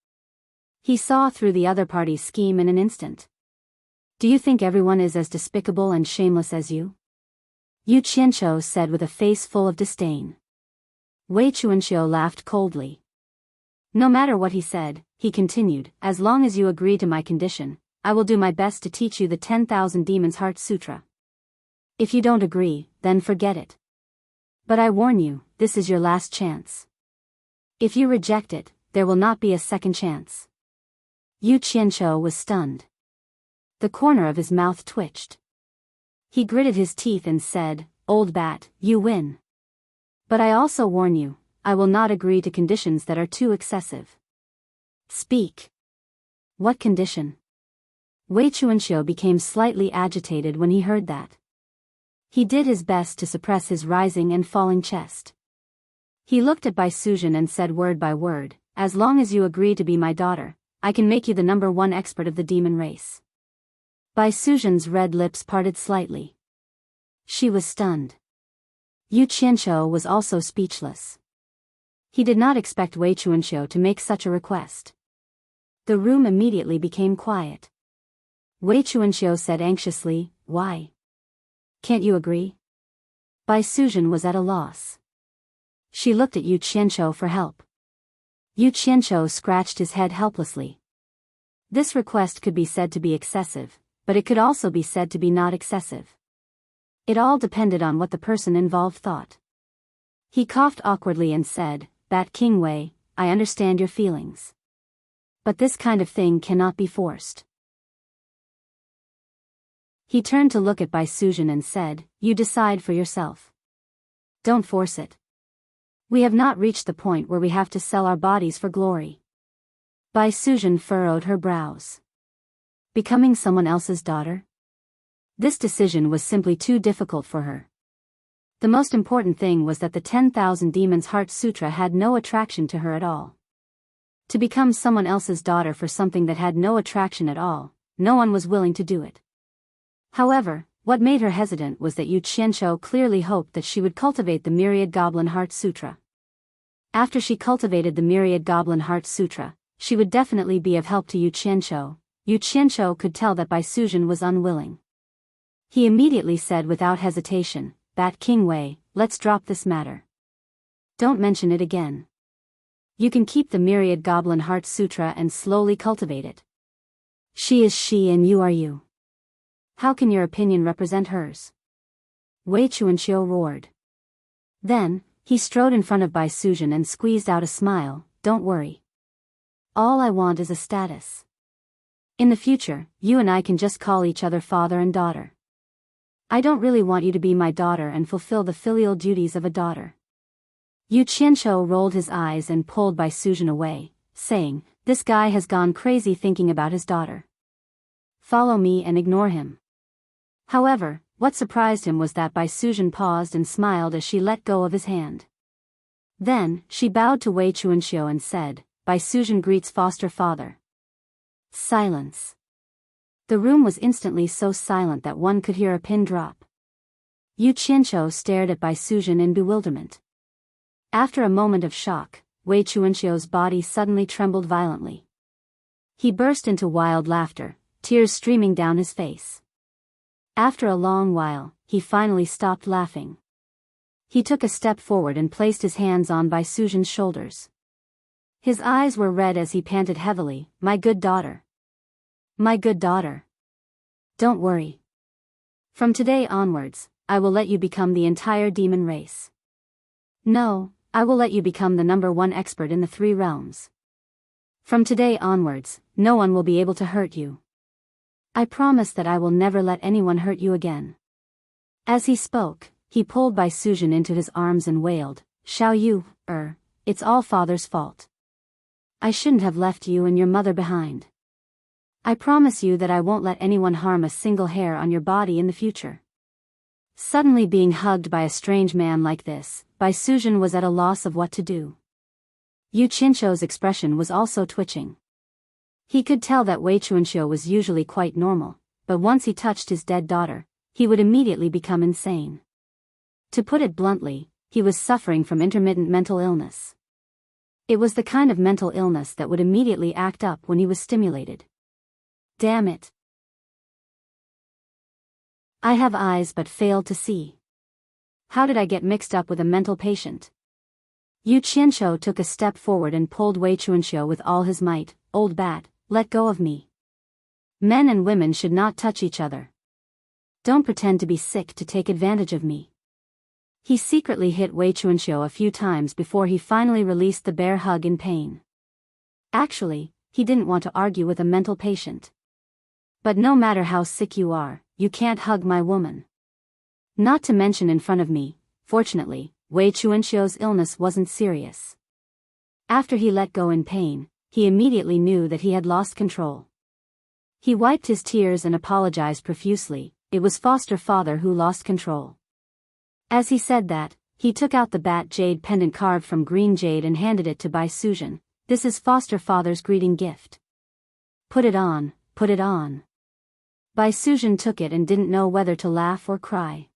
A: He saw through the other party's scheme in an instant. Do you think everyone is as despicable and shameless as you? Yu Qianqiu said with a face full of disdain. Wei Chuanqiu laughed coldly. No matter what he said, he continued, as long as you agree to my condition, I will do my best to teach you the 10,000 Demons Heart Sutra. If you don't agree, then forget it. But I warn you, this is your last chance. If you reject it, there will not be a second chance. Yu Qianqiu was stunned. The corner of his mouth twitched. He gritted his teeth and said, Old bat, you win. But I also warn you, I will not agree to conditions that are too excessive. Speak. What condition? Wei Chuanqiu became slightly agitated when he heard that. He did his best to suppress his rising and falling chest. He looked at Bai Sujin and said word by word, as long as you agree to be my daughter, I can make you the #1 expert of the demon race. Bai Sujin's red lips parted slightly. She was stunned. Yu Qianqiu was also speechless. He did not expect Wei Chuanqiu to make such a request. The room immediately became quiet. Wei Chuanqiu said anxiously, why? Can't you agree? Bai Sujin was at a loss. She looked at Yu Qianqiu for help. Yu Qianqiu scratched his head helplessly. This request could be said to be excessive, but it could also be said to be not excessive. It all depended on what the person involved thought. He coughed awkwardly and said, Bat King Wei, I understand your feelings. But this kind of thing cannot be forced. He turned to look at Bai Sujin and said, you decide for yourself. Don't force it. We have not reached the point where we have to sell our bodies for glory. Bai Sujin furrowed her brows. Becoming someone else's daughter? This decision was simply too difficult for her. The most important thing was that the 10,000 Demons Heart Sutra had no attraction to her at all. To become someone else's daughter for something that had no attraction at all, no one was willing to do it. However, what made her hesitant was that Yu Qianqiu clearly hoped that she would cultivate the Myriad Goblin Heart Sutra. After she cultivated the Myriad Goblin Heart Sutra, she would definitely be of help to Yu Qianqiu. Yu Qianqiu could tell that Bai Sujin was unwilling. He immediately said without hesitation, Bat King Wei, let's drop this matter. Don't mention it again. You can keep the myriad goblin heart sutra and slowly cultivate it. She is she and you are you. How can your opinion represent hers? Wei Chuanxiu roared. Then, he strode in front of Bai Sujin and squeezed out a smile. Don't worry. All I want is a status. In the future, you and I can just call each other father and daughter. I don't really want you to be my daughter and fulfill the filial duties of a daughter. Yu Qianzhou rolled his eyes and pulled Bai Sujin away, saying, this guy has gone crazy thinking about his daughter. Follow me and ignore him. However, what surprised him was that Bai Sujin paused and smiled as she let go of his hand. Then, she bowed to Wei Chuanxiu and said, Bai Sujin greets foster father. Silence. The room was instantly so silent that one could hear a pin drop. Yu Qianzhou stared at Bai Sujin in bewilderment. After a moment of shock, Wei Chuanxiu's body suddenly trembled violently. He burst into wild laughter, tears streaming down his face. After a long while, he finally stopped laughing. He took a step forward and placed his hands on Bai Sujin's shoulders. His eyes were red as he panted heavily, my good daughter. My good daughter. Don't worry. From today onwards, I will let you become the entire demon race. No, I will let you become the #1 expert in the 3 realms. From today onwards, no one will be able to hurt you. I promise that I will never let anyone hurt you again. As he spoke, he pulled Bai Sujin into his arms and wailed, Xiao Yu, it's all father's fault. I shouldn't have left you and your mother behind. I promise you that I won't let anyone harm a single hair on your body in the future. Suddenly being hugged by a strange man like this, Bai Sujin was at a loss of what to do. Yu Qianzhou's expression was also twitching. He could tell that Wei Chuanxiu was usually quite normal, but once he touched his dead daughter, he would immediately become insane. To put it bluntly, he was suffering from intermittent mental illness. It was the kind of mental illness that would immediately act up when he was stimulated. Damn it. I have eyes but failed to see. How did I get mixed up with a mental patient? Yu Qianzhou took a step forward and pulled Wei Chuanxiu with all his might. Old bat, let go of me. Men and women should not touch each other. Don't pretend to be sick to take advantage of me. He secretly hit Wei Chuanxiu a few times before he finally released the bear hug in pain. Actually, he didn't want to argue with a mental patient. But no matter how sick you are, you can't hug my woman. Not to mention in front of me. Fortunately, Wei Chuanxiu's illness wasn't serious. After he let go in pain, he immediately knew that he had lost control. He wiped his tears and apologized profusely. It was foster father who lost control. As he said that, he took out the bat jade pendant carved from green jade and handed it to Bai Sujin. This is foster father's greeting gift. Put it on, put it on. Bai Sujin took it and didn't know whether to laugh or cry.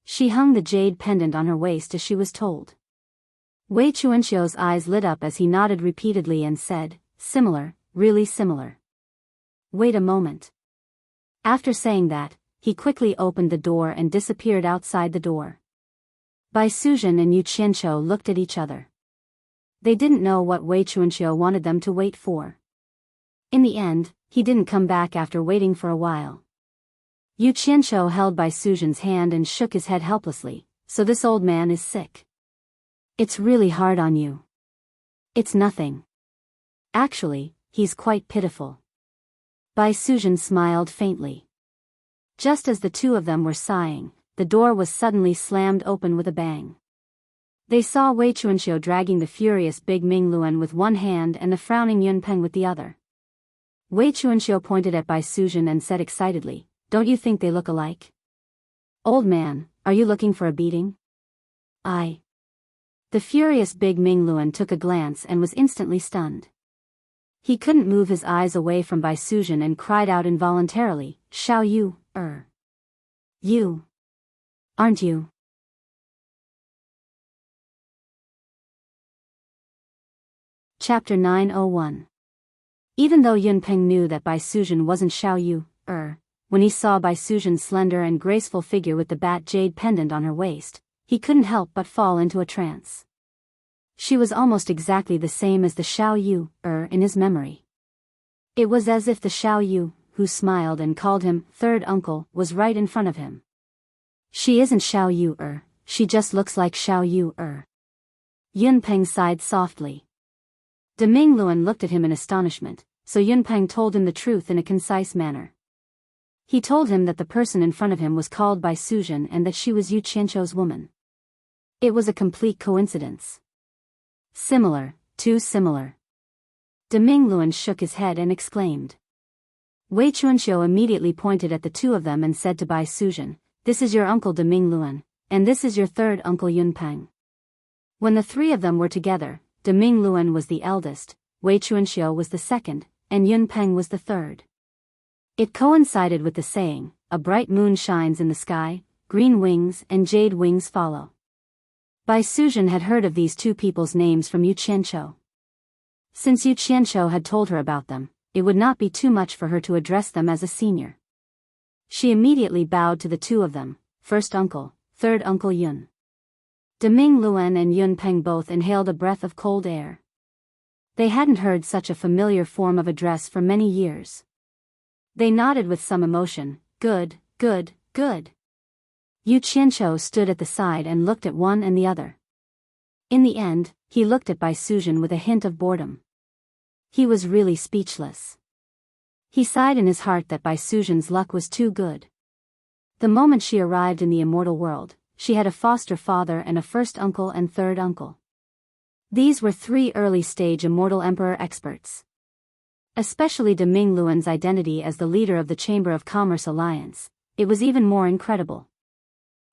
A: She hung the jade pendant on her waist as she was told. Wei Chuanxiu's eyes lit up as he nodded repeatedly and said, similar, really similar. Wait a moment. After saying that, he quickly opened the door and disappeared outside the door. Bai Sujin and Yu Qianzhou looked at each other. They didn't know what Wei Chuanxiu wanted them to wait for. In the end, he didn't come back after waiting for a while. Yu Qianzhou held Bai Sujin's hand and shook his head helplessly. So this old man is sick. It's really hard on you. It's nothing. Actually, he's quite pitiful. Bai Sujin smiled faintly. Just as the two of them were sighing, the door was suddenly slammed open with a bang. They saw Wei Chuanxiu dragging the furious Big Ming Luan with one hand and the frowning Yun Peng with the other. Wei Chuanxiu pointed at Bai Sujin and said excitedly, don't you think they look alike? Old man, are you looking for a beating? The furious Big Ming Luan took a glance and was instantly stunned. He couldn't move his eyes away from Bai Sujin and cried out involuntarily, Xiao Yu, You. Aren't you? Chapter 901. Even though Yun Peng knew that Bai Sujin wasn't Xiao Yu, when he saw Bai Sujin's slender and graceful figure with the bat jade pendant on her waist, he couldn't help but fall into a trance. She was almost exactly the same as the Xiao Yu in his memory. It was as if the Xiao Yu, who smiled and called him third uncle, was right in front of him. She isn't Xiao Yu she just looks like Xiao Yu Yunpeng sighed softly. Deming Luan looked at him in astonishment, so Yunpeng told him the truth in a concise manner. He told him that the person in front of him was called by Suzhen and that she was Yu Qianzhou's woman. It was a complete coincidence. Similar, too similar. Deming Luan shook his head and exclaimed. Wei Chuanxiu immediately pointed at the two of them and said to Bai Suzhen, "This is your uncle Deming Luan, and this is your third uncle Yunpeng." When the three of them were together, Deming Luan was the eldest, Wei Chuanxiu was the second, and Yunpeng was the third. It coincided with the saying, "A bright moon shines in the sky, green wings and jade wings follow." Bai Suzhen had heard of these two people's names from Yu Qianzhou. Since Yu Qianzhou had told her about them, it would not be too much for her to address them as a senior. She immediately bowed to the two of them, first uncle, third uncle Yun. Deming Luan and Yunpeng both inhaled a breath of cold air. They hadn't heard such a familiar form of address for many years. They nodded with some emotion. Good, good, good. Yu Qianzhou stood at the side and looked at one and the other. In the end, he looked at Bai Suzhen with a hint of boredom. He was really speechless. He sighed in his heart that Bai Suzhen's luck was too good. The moment she arrived in the immortal world, she had a foster father and a first uncle and third uncle. These were three early-stage immortal emperor experts. Especially Deming Luan's identity as the leader of the Chamber of Commerce Alliance, it was even more incredible.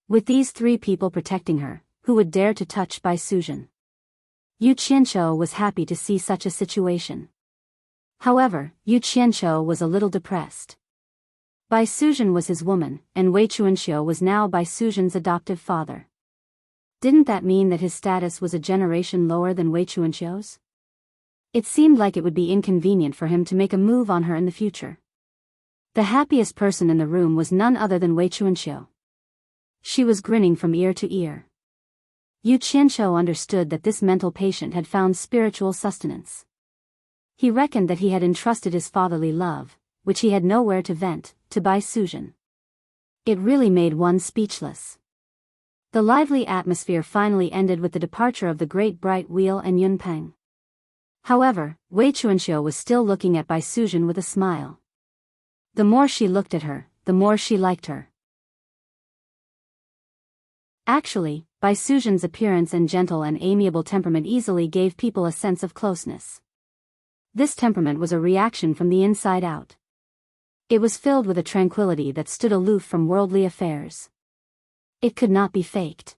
A: With these three people protecting her, who would dare to touch Bai Suzhen? Yu Qianzhou was happy to see such a situation. However, Yu Qianzhou was a little depressed. Bai Suzhen was his woman, and Wei Chuanxiu was now Bai Suzhen's adoptive father. Didn't that mean that his status was a generation lower than Wei Chuanxiu's? It seemed like it would be inconvenient for him to make a move on her in the future. The happiest person in the room was none other than Wei Chuanxiu. She was grinning from ear to ear. Yu Qianzhou understood that this mental patient had found spiritual sustenance. He reckoned that he had entrusted his fatherly love, which he had nowhere to vent, to Bai Suzhen. It really made one speechless. The lively atmosphere finally ended with the departure of the great bright wheel and Yunpeng. However, Wei Chuanxiu was still looking at Bai Suzhen with a smile. The more she looked at her, the more she liked her. Actually, Bai Suzhen's appearance and gentle and amiable temperament easily gave people a sense of closeness. This temperament was a reaction from the inside out. It was filled with a tranquility that stood aloof from worldly affairs. It could not be faked.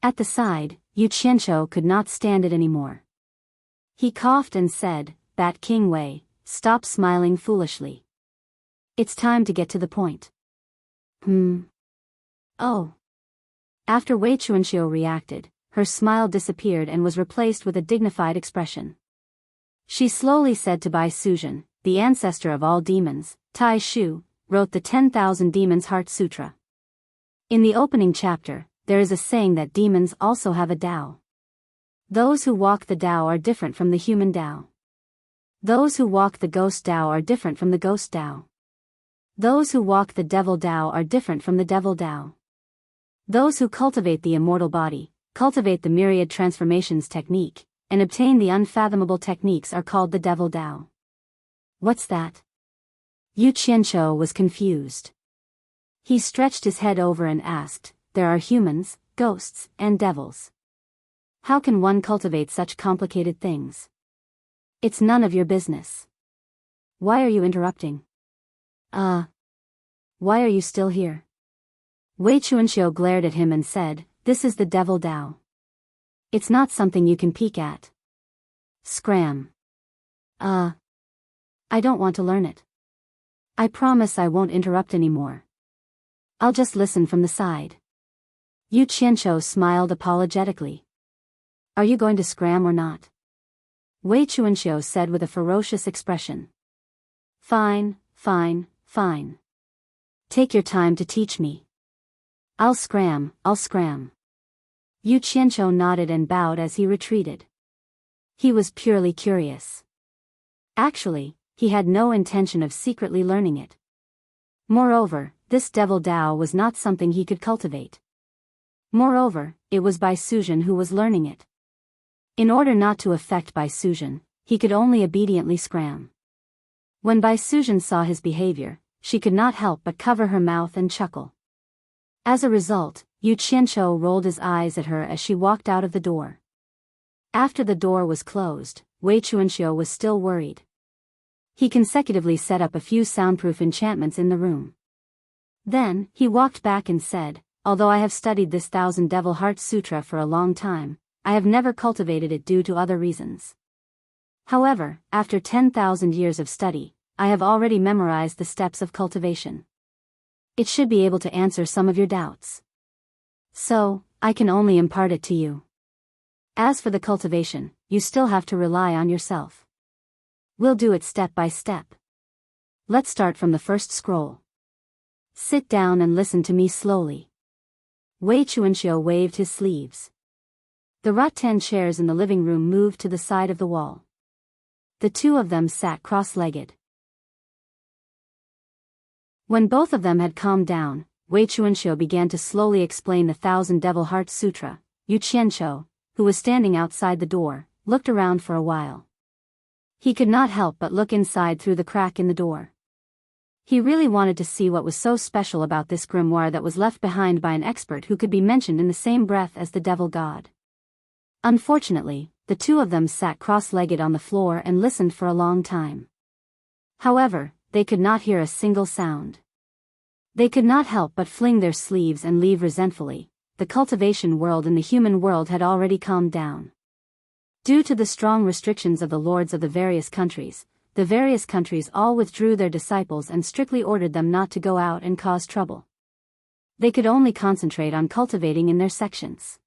A: At the side, Yu Qianzhou could not stand it anymore. He coughed and said, "Bat King Wei, stop smiling foolishly. It's time to get to the point." Oh. After Wei Chuanxiu reacted, her smile disappeared and was replaced with a dignified expression. She slowly said to Bai Suzhen, "The ancestor of all demons, Tai Shu, wrote the 10,000 Demons Heart Sutra. In the opening chapter, there is a saying that demons also have a Tao. Those who walk the Tao are different from the human Tao. Those who walk the ghost Tao are different from the ghost Tao. Those who walk the devil Tao are different from the devil Tao. Those who cultivate the immortal body, cultivate the myriad transformations technique, and obtain the unfathomable techniques are called the devil Tao." What's that? Yu Qianzhou was confused. He stretched his head over and asked, "There are humans, ghosts, and devils. How can one cultivate such complicated things?" "It's none of your business. Why are you interrupting?" Why are you still here?" Wei Chuanxiu glared at him and said, "This is the devil Tao. It's not something you can peek at." Scram. I don't want to learn it. I promise I won't interrupt anymore. I'll just listen from the side." Yu Qianzhou smiled apologetically. "Are you going to scram or not?" Wei Chuanxiu said with a ferocious expression. Fine. Take your time to teach me. I'll scram. Yu Qianqiu nodded and bowed as he retreated. He was purely curious. Actually, he had no intention of secretly learning it. Moreover, this devil Dao was not something he could cultivate. Moreover, it was Bai Suzhen who was learning it. In order not to affect Bai Suzhen, he could only obediently scram. When Bai Suzhen saw his behavior, she could not help but cover her mouth and chuckle. As a result, Yu Qianqiu rolled his eyes at her as she walked out of the door. After the door was closed, Wei Chuanxiu was still worried. He consecutively set up a few soundproof enchantments in the room. Then, he walked back and said, although I have studied this Thousand Devil Heart Sutra for a long time, I have never cultivated it due to other reasons. However, after 10,000 years of study, I have already memorized the steps of cultivation. It should be able to answer some of your doubts. So, I can only impart it to you. As for the cultivation, you still have to rely on yourself. We'll do it step by step. Let's start from the first scroll. Sit down and listen to me slowly. Wei Chuanxiu waved his sleeves. The rattan chairs in the living room moved to the side of the wall. The two of them sat cross-legged. When both of them had calmed down, Wei Chuanxiu began to slowly explain the Thousand Devil Heart Sutra. Yu Qianqiu, who was standing outside the door, looked around for a while. He could not help but look inside through the crack in the door. He really wanted to see what was so special about this grimoire that was left behind by an expert who could be mentioned in the same breath as the devil god. Unfortunately, the two of them sat cross-legged on the floor and listened for a long time. However, they could not hear a single sound. They could not help but fling their sleeves and leave resentfully. The cultivation world and the human world had already calmed down. Due to the strong restrictions of the lords of the various countries all withdrew their disciples and strictly ordered them not to go out and cause trouble. They could only concentrate on cultivating in their sections.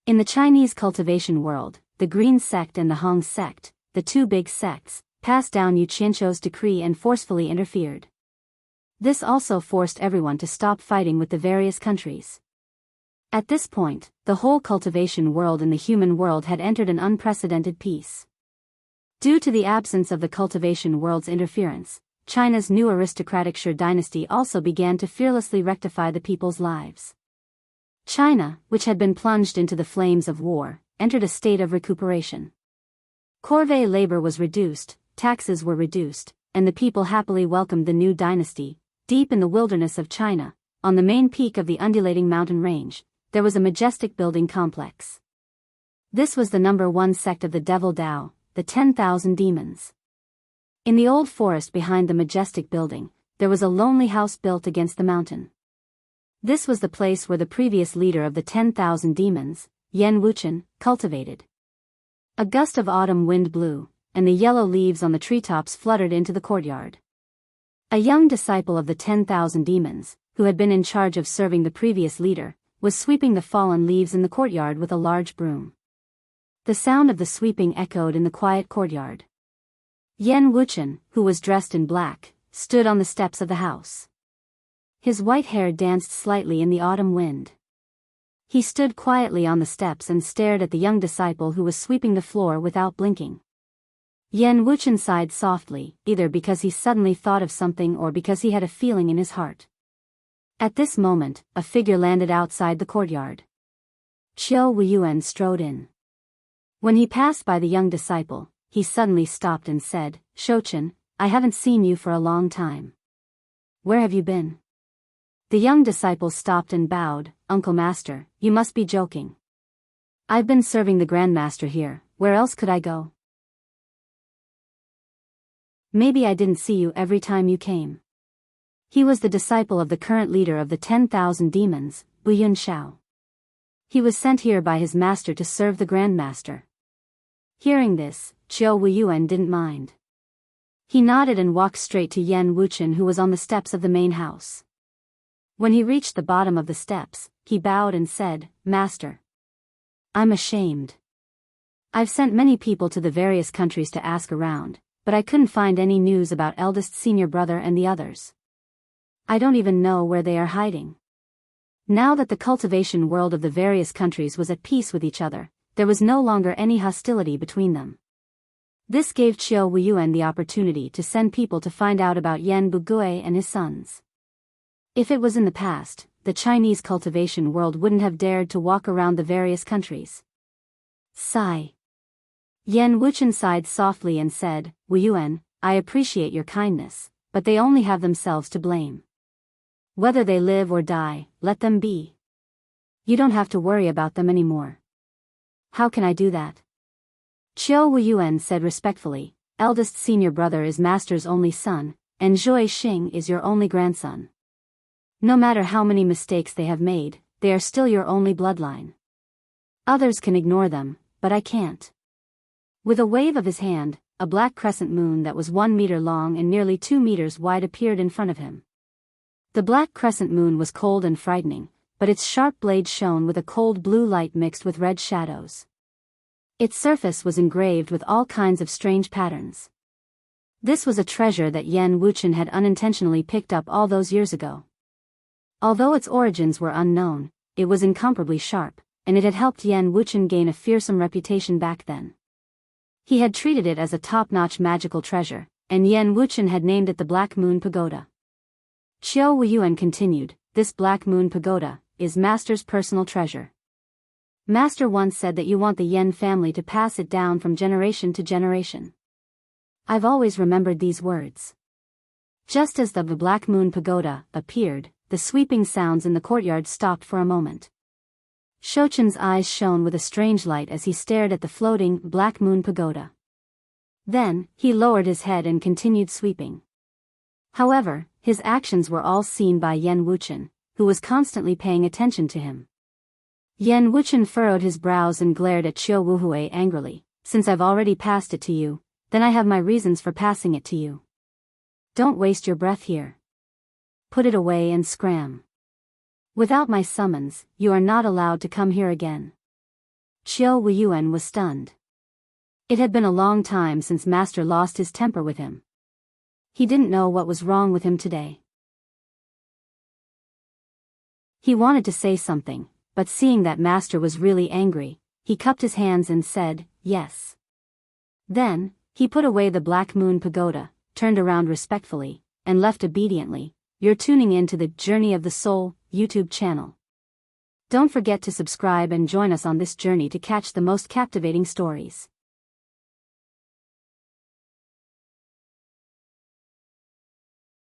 A: In the Chinese cultivation world, the Green sect and the Hong sect, the two big sects, passed down Yu Qianqiu's decree and forcefully interfered. This also forced everyone to stop fighting with the various countries. At this point, the whole cultivation world and the human world had entered an unprecedented peace. Due to the absence of the cultivation world's interference, China's new aristocratic Shi dynasty also began to fearlessly rectify the people's lives. China, which had been plunged into the flames of war, entered a state of recuperation. Corvée labor was reduced, taxes were reduced, and the people happily welcomed the new dynasty. Deep in the wilderness of China, on the main peak of the undulating mountain range, there was a majestic building complex. This was the number one sect of the Devil Dao, the 10,000 demons. In the old forest behind the majestic building, there was a lonely house built against the mountain. This was the place where the previous leader of the 10,000 demons, Yan Wuchen, cultivated. A gust of autumn wind blew, and the yellow leaves on the treetops fluttered into the courtyard. A young disciple of the 10,000 demons, who had been in charge of serving the previous leader, was sweeping the fallen leaves in the courtyard with a large broom. The sound of the sweeping echoed in the quiet courtyard. Yan Wuchen, who was dressed in black, stood on the steps of the house. His white hair danced slightly in the autumn wind. He stood quietly on the steps and stared at the young disciple who was sweeping the floor without blinking. Yan Wuchen sighed softly, either because he suddenly thought of something or because he had a feeling in his heart. At this moment, a figure landed outside the courtyard. Qiu Wuyuan strode in. When he passed by the young disciple, he suddenly stopped and said, "Shouchen, I haven't seen you for a long time. Where have you been?" The young disciple stopped and bowed. "Uncle Master, you must be joking. I've been serving the Grandmaster here, where else could I go? Maybe I didn't see you every time you came." He was the disciple of the current leader of the 10,000 demons, Buyun Shao. He was sent here by his master to serve the Grandmaster. Hearing this, Qiu Wuyuan didn't mind. He nodded and walked straight to Yan Wuchen, who was on the steps of the main house. When he reached the bottom of the steps, he bowed and said, "Master, I'm ashamed. I've sent many people to the various countries to ask around, but I couldn't find any news about eldest senior brother and the others. I don't even know where they are hiding. Now that the cultivation world of the various countries was at peace with each other, there was no longer any hostility between them. This gave Qiu Wuyuan the opportunity to send people to find out about Yan Bugui and his sons. If it was in the past, the Chinese cultivation world wouldn't have dared to walk around the various countries. Sigh. Yan Wuchen sighed softly and said, Wuyuan, I appreciate your kindness, but they only have themselves to blame. Whether they live or die, let them be. You don't have to worry about them anymore. How can I do that? Qiu Wuyuan said respectfully, eldest senior brother is master's only son, and Zhui Xing is your only grandson. No matter how many mistakes they have made, they are still your only bloodline. Others can ignore them, but I can't. With a wave of his hand, a black crescent moon that was 1 meter long and nearly 2 meters wide appeared in front of him. The black crescent moon was cold and frightening, but its sharp blade shone with a cold blue light mixed with red shadows. Its surface was engraved with all kinds of strange patterns. This was a treasure that Yan Wuchen had unintentionally picked up all those years ago. Although its origins were unknown, it was incomparably sharp, and it had helped Yan Wuchen gain a fearsome reputation back then. He had treated it as a top-notch magical treasure, and Yan Wuchen had named it the Black Moon Pagoda. Qiu Wuyuan continued, this Black Moon Pagoda is Master's personal treasure. Master once said that you want the Yan family to pass it down from generation to generation. I've always remembered these words. Just as the Black Moon Pagoda appeared, the sweeping sounds in the courtyard stopped for a moment. Shouchen's eyes shone with a strange light as he stared at the floating Black Moon Pagoda. Then, he lowered his head and continued sweeping. However, his actions were all seen by Yan Wuchen, who was constantly paying attention to him. Yan Wuchen furrowed his brows and glared at Qiu Wuhui angrily. Since I've already passed it to you, then I have my reasons for passing it to you. Don't waste your breath here. Put it away and scram. Without my summons, you are not allowed to come here again. Qiu Wuyuan was stunned. It had been a long time since Master lost his temper with him. He didn't know what was wrong with him today. He wanted to say something, but seeing that Master was really angry, he cupped his hands and said, yes. Then, he put away the Black Moon Pagoda, turned around respectfully, and left obediently. You're tuning in to the Journey of the Soul YouTube channel. Don't forget to subscribe and join us on this journey to catch the most captivating stories.